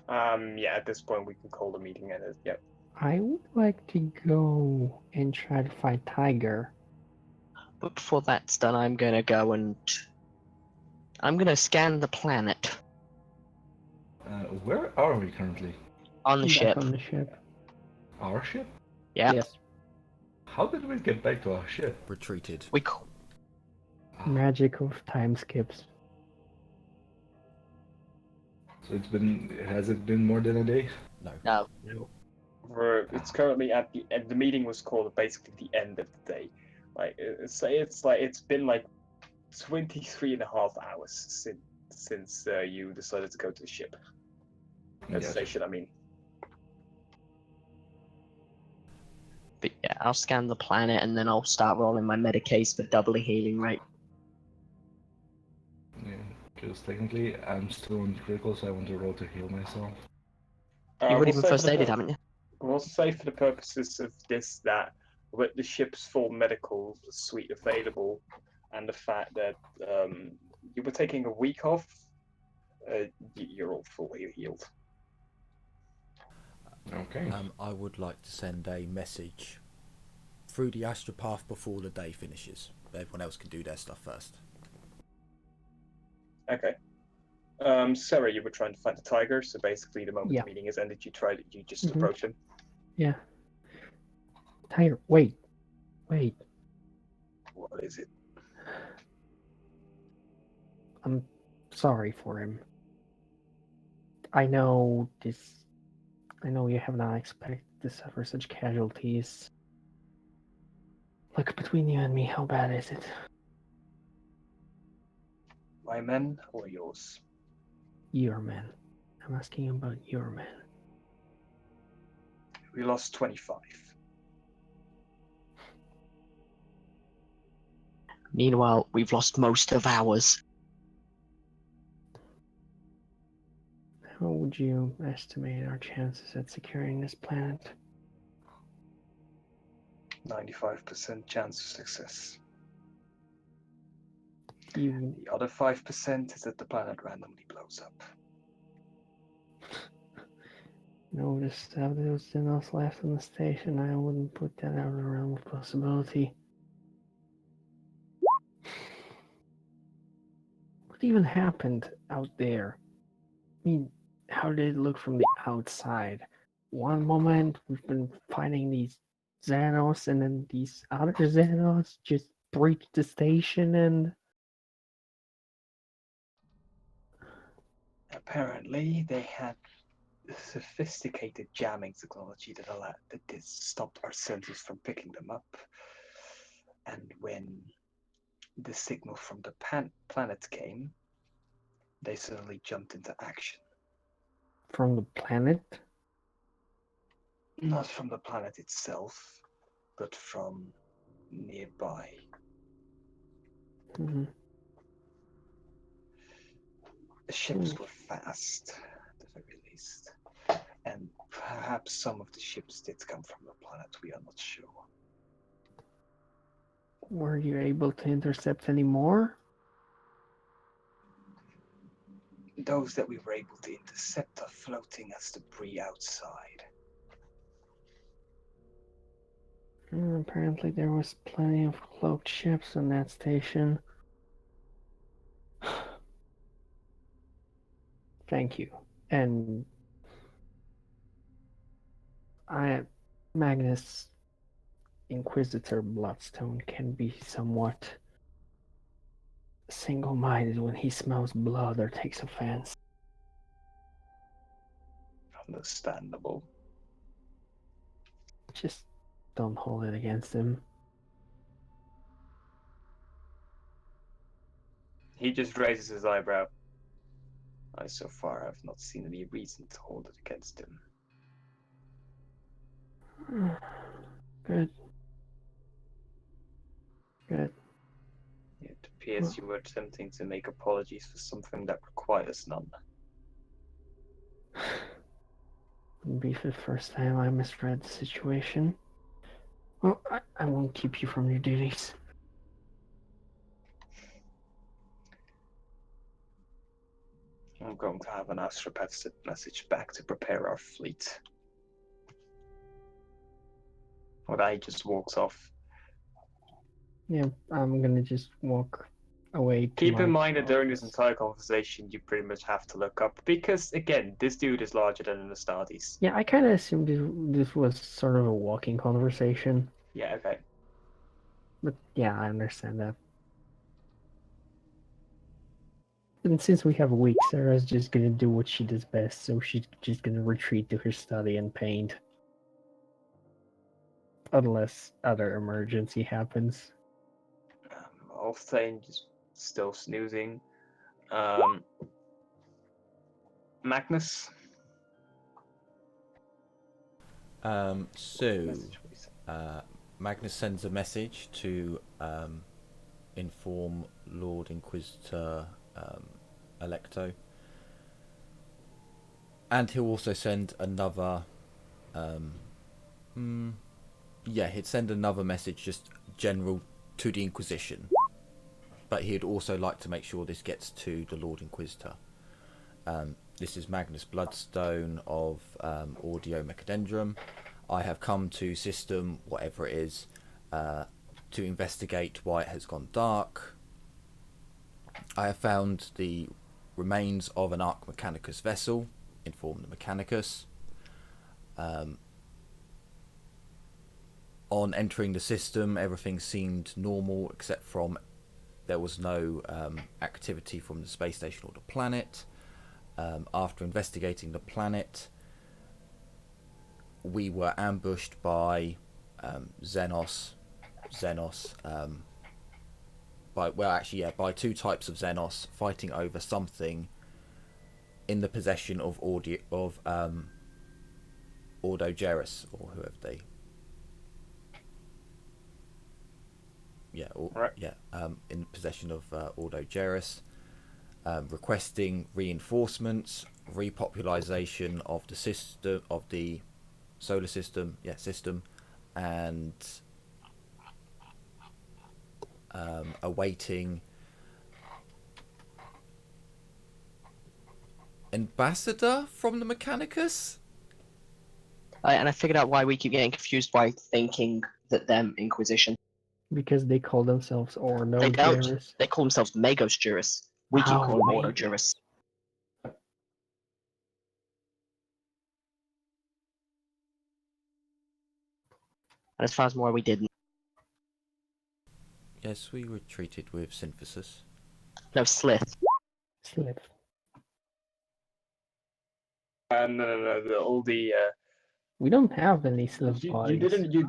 Speaker 2: Yeah, at this point, we can call the meeting and yep.
Speaker 4: I would like to go and try to fight Tiger.
Speaker 3: But before that's done, I'm gonna go and I'm gonna scan the planet
Speaker 5: Where are we currently?
Speaker 3: on the
Speaker 4: Back
Speaker 3: ship.
Speaker 4: on the ship.
Speaker 5: Our ship?
Speaker 3: Yeah,
Speaker 4: Yes.
Speaker 5: How did we get back to our ship?
Speaker 1: Retreated.
Speaker 3: we
Speaker 4: Magic of time skips.
Speaker 5: So has it been more than a day?
Speaker 3: no.
Speaker 2: It's currently at the end. The meeting was called basically the end of the day. Like it's been like 23.5 hours since you decided to go to the ship.
Speaker 5: Gotcha.
Speaker 2: Station, I mean.
Speaker 3: But yeah, I'll scan the planet and then I'll start rolling my Medicaid for doubly healing rate.
Speaker 5: Yeah, because technically I'm still on critical, so I want to roll to heal myself.
Speaker 3: You've already been
Speaker 2: say
Speaker 3: first
Speaker 2: for the
Speaker 3: aided,
Speaker 2: pur-
Speaker 3: haven't you?
Speaker 2: We'll say for the purposes of this that with the ship's full medical suite available, and the fact that you were taking a week off, you're all fully healed.
Speaker 5: Okay.
Speaker 1: I would like to send a message through the astropath before the day finishes. Everyone else can do their stuff first.
Speaker 2: Okay. Sarah, you were trying to find the tiger, so basically the moment
Speaker 4: Yeah.
Speaker 2: the meeting has ended, you just
Speaker 4: Mhm.
Speaker 2: approach him.
Speaker 4: Yeah. Tiger, wait. Wait.
Speaker 2: What is it?
Speaker 4: I'm sorry for him. I know you have not expected to suffer such casualties. Look, between you and me, how bad is it?
Speaker 2: My men or yours?
Speaker 4: Your men. I'm asking about your men.
Speaker 2: We lost 25.
Speaker 3: Meanwhile, we've lost most of ours.
Speaker 4: How would you estimate our chances at securing this planet?
Speaker 2: 95% chance of success.
Speaker 4: You
Speaker 2: The other 5% is that the planet randomly blows up.
Speaker 4: know the stuff that was xenose left on the station. I wouldn't put that out of the realm of possibility. What even happened out there? I mean, how did it look from the outside? One moment we've been fighting these xenos, and then these other xenos just breached the station, and
Speaker 2: Apparently, they had sophisticated jamming technology that stopped our sensors from picking them up. And when the signal from the planet came, they suddenly jumped into action.
Speaker 4: From the planet?
Speaker 2: Not from the planet itself, but from nearby.
Speaker 4: Hmm.
Speaker 2: The ships were fast, at the very least. And perhaps some of the ships did come from the planet, we are not sure.
Speaker 4: Were you able to intercept any more?
Speaker 2: Those that we were able to intercept are floating as debris outside.
Speaker 4: Apparently there was plenty of cloaked ships on that station. Thank you. And Magness Inquisitor Bloodstone can be somewhat single-minded when he smells blood or takes offense.
Speaker 2: Understandable.
Speaker 4: Just don't hold it against him.
Speaker 2: He just raises his eyebrow. I so far have not seen any reason to hold it against him.
Speaker 4: Good. Good.
Speaker 2: It appears you were attempting to make apologies for something that requires none.
Speaker 4: Wouldn't be the first time I misread the situation. Well, I won't keep you from your duties.
Speaker 2: I'm going to have an astropathed message back to prepare our fleet. Orai just walks off.
Speaker 4: Yeah, I'm gonna just walk away.
Speaker 2: Keep in mind that during this entire conversation, you pretty much have to look up, because, again, this dude is larger than an Astartes.
Speaker 4: Yeah, I kind of assumed this was sort of a walking conversation.
Speaker 2: Yeah, okay.
Speaker 4: But yeah, I understand that. And since we have a week, Sarah's just gonna do what she does best, so she's just gonna retreat to her study and paint. Unless other emergency happens.
Speaker 2: Althane just still snoozing. Magness?
Speaker 1: Magnus sends a message to inform Lord Inquisitor Electo, and he'll also send another. He'd send another message, just general, to the Inquisition, but he'd also like to make sure this gets to the Lord Inquisitor. This is Magnus Bloodstone of Audio Mechadendrum. I have come to system, whatever it is, to investigate why it has gone dark. I have found the remains of an Arc Mechanicus vessel, inform the Mechanicus. On entering the system, everything seemed normal, except from there was no activity from the space station or the planet. After investigating the planet, we were ambushed by xenose, by two types of xenos fighting over something in the possession of Ordo Gerus, or whoever they. In possession of Ordo Gerus, requesting reinforcements, repopulation of the system, of the solar system, and awaiting ambassador from the Mechanicus.
Speaker 3: And I figured out why we keep getting confused by thinking that them Inquisition.
Speaker 4: Because they call themselves Ordo
Speaker 3: They don't.
Speaker 4: Gerus.
Speaker 3: They call themselves Magos Juris. We keep calling them Ordo Juris. And as far as more, we didn't.
Speaker 1: Yes, we were treated with synthesis.
Speaker 3: No, Slith.
Speaker 4: Slip.
Speaker 2: No. All the
Speaker 4: We don't have any slave
Speaker 2: you
Speaker 4: bodies.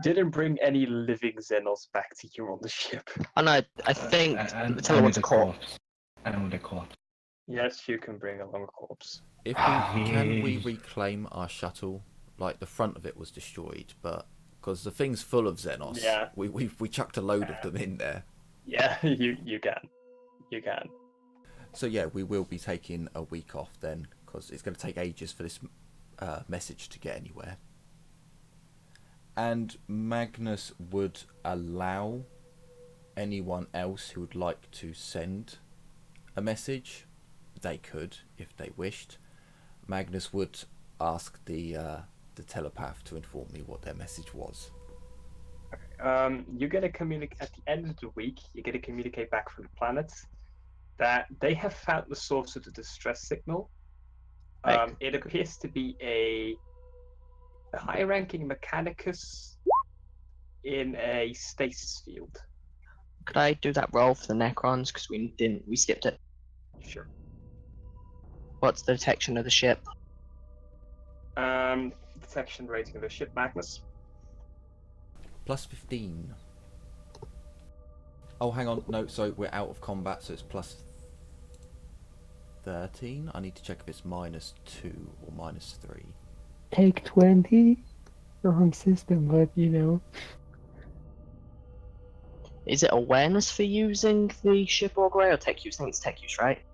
Speaker 2: didn't bring any living xenos back to you on the ship.
Speaker 3: And I think
Speaker 5: I
Speaker 3: tell her
Speaker 5: need
Speaker 3: what's
Speaker 5: a
Speaker 3: called.
Speaker 5: corpse. I need a corpse.
Speaker 2: Yes, you can bring along a corpse.
Speaker 1: If can we
Speaker 5: Yay.
Speaker 1: reclaim our shuttle? Like the front of it was destroyed, but because the thing's full of xenos,
Speaker 2: Yeah.
Speaker 1: we chucked a load of them in there.
Speaker 2: Yeah, you can.
Speaker 1: So yeah, we will be taking a week off then, because it's going to take ages for this message to get anywhere. And Magness would allow anyone else who would like to send a message. They could, if they wished. Magness would ask the telepath to inform me what their message was.
Speaker 2: You're gonna communicate at the end of the week. You're gonna communicate back from the planet that they have found the source of the distress signal.
Speaker 3: Right.
Speaker 2: It appears to be a high-ranking mechanicus in a stasis field.
Speaker 3: Could I do that roll for the Necrons? Because we skipped it.
Speaker 2: Sure.
Speaker 3: What's the detection of the ship?
Speaker 2: Detection rating of the ship, Magnus.
Speaker 1: Plus 15. Oh, hang on. No, sorry, we're out of combat, so it's plus 13. I need to check if it's -2 or -3.
Speaker 4: Take 20. Wrong system, but you know.
Speaker 3: Is it awareness for using the ship or grey or tech use? I think it's tech use, right?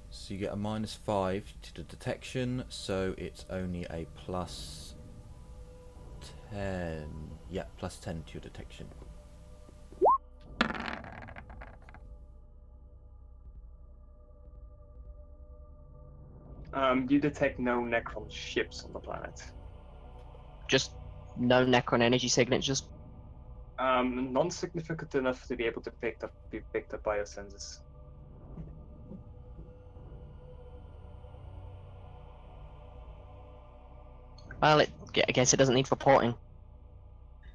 Speaker 1: So you get a -5 to the detection, so it's only a plus 10. Yeah, plus 10 to your detection.
Speaker 2: You detect no Necron ships on the planet.
Speaker 3: Just no Necron energy signatures.
Speaker 2: Non-significant enough to be able to be picked up by your senses.
Speaker 3: Well, I guess it doesn't need reporting.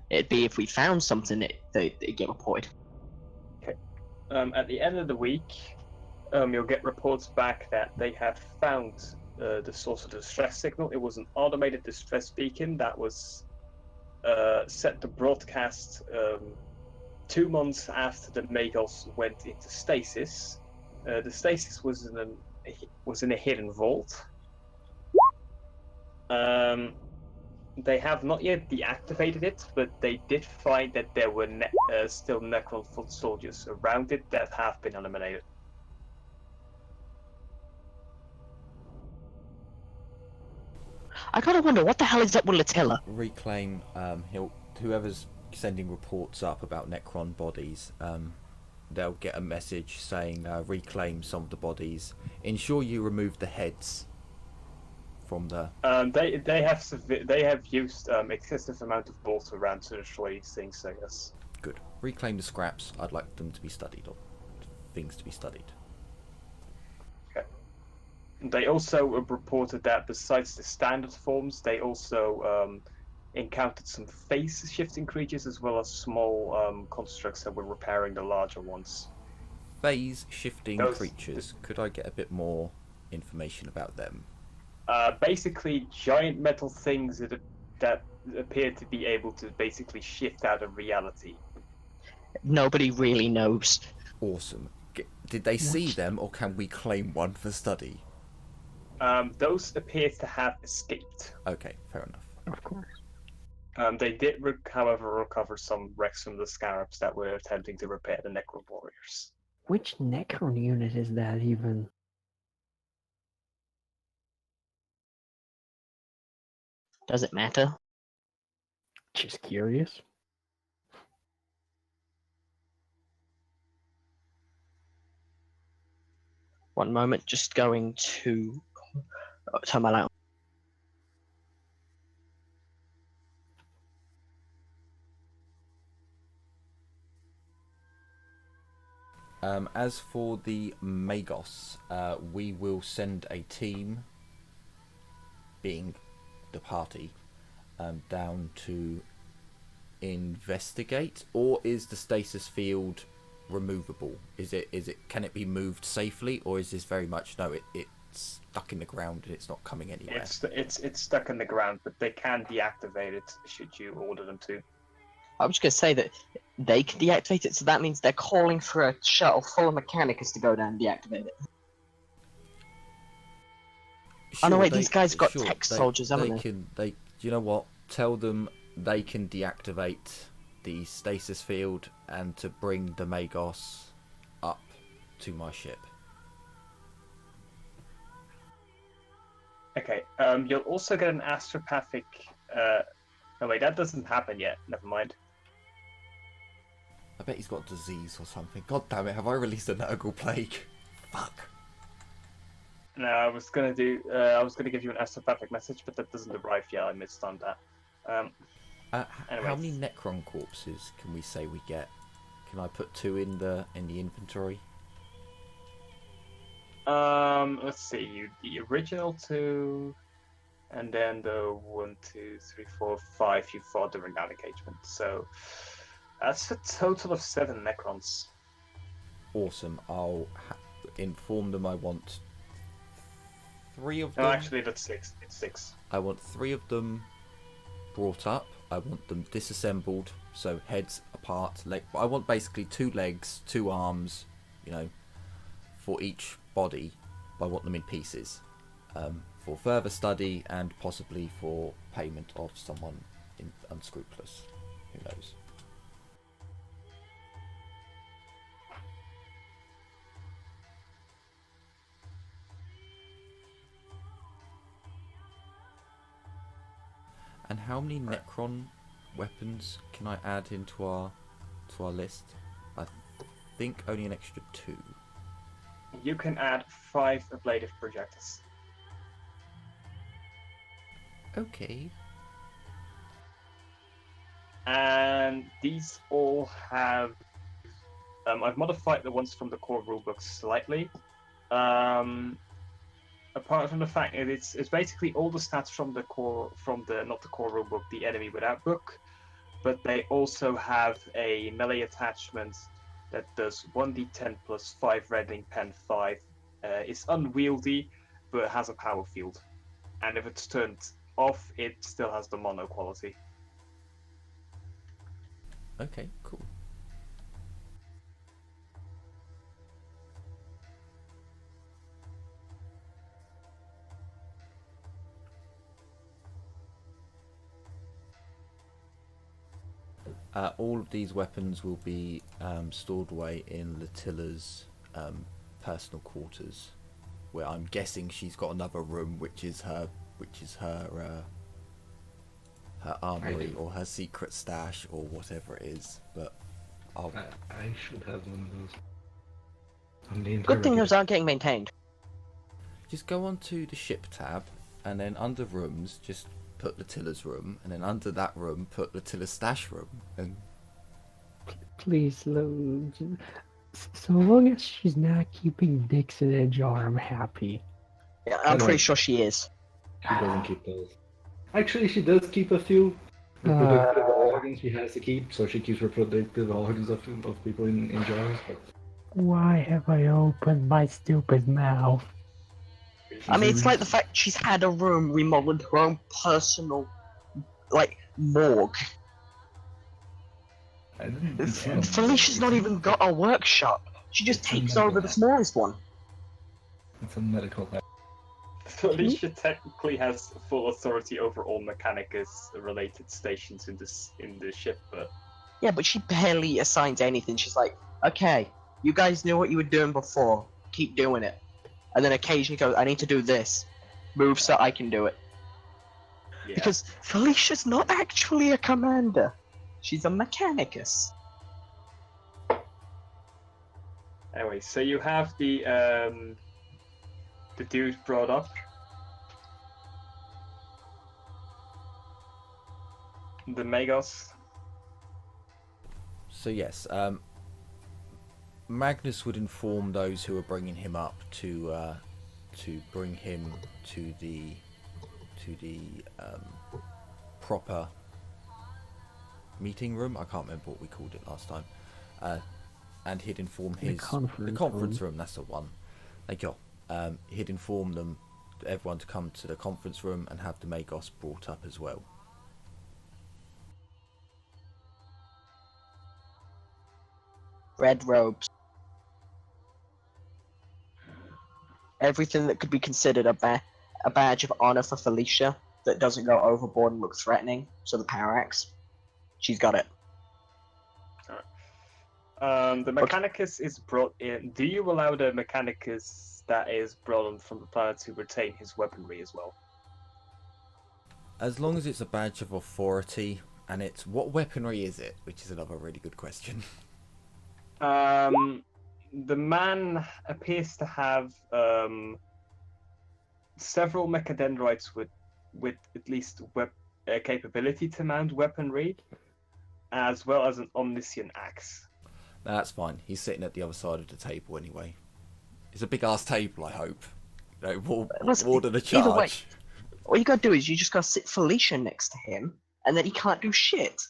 Speaker 3: It'd be if we found something, it'd get reported.
Speaker 2: At the end of the week, you'll get reports back that they have found the source of the distress signal. It was an automated distress beacon that was set to broadcast 2 months after the Magos went into stasis. The stasis was in a hidden vault. They have not yet deactivated it, but they did find that there were still Necron foot soldiers around it that have been eliminated.
Speaker 3: I kind of wonder what the hell is up with Latilla.
Speaker 1: Reclaim, whoever's sending reports up about Necron bodies, they'll get a message saying reclaim some of the bodies. Ensure you remove the heads from the...
Speaker 2: They have used excessive amount of bolts around to destroy these things, so yes.
Speaker 1: Good. Reclaim the scraps. I'd like them to be studied, or things to be studied.
Speaker 2: Okay. They also reported that besides the standard forms, they also encountered some phase-shifting creatures as well as small constructs that were repairing the larger ones.
Speaker 1: Phase-shifting creatures. Could I get a bit more information about them?
Speaker 2: Basically, giant metal things that appear to be able to basically shift out of reality.
Speaker 3: Nobody really knows.
Speaker 1: Awesome. Did they see them, or can we claim one for study?
Speaker 2: Those appear to have escaped.
Speaker 1: Okay, fair enough.
Speaker 4: Of course.
Speaker 2: They did, however, recover some wrecks from the scarabs that were attempting to repair the Necro Warriors.
Speaker 4: Which Necron unit is that even?
Speaker 3: Does it matter?
Speaker 4: Just curious.
Speaker 3: One moment, just going to turn my light on.
Speaker 1: As for the Magos, we will send a team, being the party, down to investigate. Or is the stasis field removable? Can it be moved safely, or is this very much no? stuck in the ground and it's not coming anywhere.
Speaker 2: It's stuck in the ground, but they can deactivate it should you order them to.
Speaker 3: I was going to say that they can deactivate it, so that means they're calling for a shuttle full of Mechanicus to go down and deactivate it. Oh no, wait, these guys got tech soldiers, haven't they?
Speaker 1: You know what? Tell them they can deactivate the stasis field and to bring the Magos up to my ship.
Speaker 2: Okay, you'll also get an astropathic... Oh wait, that doesn't happen yet. Never mind.
Speaker 1: I bet he's got disease or something. God damn it, have I released a Nurgle plague? Fuck.
Speaker 2: No, I was gonna give you an astropathic message, but that doesn't arrive yet. I missed on that.
Speaker 1: How many Necron corpses can we say we get? Can I put 2 in the inventory?
Speaker 2: Let's see. The original 2, and then the 1, 2, 3, 4, 5 you fought during that engagement. So that's a total of 7 Necrons.
Speaker 1: Awesome. I'll inform them I want 3 of them.
Speaker 2: No, actually, that's 6. It's 6.
Speaker 1: I want 3 of them brought up. I want them disassembled, so heads apart. I want basically 2 legs, 2 arms, for each body. But I want them in pieces for further study and possibly for payment of someone unscrupulous. Who knows? And how many Necron weapons can I add into our list? I think only an extra 2.
Speaker 2: You can add 5 ablative projectors.
Speaker 1: Okay.
Speaker 2: And these all have... I've modified the ones from the core rulebook slightly. Apart from the fact that it's basically all the stats from the not the core rulebook, the enemy without book, but they also have a melee attachment that does 1d10 plus 5 reddening pen 5. It's unwieldy, but has a power field, and if it's turned off, it still has the mono quality.
Speaker 1: Okay, cool. All of these weapons will be stored away in Latilla's personal quarters, where I'm guessing she's got another room, which is her armory or her secret stash or whatever it is. But
Speaker 5: I should have one of those.
Speaker 3: Good thing those aren't getting maintained.
Speaker 1: Just go onto the ship tab, and then under rooms, just put Latilla's room, and then under that room, put Latilla's stash room. And
Speaker 4: Please, so long as she's not keeping dicks in a jar, I'm happy.
Speaker 3: Yeah, I'm pretty sure she is.
Speaker 5: She doesn't keep those. Actually, she does keep a few reproductive organs she has to keep, so she keeps reproductive organs of people in jars. But...
Speaker 4: Why have I opened my stupid mouth?
Speaker 3: I mean, it's like the fact she's had a room remodeled, her own personal, morgue. Felicia's not even got a workshop. She just takes over the smallest one.
Speaker 5: It's a medical lab.
Speaker 2: Felicia technically has full authority over all Mechanicus-related stations in the ship, but...
Speaker 3: Yeah, but she barely assigns anything. She's like, okay, you guys knew what you were doing before. Keep doing it. And then occasionally goes, I need to do this. Move so I can do it.
Speaker 2: Yeah.
Speaker 3: Because Felicia's not actually a commander. She's a Mechanicus.
Speaker 2: Anyway, so you have the dude brought up. The Magos.
Speaker 1: so yes, Magness would inform those who are bringing him up to bring him to the proper meeting room. I can't remember what we called it last time. And he'd inform his
Speaker 4: conference
Speaker 1: room. That's the one. Thank you. he'd inform them, everyone to come to the conference room and have the Magos brought up as well.
Speaker 3: Red robes. Everything that could be considered a badge of honor for Felicia that doesn't go overboard and look threatening. So the power axe, she's got it.
Speaker 2: The Mechanicus is brought in. Do you allow the Mechanicus that is brought on from the planet to retain his weaponry as well?
Speaker 1: As long as it's a badge of authority, and it's what weaponry is it? Which is another really good question.
Speaker 2: The man appears to have several mechadendrites with at least capability to mount weaponry, as well as an omniscient axe.
Speaker 1: No, that's fine. He's sitting at the other side of the table anyway. It's a big ass table, I hope. You know, more than a charge.
Speaker 3: Either way, all you gotta do is you just gotta sit Felicia next to him, and then he can't do shit.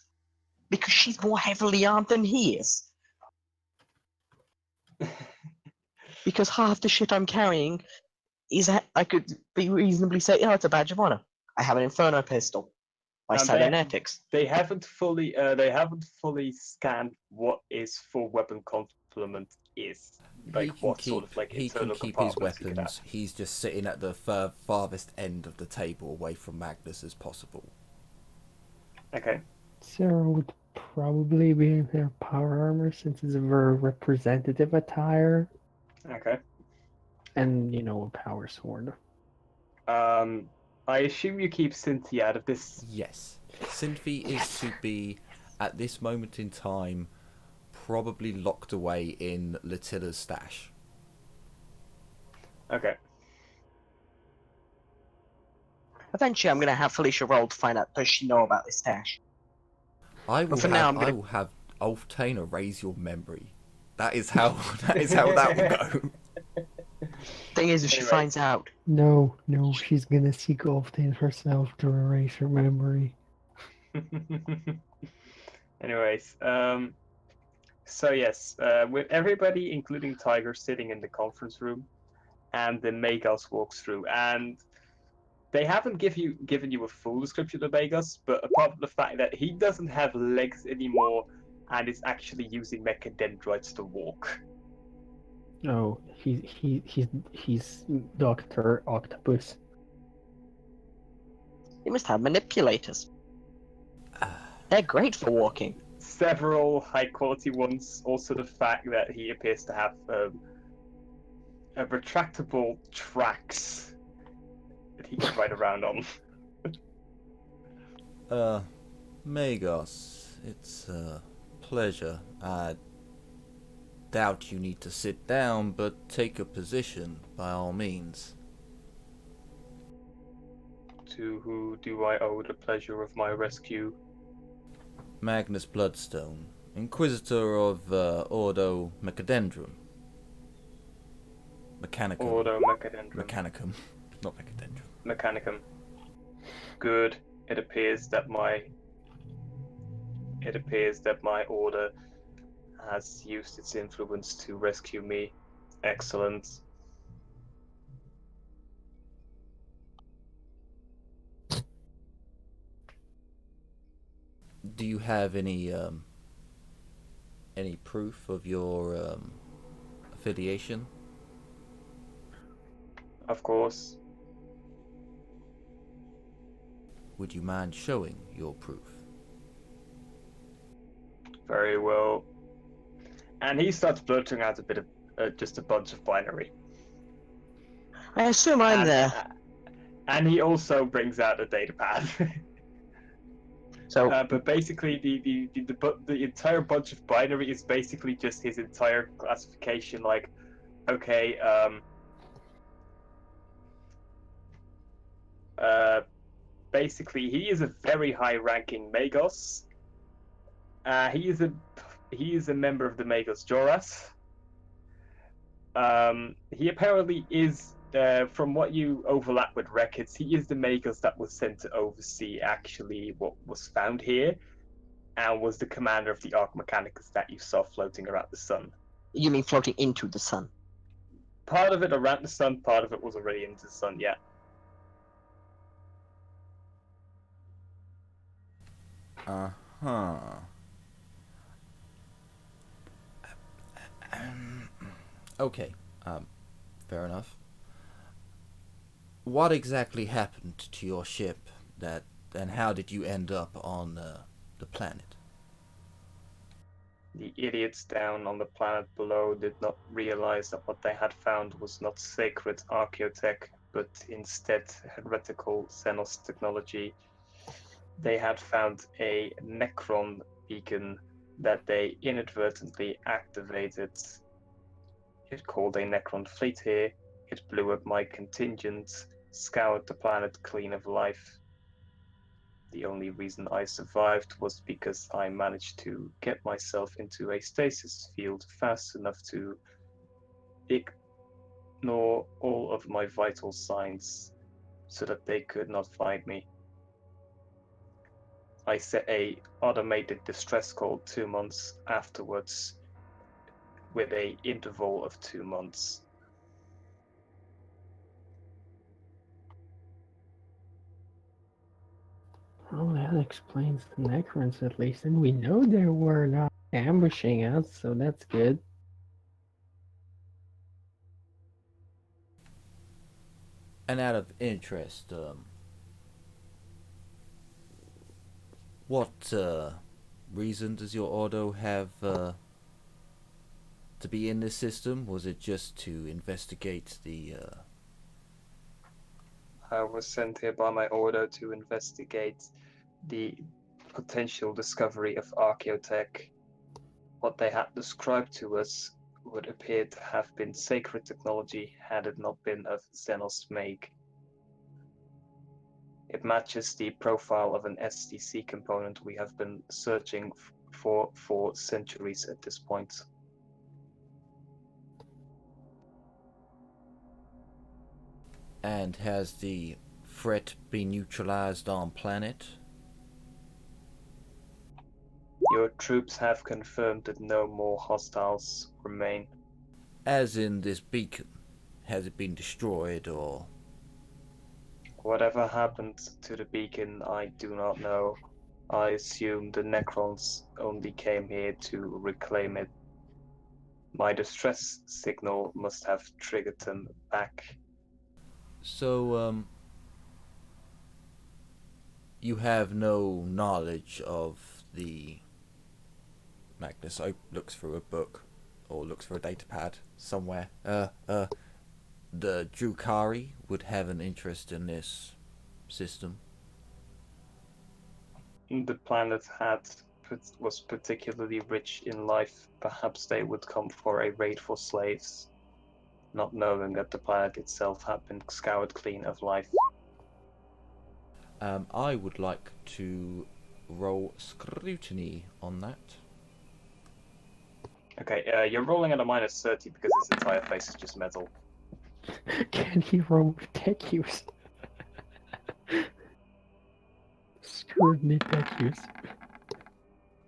Speaker 3: Because she's more heavily armed than he is. Because half the shit I'm carrying is I could be reasonably say, oh, it's a badge of honor. I have an Inferno pistol. My cybernetics.
Speaker 2: They haven't fully scanned what his full weapon complement is. Like what sort of like
Speaker 1: he can
Speaker 2: internal
Speaker 1: keep his
Speaker 2: compartments he could
Speaker 1: weapons.
Speaker 2: have.
Speaker 1: He's just sitting at the farthest end of the table, away from Magness as possible.
Speaker 2: Okay.
Speaker 4: Sarah would probably be in their power armor since it's a very representative attire.
Speaker 2: Okay.
Speaker 4: And, a power sword.
Speaker 2: I assume you keep Cynthia out of this.
Speaker 1: Yes. Cynthia is to be, at this moment in time, probably locked away in Latilla's stash.
Speaker 2: Okay.
Speaker 3: Eventually, I'm gonna have Felicia roll to find out does she know about this stash.
Speaker 1: I will have Ulftainer raise your memory. That is how that will go.
Speaker 3: Thing is, if she finds out,
Speaker 4: No, she's gonna seek Ulftain herself to erase her memory.
Speaker 2: Anyways, so yes, with everybody, including Tiger, sitting in the conference room, and the Magos walks through, and they haven't given you a full description of Magos, but apart from the fact that he doesn't have legs anymore, and is actually using mechadendrites to walk.
Speaker 4: No, he's Dr. Octopus.
Speaker 3: he must have manipulators. They're great for walking.
Speaker 2: Several high-quality ones. Also, the fact that he appears to have a retractable tracks that he can ride around on.
Speaker 1: Magos, it's a pleasure. I doubt you need to sit down, but take a position, by all means.
Speaker 2: To who do I owe the pleasure of my rescue?
Speaker 1: Magness Bloodstone, Inquisitor of Ordo Mechadendrum. Mechanicum.
Speaker 2: Ordo Mechadendrum.
Speaker 1: Mechanicum, not Mechadendrum.
Speaker 2: Mechanicum. Good. It appears that my order has used its influence to rescue me. Excellent.
Speaker 1: Do you have any proof of your affiliation?
Speaker 2: Of course.
Speaker 1: Would you mind showing your proof?
Speaker 2: Very well. And he starts blurting out a bit of just a bunch of binary.
Speaker 3: I assume I'm there.
Speaker 2: And he also brings out a datapad.
Speaker 3: So,
Speaker 2: but basically, the entire bunch of binary is basically just his entire classification. Like, okay, basically, he is a very high-ranking Magos. He is a member of the Magos Joras. He apparently is, from what you overlap with records, he is the Magos that was sent to oversee actually what was found here, and was the commander of the Arc Mechanicus that you saw floating around the sun.
Speaker 3: you mean floating into the sun?
Speaker 2: part of it around the sun, part of it was already into the sun, yeah.
Speaker 1: Uh-huh. Okay, fair enough. What exactly happened to your ship and how did you end up on the planet?
Speaker 2: The idiots down on the planet below did not realize that what they had found was not sacred archaeotech, but instead heretical xenose technology. They had found a Necron beacon that they inadvertently activated. It called a Necron fleet here. It blew up my contingent, scoured the planet clean of life. The only reason I survived was because I managed to get myself into a stasis field fast enough to ignore all of my vital signs so that they could not find me. I set a automated distress call 2 months afterwards with a interval of 2 months.
Speaker 4: Well, that explains the Necrons at least, and we know they were not ambushing us, so that's good.
Speaker 1: And out of interest, what reason does your Ordo have to be in this system? Was it just to investigate the
Speaker 2: I was sent here by my order to investigate the potential discovery of archaeotech. What they had described to us would appear to have been sacred technology had it not been of xenos make. It matches the profile of an STC component we have been searching for centuries at this point.
Speaker 1: And has the threat been neutralized on planet?
Speaker 2: Your troops have confirmed that no more hostiles remain.
Speaker 1: As in this beacon, has it been destroyed or?
Speaker 2: Whatever happened to the beacon, I do not know. I assume the Necrons only came here to reclaim it. My distress signal must have triggered them back.
Speaker 1: So, you have no knowledge of the Magness looks through a book or looks for a datapad somewhere. The Drukari would have an interest in this system.
Speaker 2: The planet was particularly rich in life. Perhaps they would come for a raid for slaves, not knowing that the planet itself had been scoured clean of life.
Speaker 1: I would like to roll scrutiny on that.
Speaker 2: Okay, you're rolling at a -30 because its entire face is just metal.
Speaker 4: Can he roll tech use? Scrutiny tech use.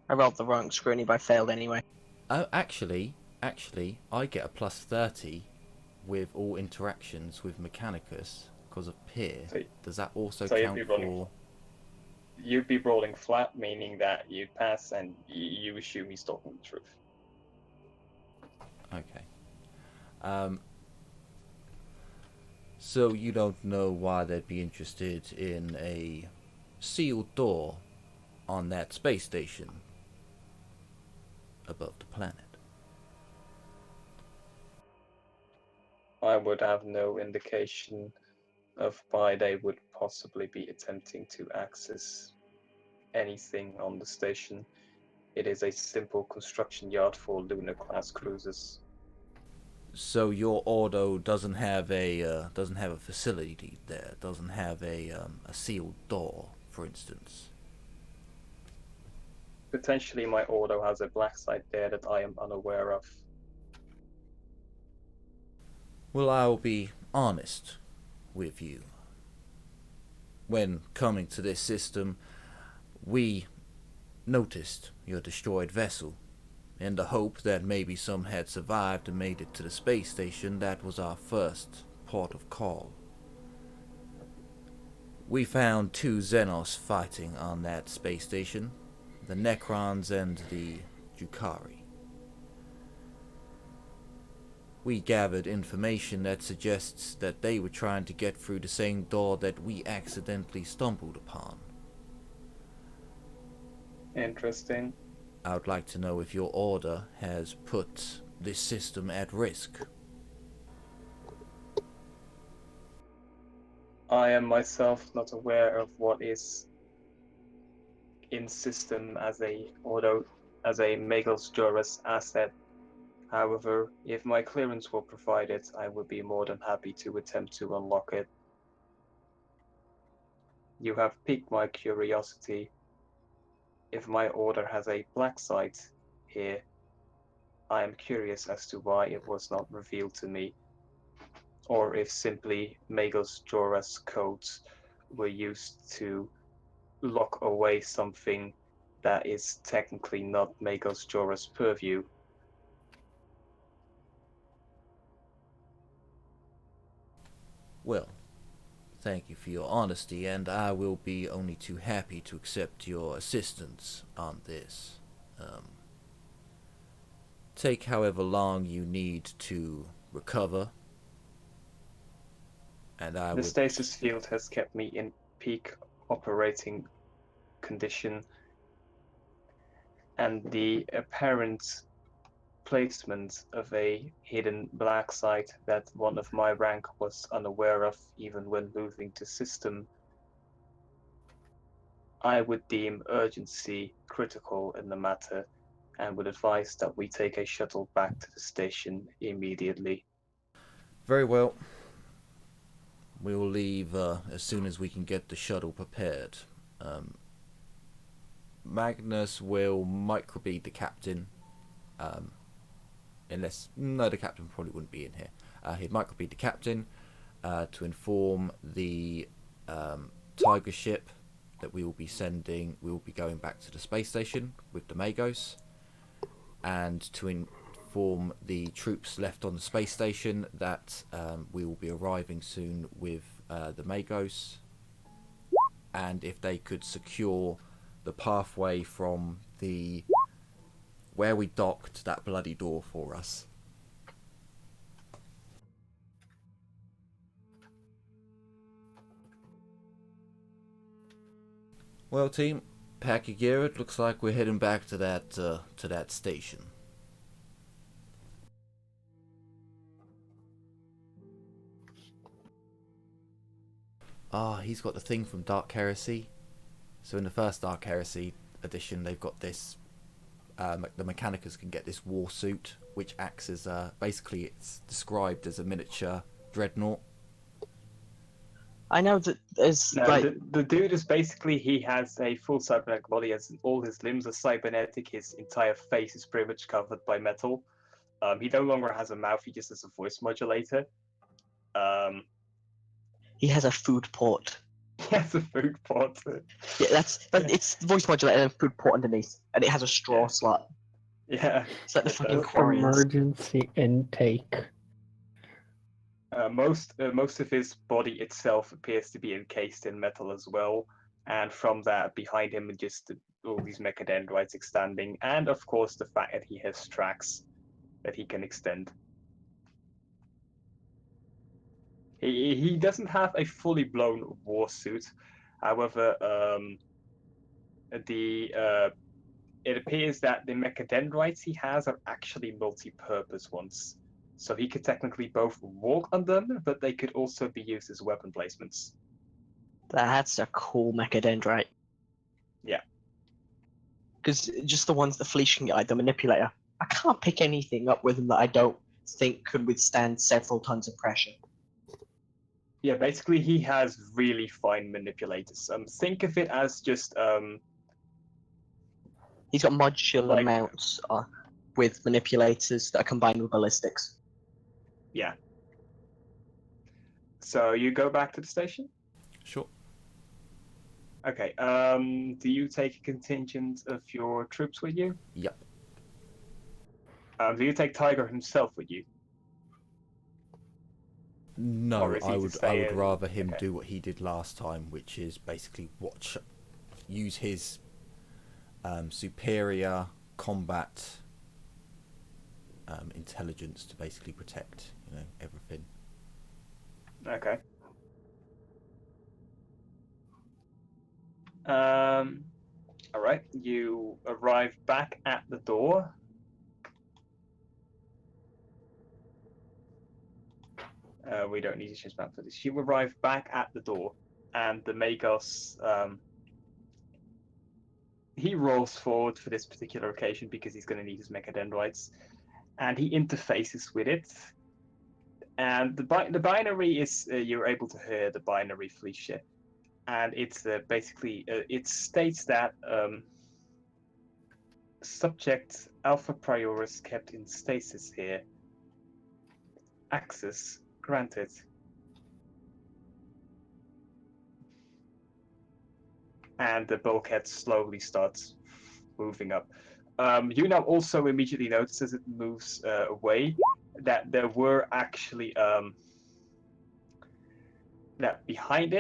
Speaker 3: I rolled the wrong scrutiny, but I failed anyway.
Speaker 1: Oh, actually, I get a +30 with all interactions with Mechanicus because of peer.
Speaker 2: So-
Speaker 1: Does that also
Speaker 2: so you'd
Speaker 1: count
Speaker 2: be rolling
Speaker 1: for?
Speaker 2: You'd be rolling flat, meaning that you pass and you assume he's talking the truth.
Speaker 1: Okay. So you don't know why they'd be interested in a sealed door on that space station above the planet?
Speaker 2: I would have no indication of why they would possibly be attempting to access anything on the station. It is a simple construction yard for lunar class cruisers.
Speaker 1: So your Ordo doesn't have a facility there, doesn't have a sealed door, for instance.
Speaker 2: Potentially my Ordo has a black site there that I am unaware of.
Speaker 1: Well, I'll be honest with you. When coming to this system, we noticed your destroyed vessel In the hope that maybe some had survived and made it to the space station, that was our first port of call. We found 2 xenos fighting on that space station, the Necrons and the Drukhari. We gathered information that suggests that they were trying to get through the same door that we accidentally stumbled upon.
Speaker 2: Interesting.
Speaker 1: I would like to know if your order has put this system at risk.
Speaker 2: I am myself not aware of what is in system as a Magos Juris asset. However, if my clearance were provided, I would be more than happy to attempt to unlock it. You have piqued my curiosity. If my order has a black site here, I am curious as to why it was not revealed to me, or if simply Magos Juris codes were used to lock away something that is technically not Magos Juris purview.
Speaker 1: Well, thank you for your honesty, and I will be only too happy to accept your assistance on this. Take however long you need to recover, and I
Speaker 2: The
Speaker 1: would...
Speaker 2: stasis field has kept me in peak operating condition, and the apparent placement of a hidden black site that one of my rank was unaware of even when moving to system, I would deem urgency critical in the matter and would advise that we take a shuttle back to the station immediately.
Speaker 1: Very well. We will leave as soon as we can get the shuttle prepared. Magness will microbead the captain. Unless... No, the captain probably wouldn't be in here. He'd microbead the captain to inform the Tiger ship that we will be going back to the space station with the Magos, and to inform the troops left on the space station that we will be arriving soon with the Magos, and if they could secure the pathway from the where we docked that bloody door for us. Well, team, pack your gear. It looks like we're heading back to that station. He's got the thing from Dark Heresy. So in the first Dark Heresy edition, they've got this. The Mechanicus can get this war suit, which acts as basically it's described as a miniature dreadnought.
Speaker 3: I know that there's
Speaker 2: No,
Speaker 3: like
Speaker 2: the dude is basically, he has a full cybernetic body, as all his limbs are cybernetic, his entire face is pretty much covered by metal. He no longer has a mouth, he just has a voice modulator.
Speaker 3: he has a food port.
Speaker 2: He has a food port.
Speaker 3: Yeah, but
Speaker 2: Yeah.
Speaker 3: it's voice modulator and food port underneath, and it has a straw
Speaker 2: Yeah.
Speaker 3: slot.
Speaker 2: Yeah.
Speaker 3: It's like the
Speaker 2: It
Speaker 3: fucking
Speaker 2: does.
Speaker 3: Quarriors.
Speaker 4: Emergency intake.
Speaker 2: Most of his body itself appears to be encased in metal as well, and from that behind him are just all these mechadendrites extending, and of course the fact that he has tracks that he can extend. He doesn't have a fully blown war suit, however, it appears that the mechadendrites he has are actually multi-purpose ones. So he could technically both walk on them, but they could also be used as weapon placements.
Speaker 3: That's a cool mechadendrite.
Speaker 2: Yeah.
Speaker 3: Because just the ones that Felicia can get, like the manipulator, I can't pick anything up with them that I don't think could withstand several tons of pressure.
Speaker 2: Yeah, basically he has really fine manipulators. Think of it as just
Speaker 3: He's got modular
Speaker 2: like,
Speaker 3: mounts with manipulators that are combined with ballistics.
Speaker 2: yeah. So you go back to the station?
Speaker 1: Sure.
Speaker 2: Okay. Do you take a contingent of your troops with you?
Speaker 1: Yep.
Speaker 2: Do you take Tiger himself with you?
Speaker 1: No,
Speaker 2: Or is he
Speaker 1: I
Speaker 2: to
Speaker 1: would
Speaker 2: stay in-
Speaker 1: rather him
Speaker 2: okay.
Speaker 1: do what he did last time, which is basically use his superior combat intelligence to basically protect, everything.
Speaker 2: Okay. All right. You arrive back at the door. We don't need to change map for this. You arrive back at the door, and the Magos, he rolls forward for this particular occasion because he's going to need his mechadendrites, and he interfaces with it. And the binary is you're able to hear the binary, Felicia, and it's basically it states that subject Alpha Prioris kept in stasis here. Access granted. And the bulkhead slowly starts moving up. You now also immediately notice as it moves away that there were actually that behind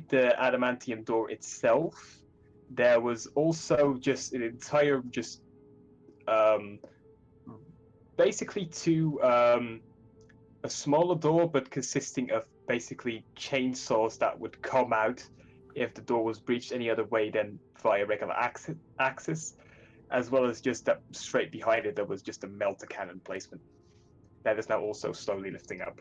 Speaker 2: the adamantium door itself, there was also just an entire basically a smaller door, but consisting of basically chainsaws that would come out if the door was breached any other way than via regular access, as well as just that straight behind it there was just a melter cannon placement that is now also slowly lifting up.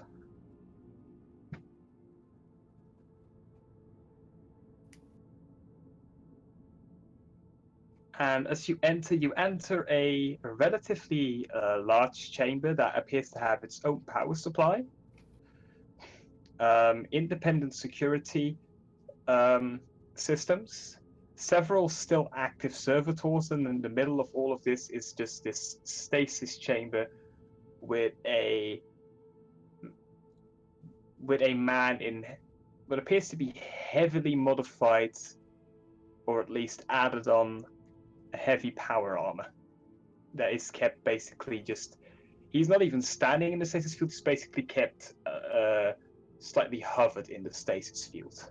Speaker 2: And as you enter a relatively large chamber that appears to have its own power supply, independent security systems, several still active servitors, and in the middle of all of this is just this stasis chamber with a man in what appears to be heavily modified, or at least added on, heavy power armor that is kept basically just. He's not even standing in the stasis field. He's basically kept slightly hovered in the stasis field.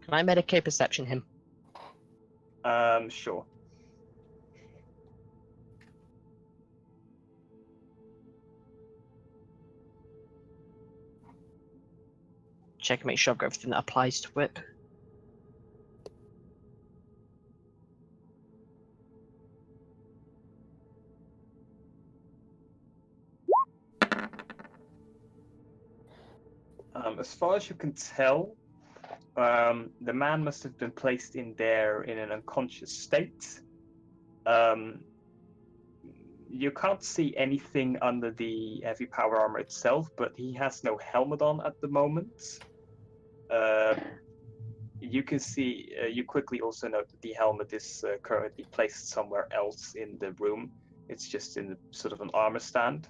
Speaker 3: Can I medicate perception him?
Speaker 2: Sure.
Speaker 3: Check and make sure I've got everything that applies to it.
Speaker 2: As far as you can tell, the man must have been placed in there in an unconscious state. You can't see anything under the heavy power armor itself, but he has no helmet on at the moment. You can see, you quickly also note that the helmet is currently placed somewhere else in the room. It's just in sort of an armor stand.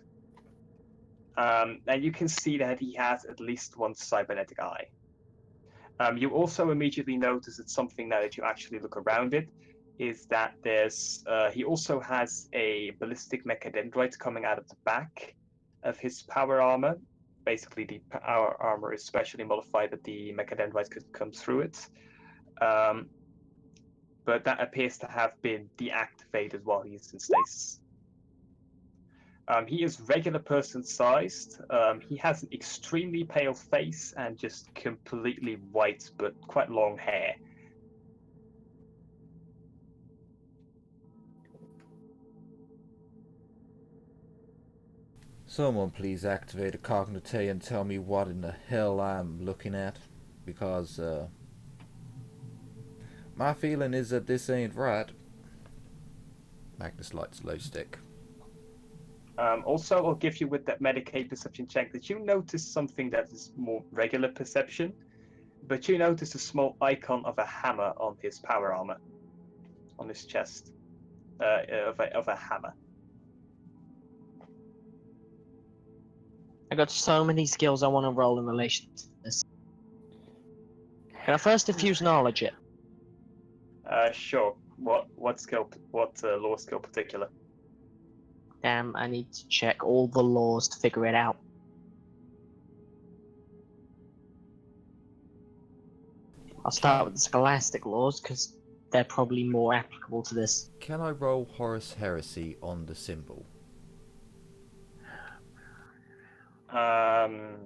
Speaker 2: And you can see that he has at least one cybernetic eye. You also immediately notice that something that if you actually look around it is that he also has a ballistic mechadendrite coming out of the back of his power armor. Basically, the power armor is specially modified that the mechadendrite could come through it. But that appears to have been deactivated while he's in stasis. He is regular person sized. He has an extremely pale face and just completely white but quite long hair.
Speaker 1: Someone please activate a cognite and tell me what in the hell I'm looking at, because my feeling is that this ain't right. Magness lights low stick.
Speaker 2: Also, I'll give you with that Medicaid perception check that you notice something that is more regular perception, but you notice a small icon of a hammer on his power armor, on his chest, of a hammer.
Speaker 3: I got so many skills I want to roll in relation to this. Can I first diffuse knowledge it?
Speaker 2: Sure. What skill? What law skill particular?
Speaker 3: Damn, I need to check all the laws to figure it out. I'll start with the scholastic laws, because they're probably more applicable to this.
Speaker 1: Can I roll Horus Heresy on the symbol?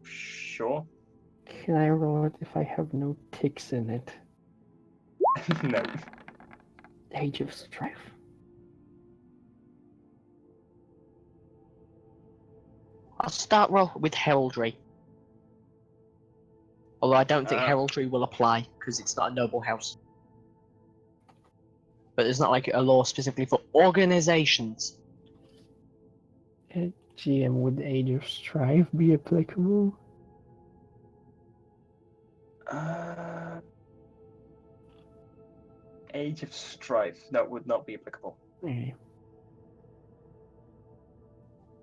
Speaker 2: Sure.
Speaker 4: Can I roll it if I have no ticks in it?
Speaker 2: No.
Speaker 4: Age of Strife.
Speaker 3: I'll start with heraldry. Although I don't think heraldry will apply, because it's not a noble house. But there's not like a law specifically for organizations.
Speaker 4: GM, would Age of Strife be applicable?
Speaker 2: Age of Strife. That would not be applicable.
Speaker 4: Okay.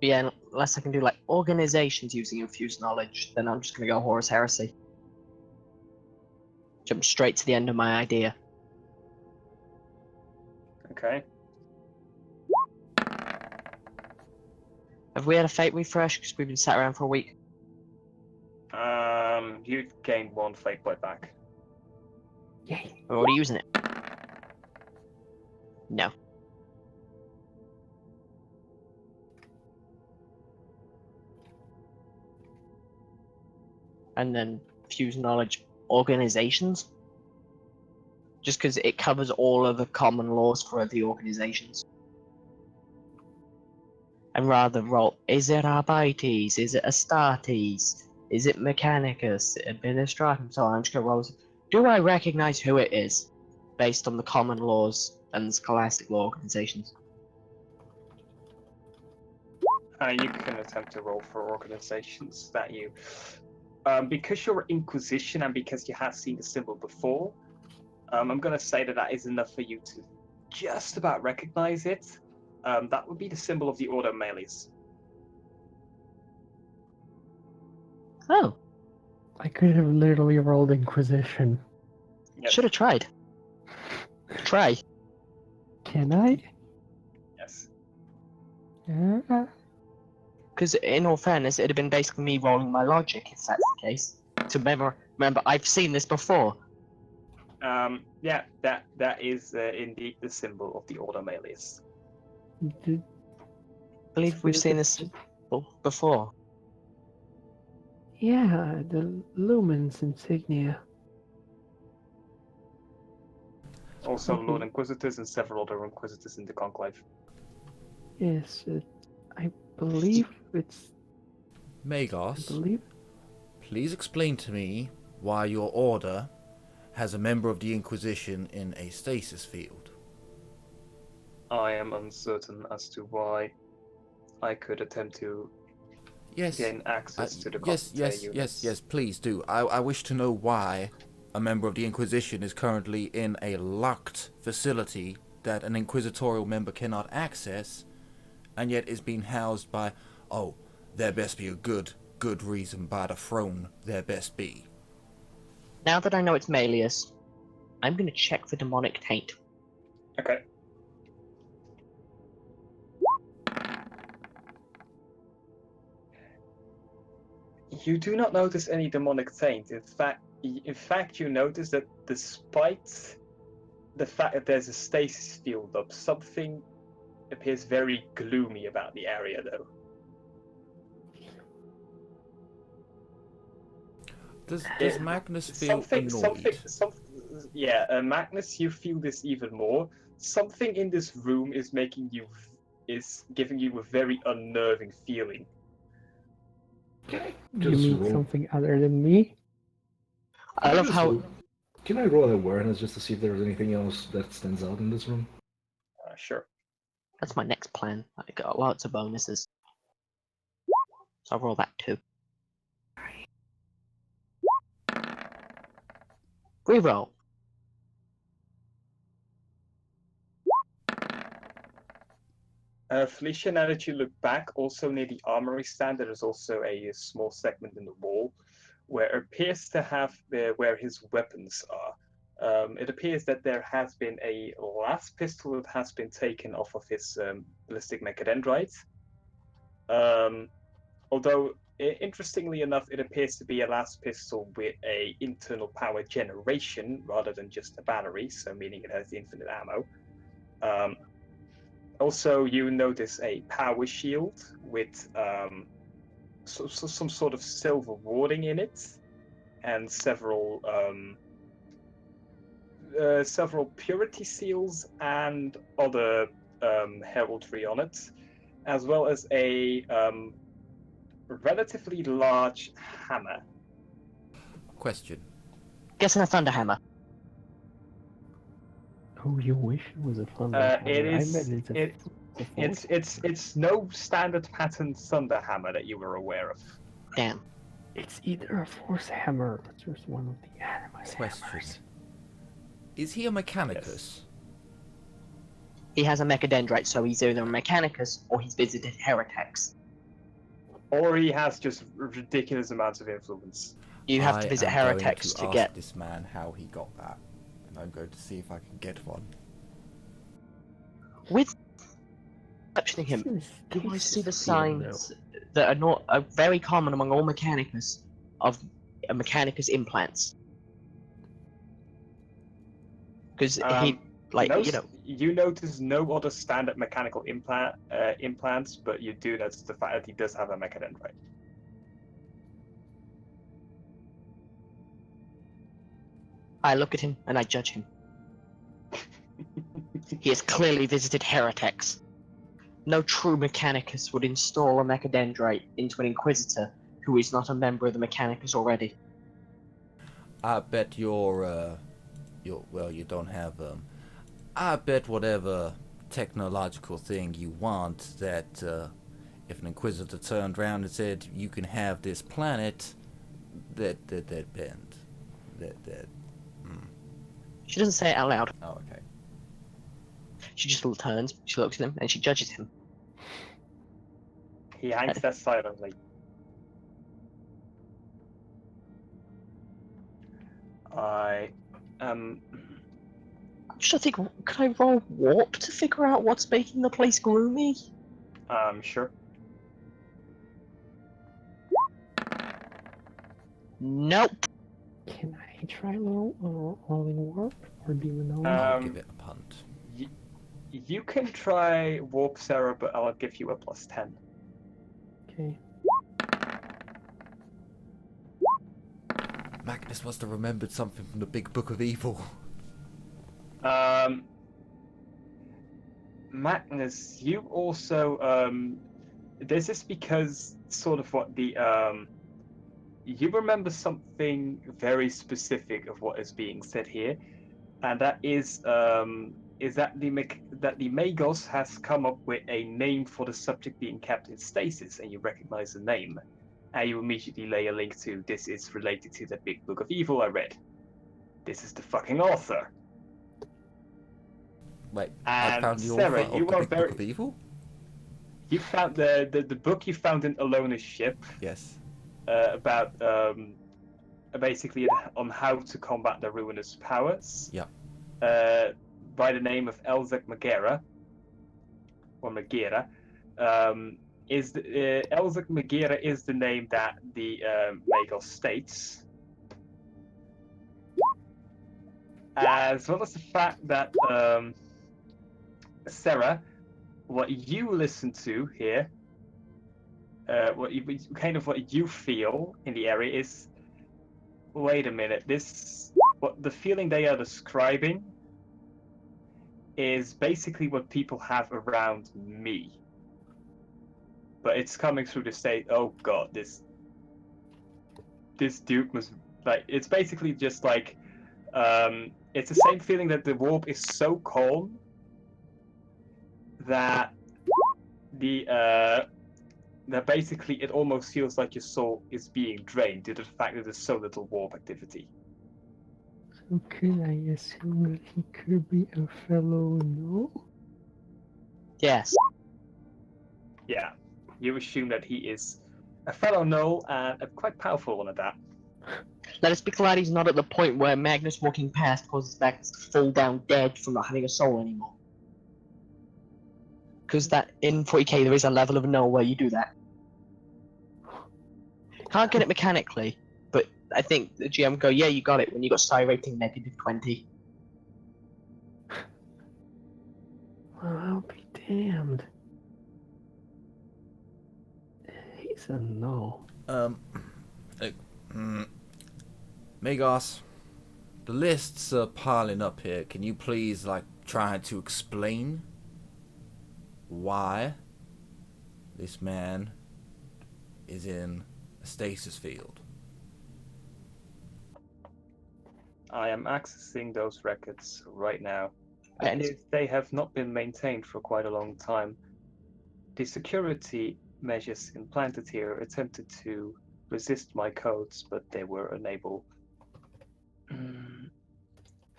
Speaker 3: But yeah, unless I can do like organizations using infused knowledge, then I'm just gonna go Horus Heresy. Jump straight to the end of my idea.
Speaker 2: Okay.
Speaker 3: Have we had a fate refresh? Because we've been sat around for a week.
Speaker 2: You've gained 1 fate point back.
Speaker 4: Yay.
Speaker 3: We're already using it. No. And then fuse knowledge organizations. Just because it covers all of the common laws for the organizations. And rather roll, is it Arbites? Is it Astartes? Is it Mechanicus? Administratum? So I'm just going to roll. Do I recognize who it is? Based on the common laws and the scholastic law organizations.
Speaker 2: You can attempt to roll for organizations that you... because you're Inquisition and because you have seen the symbol before, I'm going to say that is enough for you to just about recognize it. That would be the symbol of the Order Magness.
Speaker 3: Oh.
Speaker 4: I could have literally rolled Inquisition.
Speaker 2: Yes.
Speaker 3: Should have tried. Try.
Speaker 4: Can I?
Speaker 2: Yes.
Speaker 3: Because in all fairness, it'd have been basically me rolling my logic if that's the case. To remember, I've seen this before.
Speaker 2: Yeah, that is indeed the symbol of the Order Magness.
Speaker 3: I believe we've seen this before.
Speaker 4: Yeah, the Lumen's insignia.
Speaker 2: Also, Lord Inquisitors and several other Inquisitors in the Conclave.
Speaker 4: Yes, I believe it's...
Speaker 1: Magos, please explain to me why your order has a member of the Inquisition in a stasis field.
Speaker 2: I am uncertain as to why I could attempt to gain access to the
Speaker 1: Yes, please do. I wish to know why a member of the Inquisition is currently in a locked facility that an Inquisitorial member cannot access, and yet is being housed by, there best be a good reason by the throne, there best be.
Speaker 3: Now that I know it's Malleus, I'm going to check for demonic taint.
Speaker 2: Okay. You do not notice any demonic taint. In fact, you notice that despite the fact that there's a stasis field up, something appears very gloomy about the area, though.
Speaker 1: Does Magness feel annoyed?
Speaker 2: Magness, you feel this even more. Something in this room is giving you a very unnerving feeling.
Speaker 4: You mean something other than me?
Speaker 3: I love how...
Speaker 5: Can I roll awareness just to see if there's anything else that stands out in this room?
Speaker 2: Sure.
Speaker 3: That's my next plan. I got lots of bonuses. So I'll roll that too. Reroll.
Speaker 2: Felicia, now that you look back, also near the armory stand, there is also a small segment in the wall where it appears to have where his weapons are. It appears that there has been a last pistol that has been taken off of his ballistic mechadendrite, Although, interestingly enough, it appears to be a last pistol with a internal power generation rather than just a battery, so meaning it has infinite ammo. Also, you notice a power shield with some sort of silver warding in it, and several purity seals and other heraldry on it, as well as a relatively large hammer.
Speaker 1: Question.
Speaker 3: Guessing a thunder hammer.
Speaker 4: Oh, you wish it was a thunder
Speaker 2: It
Speaker 4: hammer. I
Speaker 2: is.
Speaker 4: bet it's a,
Speaker 2: It,
Speaker 4: a force
Speaker 2: it's no standard pattern thunder hammer that you were aware of.
Speaker 3: Damn.
Speaker 4: It's either a force hammer or just one of the animus
Speaker 1: Question.
Speaker 4: hammers.
Speaker 1: Is he a Mechanicus?
Speaker 3: He has a mechadendrite, so he's either a Mechanicus or he's visited heretics.
Speaker 2: Or he has just ridiculous amounts of influence.
Speaker 3: You have to visit heretics to
Speaker 1: ask
Speaker 3: get.
Speaker 1: this man how he got that, and I'm going to see if I can get one.
Speaker 3: With exceptioning him,
Speaker 4: This
Speaker 3: do I
Speaker 4: is
Speaker 3: see the
Speaker 4: feeling,
Speaker 3: signs that are not very common among all Mechanicus of Mechanicus implants? Because he, like,
Speaker 2: no,
Speaker 3: you know,
Speaker 2: you notice no other standard mechanical implants, but you do notice the fact that he does have a mechadendrite.
Speaker 3: I look at him and I judge him. He has clearly visited heretics. No true Mechanicus would install a mechadendrite into an Inquisitor who is not a member of the Mechanicus already.
Speaker 1: I bet well, you don't have I bet whatever technological thing you want that if an Inquisitor turned around and said you can have this planet, that bend.
Speaker 3: She doesn't say it out loud.
Speaker 1: Oh, okay.
Speaker 3: She just turns, she looks at him, and she judges him.
Speaker 2: He hangs there silently.
Speaker 3: Just think, could I roll warp to figure out what's making the place gloomy?
Speaker 2: Sure.
Speaker 3: Nope.
Speaker 4: Can I try rolling warp, or do you know?
Speaker 1: I'll give it a punt.
Speaker 2: You can try warp, Sarah, but I'll give you a +10.
Speaker 4: Okay.
Speaker 1: Magness must have remembered something from the Big Book of Evil.
Speaker 2: Magness, you also this is because sort of what the you remember something very specific of what is being said here, and that is that the Magos has come up with a name for the subject being kept in stasis, and you recognize the name, and you immediately lay a link to this is related to the Big Book of Evil I read. This is the fucking author.
Speaker 1: Wait,
Speaker 2: And
Speaker 1: I found the
Speaker 2: Sarah,
Speaker 1: author
Speaker 2: you
Speaker 1: of the
Speaker 2: are
Speaker 1: Big Book of Evil?
Speaker 2: You found the book you found in Alona's ship.
Speaker 1: Yes.
Speaker 2: About basically on how to combat the ruinous powers.
Speaker 1: Yeah.
Speaker 2: By the name of Elzek Magera, or Magera, Elzek Magera is the name that the Magos states, as well as the fact that Sarah, what you listen to here. What you feel in the area is, wait a minute, what the feeling they are describing is basically what people have around me, but it's coming through the state. Oh god, this dude was like, it's basically just like it's the same feeling that the warp is so calm that that basically it almost feels like your soul is being drained due to the fact that there's so little warp activity.
Speaker 4: So could I assume that he could be a fellow no?
Speaker 3: Yes.
Speaker 2: Yeah, you assume that he is a fellow Null and a quite powerful one at that.
Speaker 3: Let us be glad he's not at the point where Magnus walking past causes Magnus to fall down dead from not having a soul anymore. Because that in 40k there is a level of null where you do that. Can't get it mechanically, but I think the GM go, yeah, you got it when you got psi rating -20.
Speaker 4: Well, I'll be damned. He's a no.
Speaker 1: Uh, Magos, the lists are piling up here. Can you please, try to explain why this man is in a stasis field?
Speaker 2: I am accessing those records right now, and
Speaker 3: And
Speaker 2: if they have not been maintained for quite a long time, the security measures implanted here attempted to resist my codes, but they were unable.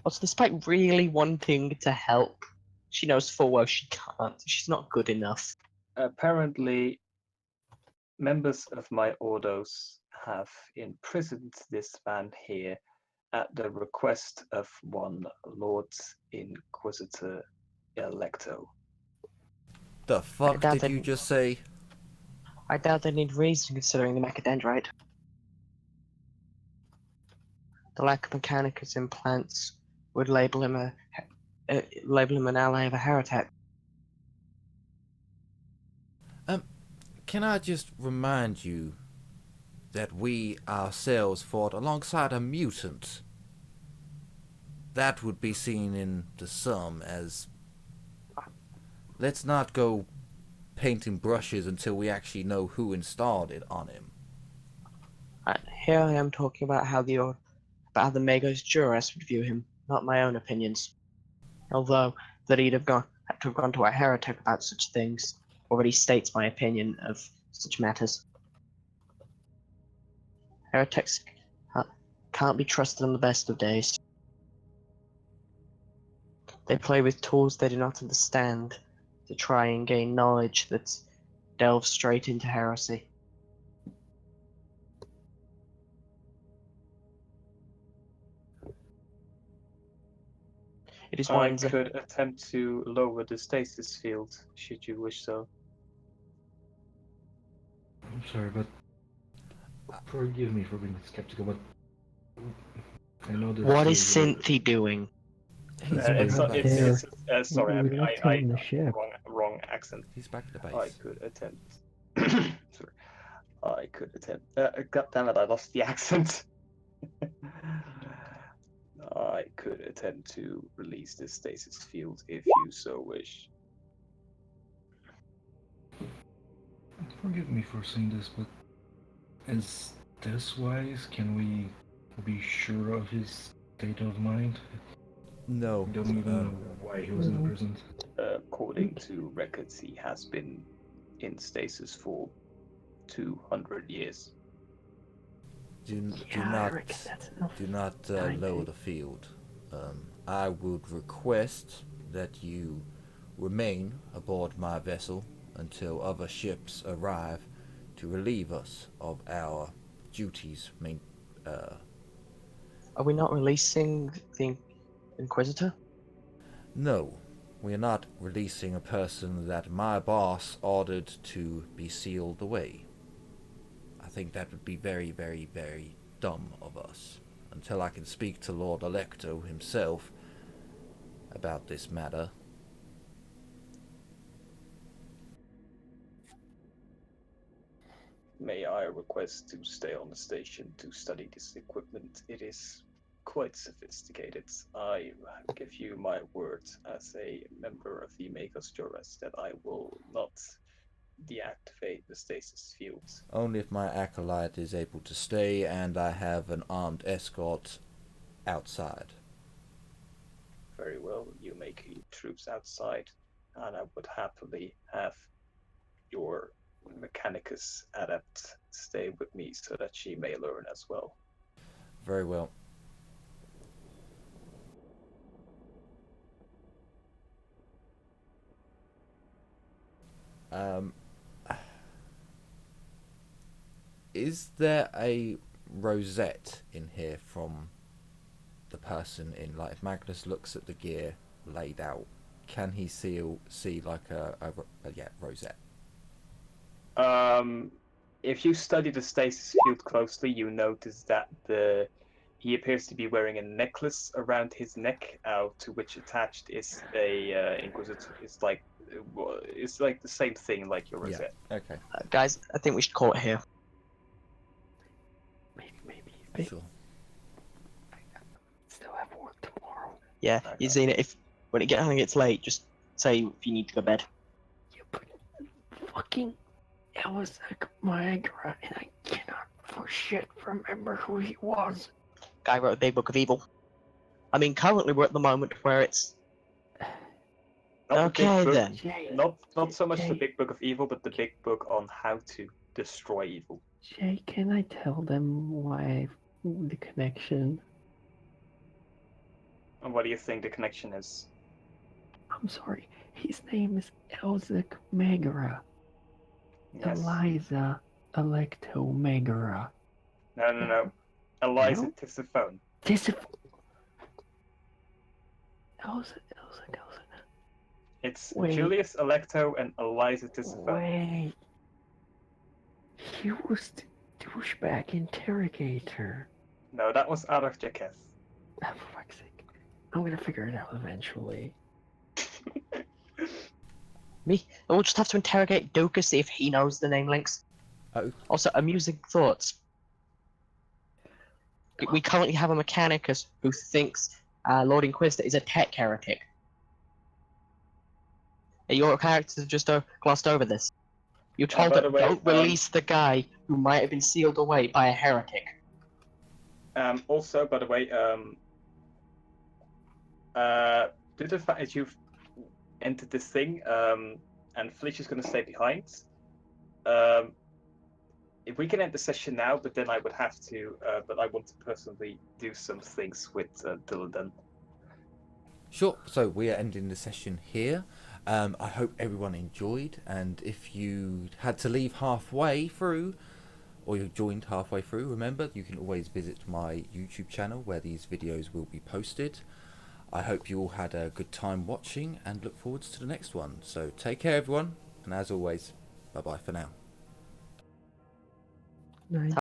Speaker 3: also, despite really wanting to help, she knows full well she can't. She's not good enough.
Speaker 2: Apparently, members of my ordos have imprisoned this man here at the request of one Lord Inquisitor Electo.
Speaker 1: The fuck
Speaker 3: doubt
Speaker 1: did
Speaker 3: that-
Speaker 1: you just say?
Speaker 3: I doubt they need reason considering the mechadendrite. The lack of mechanicus implants would label him an ally of a heretic.
Speaker 1: Can I just remind you that we ourselves fought alongside a mutant? That would be seen in the sum as... Let's not go painting brushes until we actually know who installed it on him.
Speaker 3: Here I am talking about how the Magos jurors would view him, not my own opinions. Although that he'd have had to have gone to a heretic about such things already states my opinion of such matters. Heretics can't be trusted on the best of days. They play with tools they do not understand to try and gain knowledge that delves straight into heresy. It is
Speaker 2: I
Speaker 3: one
Speaker 2: could attempt to lower the stasis field, should you wish so.
Speaker 5: I'm sorry, but forgive me for being skeptical, but I know that.
Speaker 3: What is Cynthia doing?
Speaker 4: He's
Speaker 2: It's
Speaker 4: back there.
Speaker 2: sorry,
Speaker 4: We left him on the ship.
Speaker 2: wrong accent.
Speaker 1: He's back at the
Speaker 2: I
Speaker 1: base.
Speaker 2: could attempt. Sorry. I could attempt. God damn it! I lost the accent. I could attempt to release the stasis field if you so wish.
Speaker 5: Forgive me for saying this, but is this wise? Can we be sure of his state of mind?
Speaker 1: No.
Speaker 5: We don't even know why he was imprisoned.
Speaker 2: According to records, he has been in stasis for 200 years.
Speaker 1: Do
Speaker 4: Yeah, I reckon that's enough.
Speaker 1: do not
Speaker 4: time
Speaker 1: lower
Speaker 4: to-
Speaker 1: the field. I would request that you remain aboard my vessel until other ships arrive to relieve us of our duties.
Speaker 3: Are we not releasing the Inquisitor?
Speaker 1: No, we are not releasing a person that my boss ordered to be sealed away. I think that would be very, very, very dumb of us. Until I can speak to Lord Electo himself about this matter.
Speaker 2: May I request to stay on the station to study this equipment? It is quite sophisticated. I give you my word as a member of the Magos Juras that I will not deactivate the stasis fields.
Speaker 1: Only if my acolyte is able to stay and I have an armed escort outside.
Speaker 2: Very well, you may keep troops outside, and I would happily have your Mechanicus adept stay with me so that she may learn as well.
Speaker 1: Very well. Is there a rosette in here from the person in, if Magnus looks at the gear laid out, can he see like a rosette?
Speaker 2: If you study the stasis field closely, you notice that he appears to be wearing a necklace around his neck, to which attached is a Inquisitor. It's like the same thing like your rosette.
Speaker 1: Yeah. Okay.
Speaker 3: Guys, I think we should call it here.
Speaker 4: Maybe.
Speaker 1: Sure.
Speaker 4: Still have work tomorrow.
Speaker 3: Yeah,
Speaker 2: Okay.
Speaker 3: you seen it. If when it gets late, just say if you need to go to bed.
Speaker 4: You put fucking Dyslexic Magra, and I cannot for shit remember who he was.
Speaker 3: Guy wrote a big book of evil. I mean, currently we're at the moment where it's
Speaker 2: Not the big
Speaker 3: okay
Speaker 2: book,
Speaker 3: then.
Speaker 4: Jay,
Speaker 2: Not so much the
Speaker 4: Jay,
Speaker 2: big book of evil, but the big book on how to destroy evil.
Speaker 4: Jay, can I tell them why the connection?
Speaker 2: And what do you think the connection is?
Speaker 4: I'm sorry, his name is Dyslexic Magra.
Speaker 2: Yes.
Speaker 4: Eliza Electo Megara.
Speaker 2: No. Eliza
Speaker 4: No?
Speaker 2: Tisiphone.
Speaker 4: Dyslexic.
Speaker 2: It's
Speaker 4: Wait.
Speaker 2: Julius Electo and Eliza Tisiphone.
Speaker 4: Wait. He was the douchebag interrogator.
Speaker 2: No, that was Adolf Jaketh.
Speaker 4: Oh, for fuck's sake. I'm gonna figure it out eventually.
Speaker 3: We'll just have to interrogate Duca, see if he knows the name links.
Speaker 1: Oh.
Speaker 3: Also, amusing thoughts. We currently have a Mechanicus who thinks Lord Inquisitor is a tech heretic. Your character just glossed over this. You told
Speaker 2: by
Speaker 3: her,
Speaker 2: the way,
Speaker 3: don't release the guy who might have been sealed away by a heretic.
Speaker 2: Also, by the way, due to the fact that you've entered this thing, and Felicia's going to stay behind, if we can end the session now, but then I would have to, but I want to personally do some things with Dylan.
Speaker 1: Sure. So we are ending the session here. I hope everyone enjoyed, and if you had to leave halfway through, or you joined halfway through, remember you can always visit my YouTube channel where these videos will be posted. I hope you all had a good time watching and look forward to the next one. So take care everyone, and as always, bye bye for now.
Speaker 4: Nice.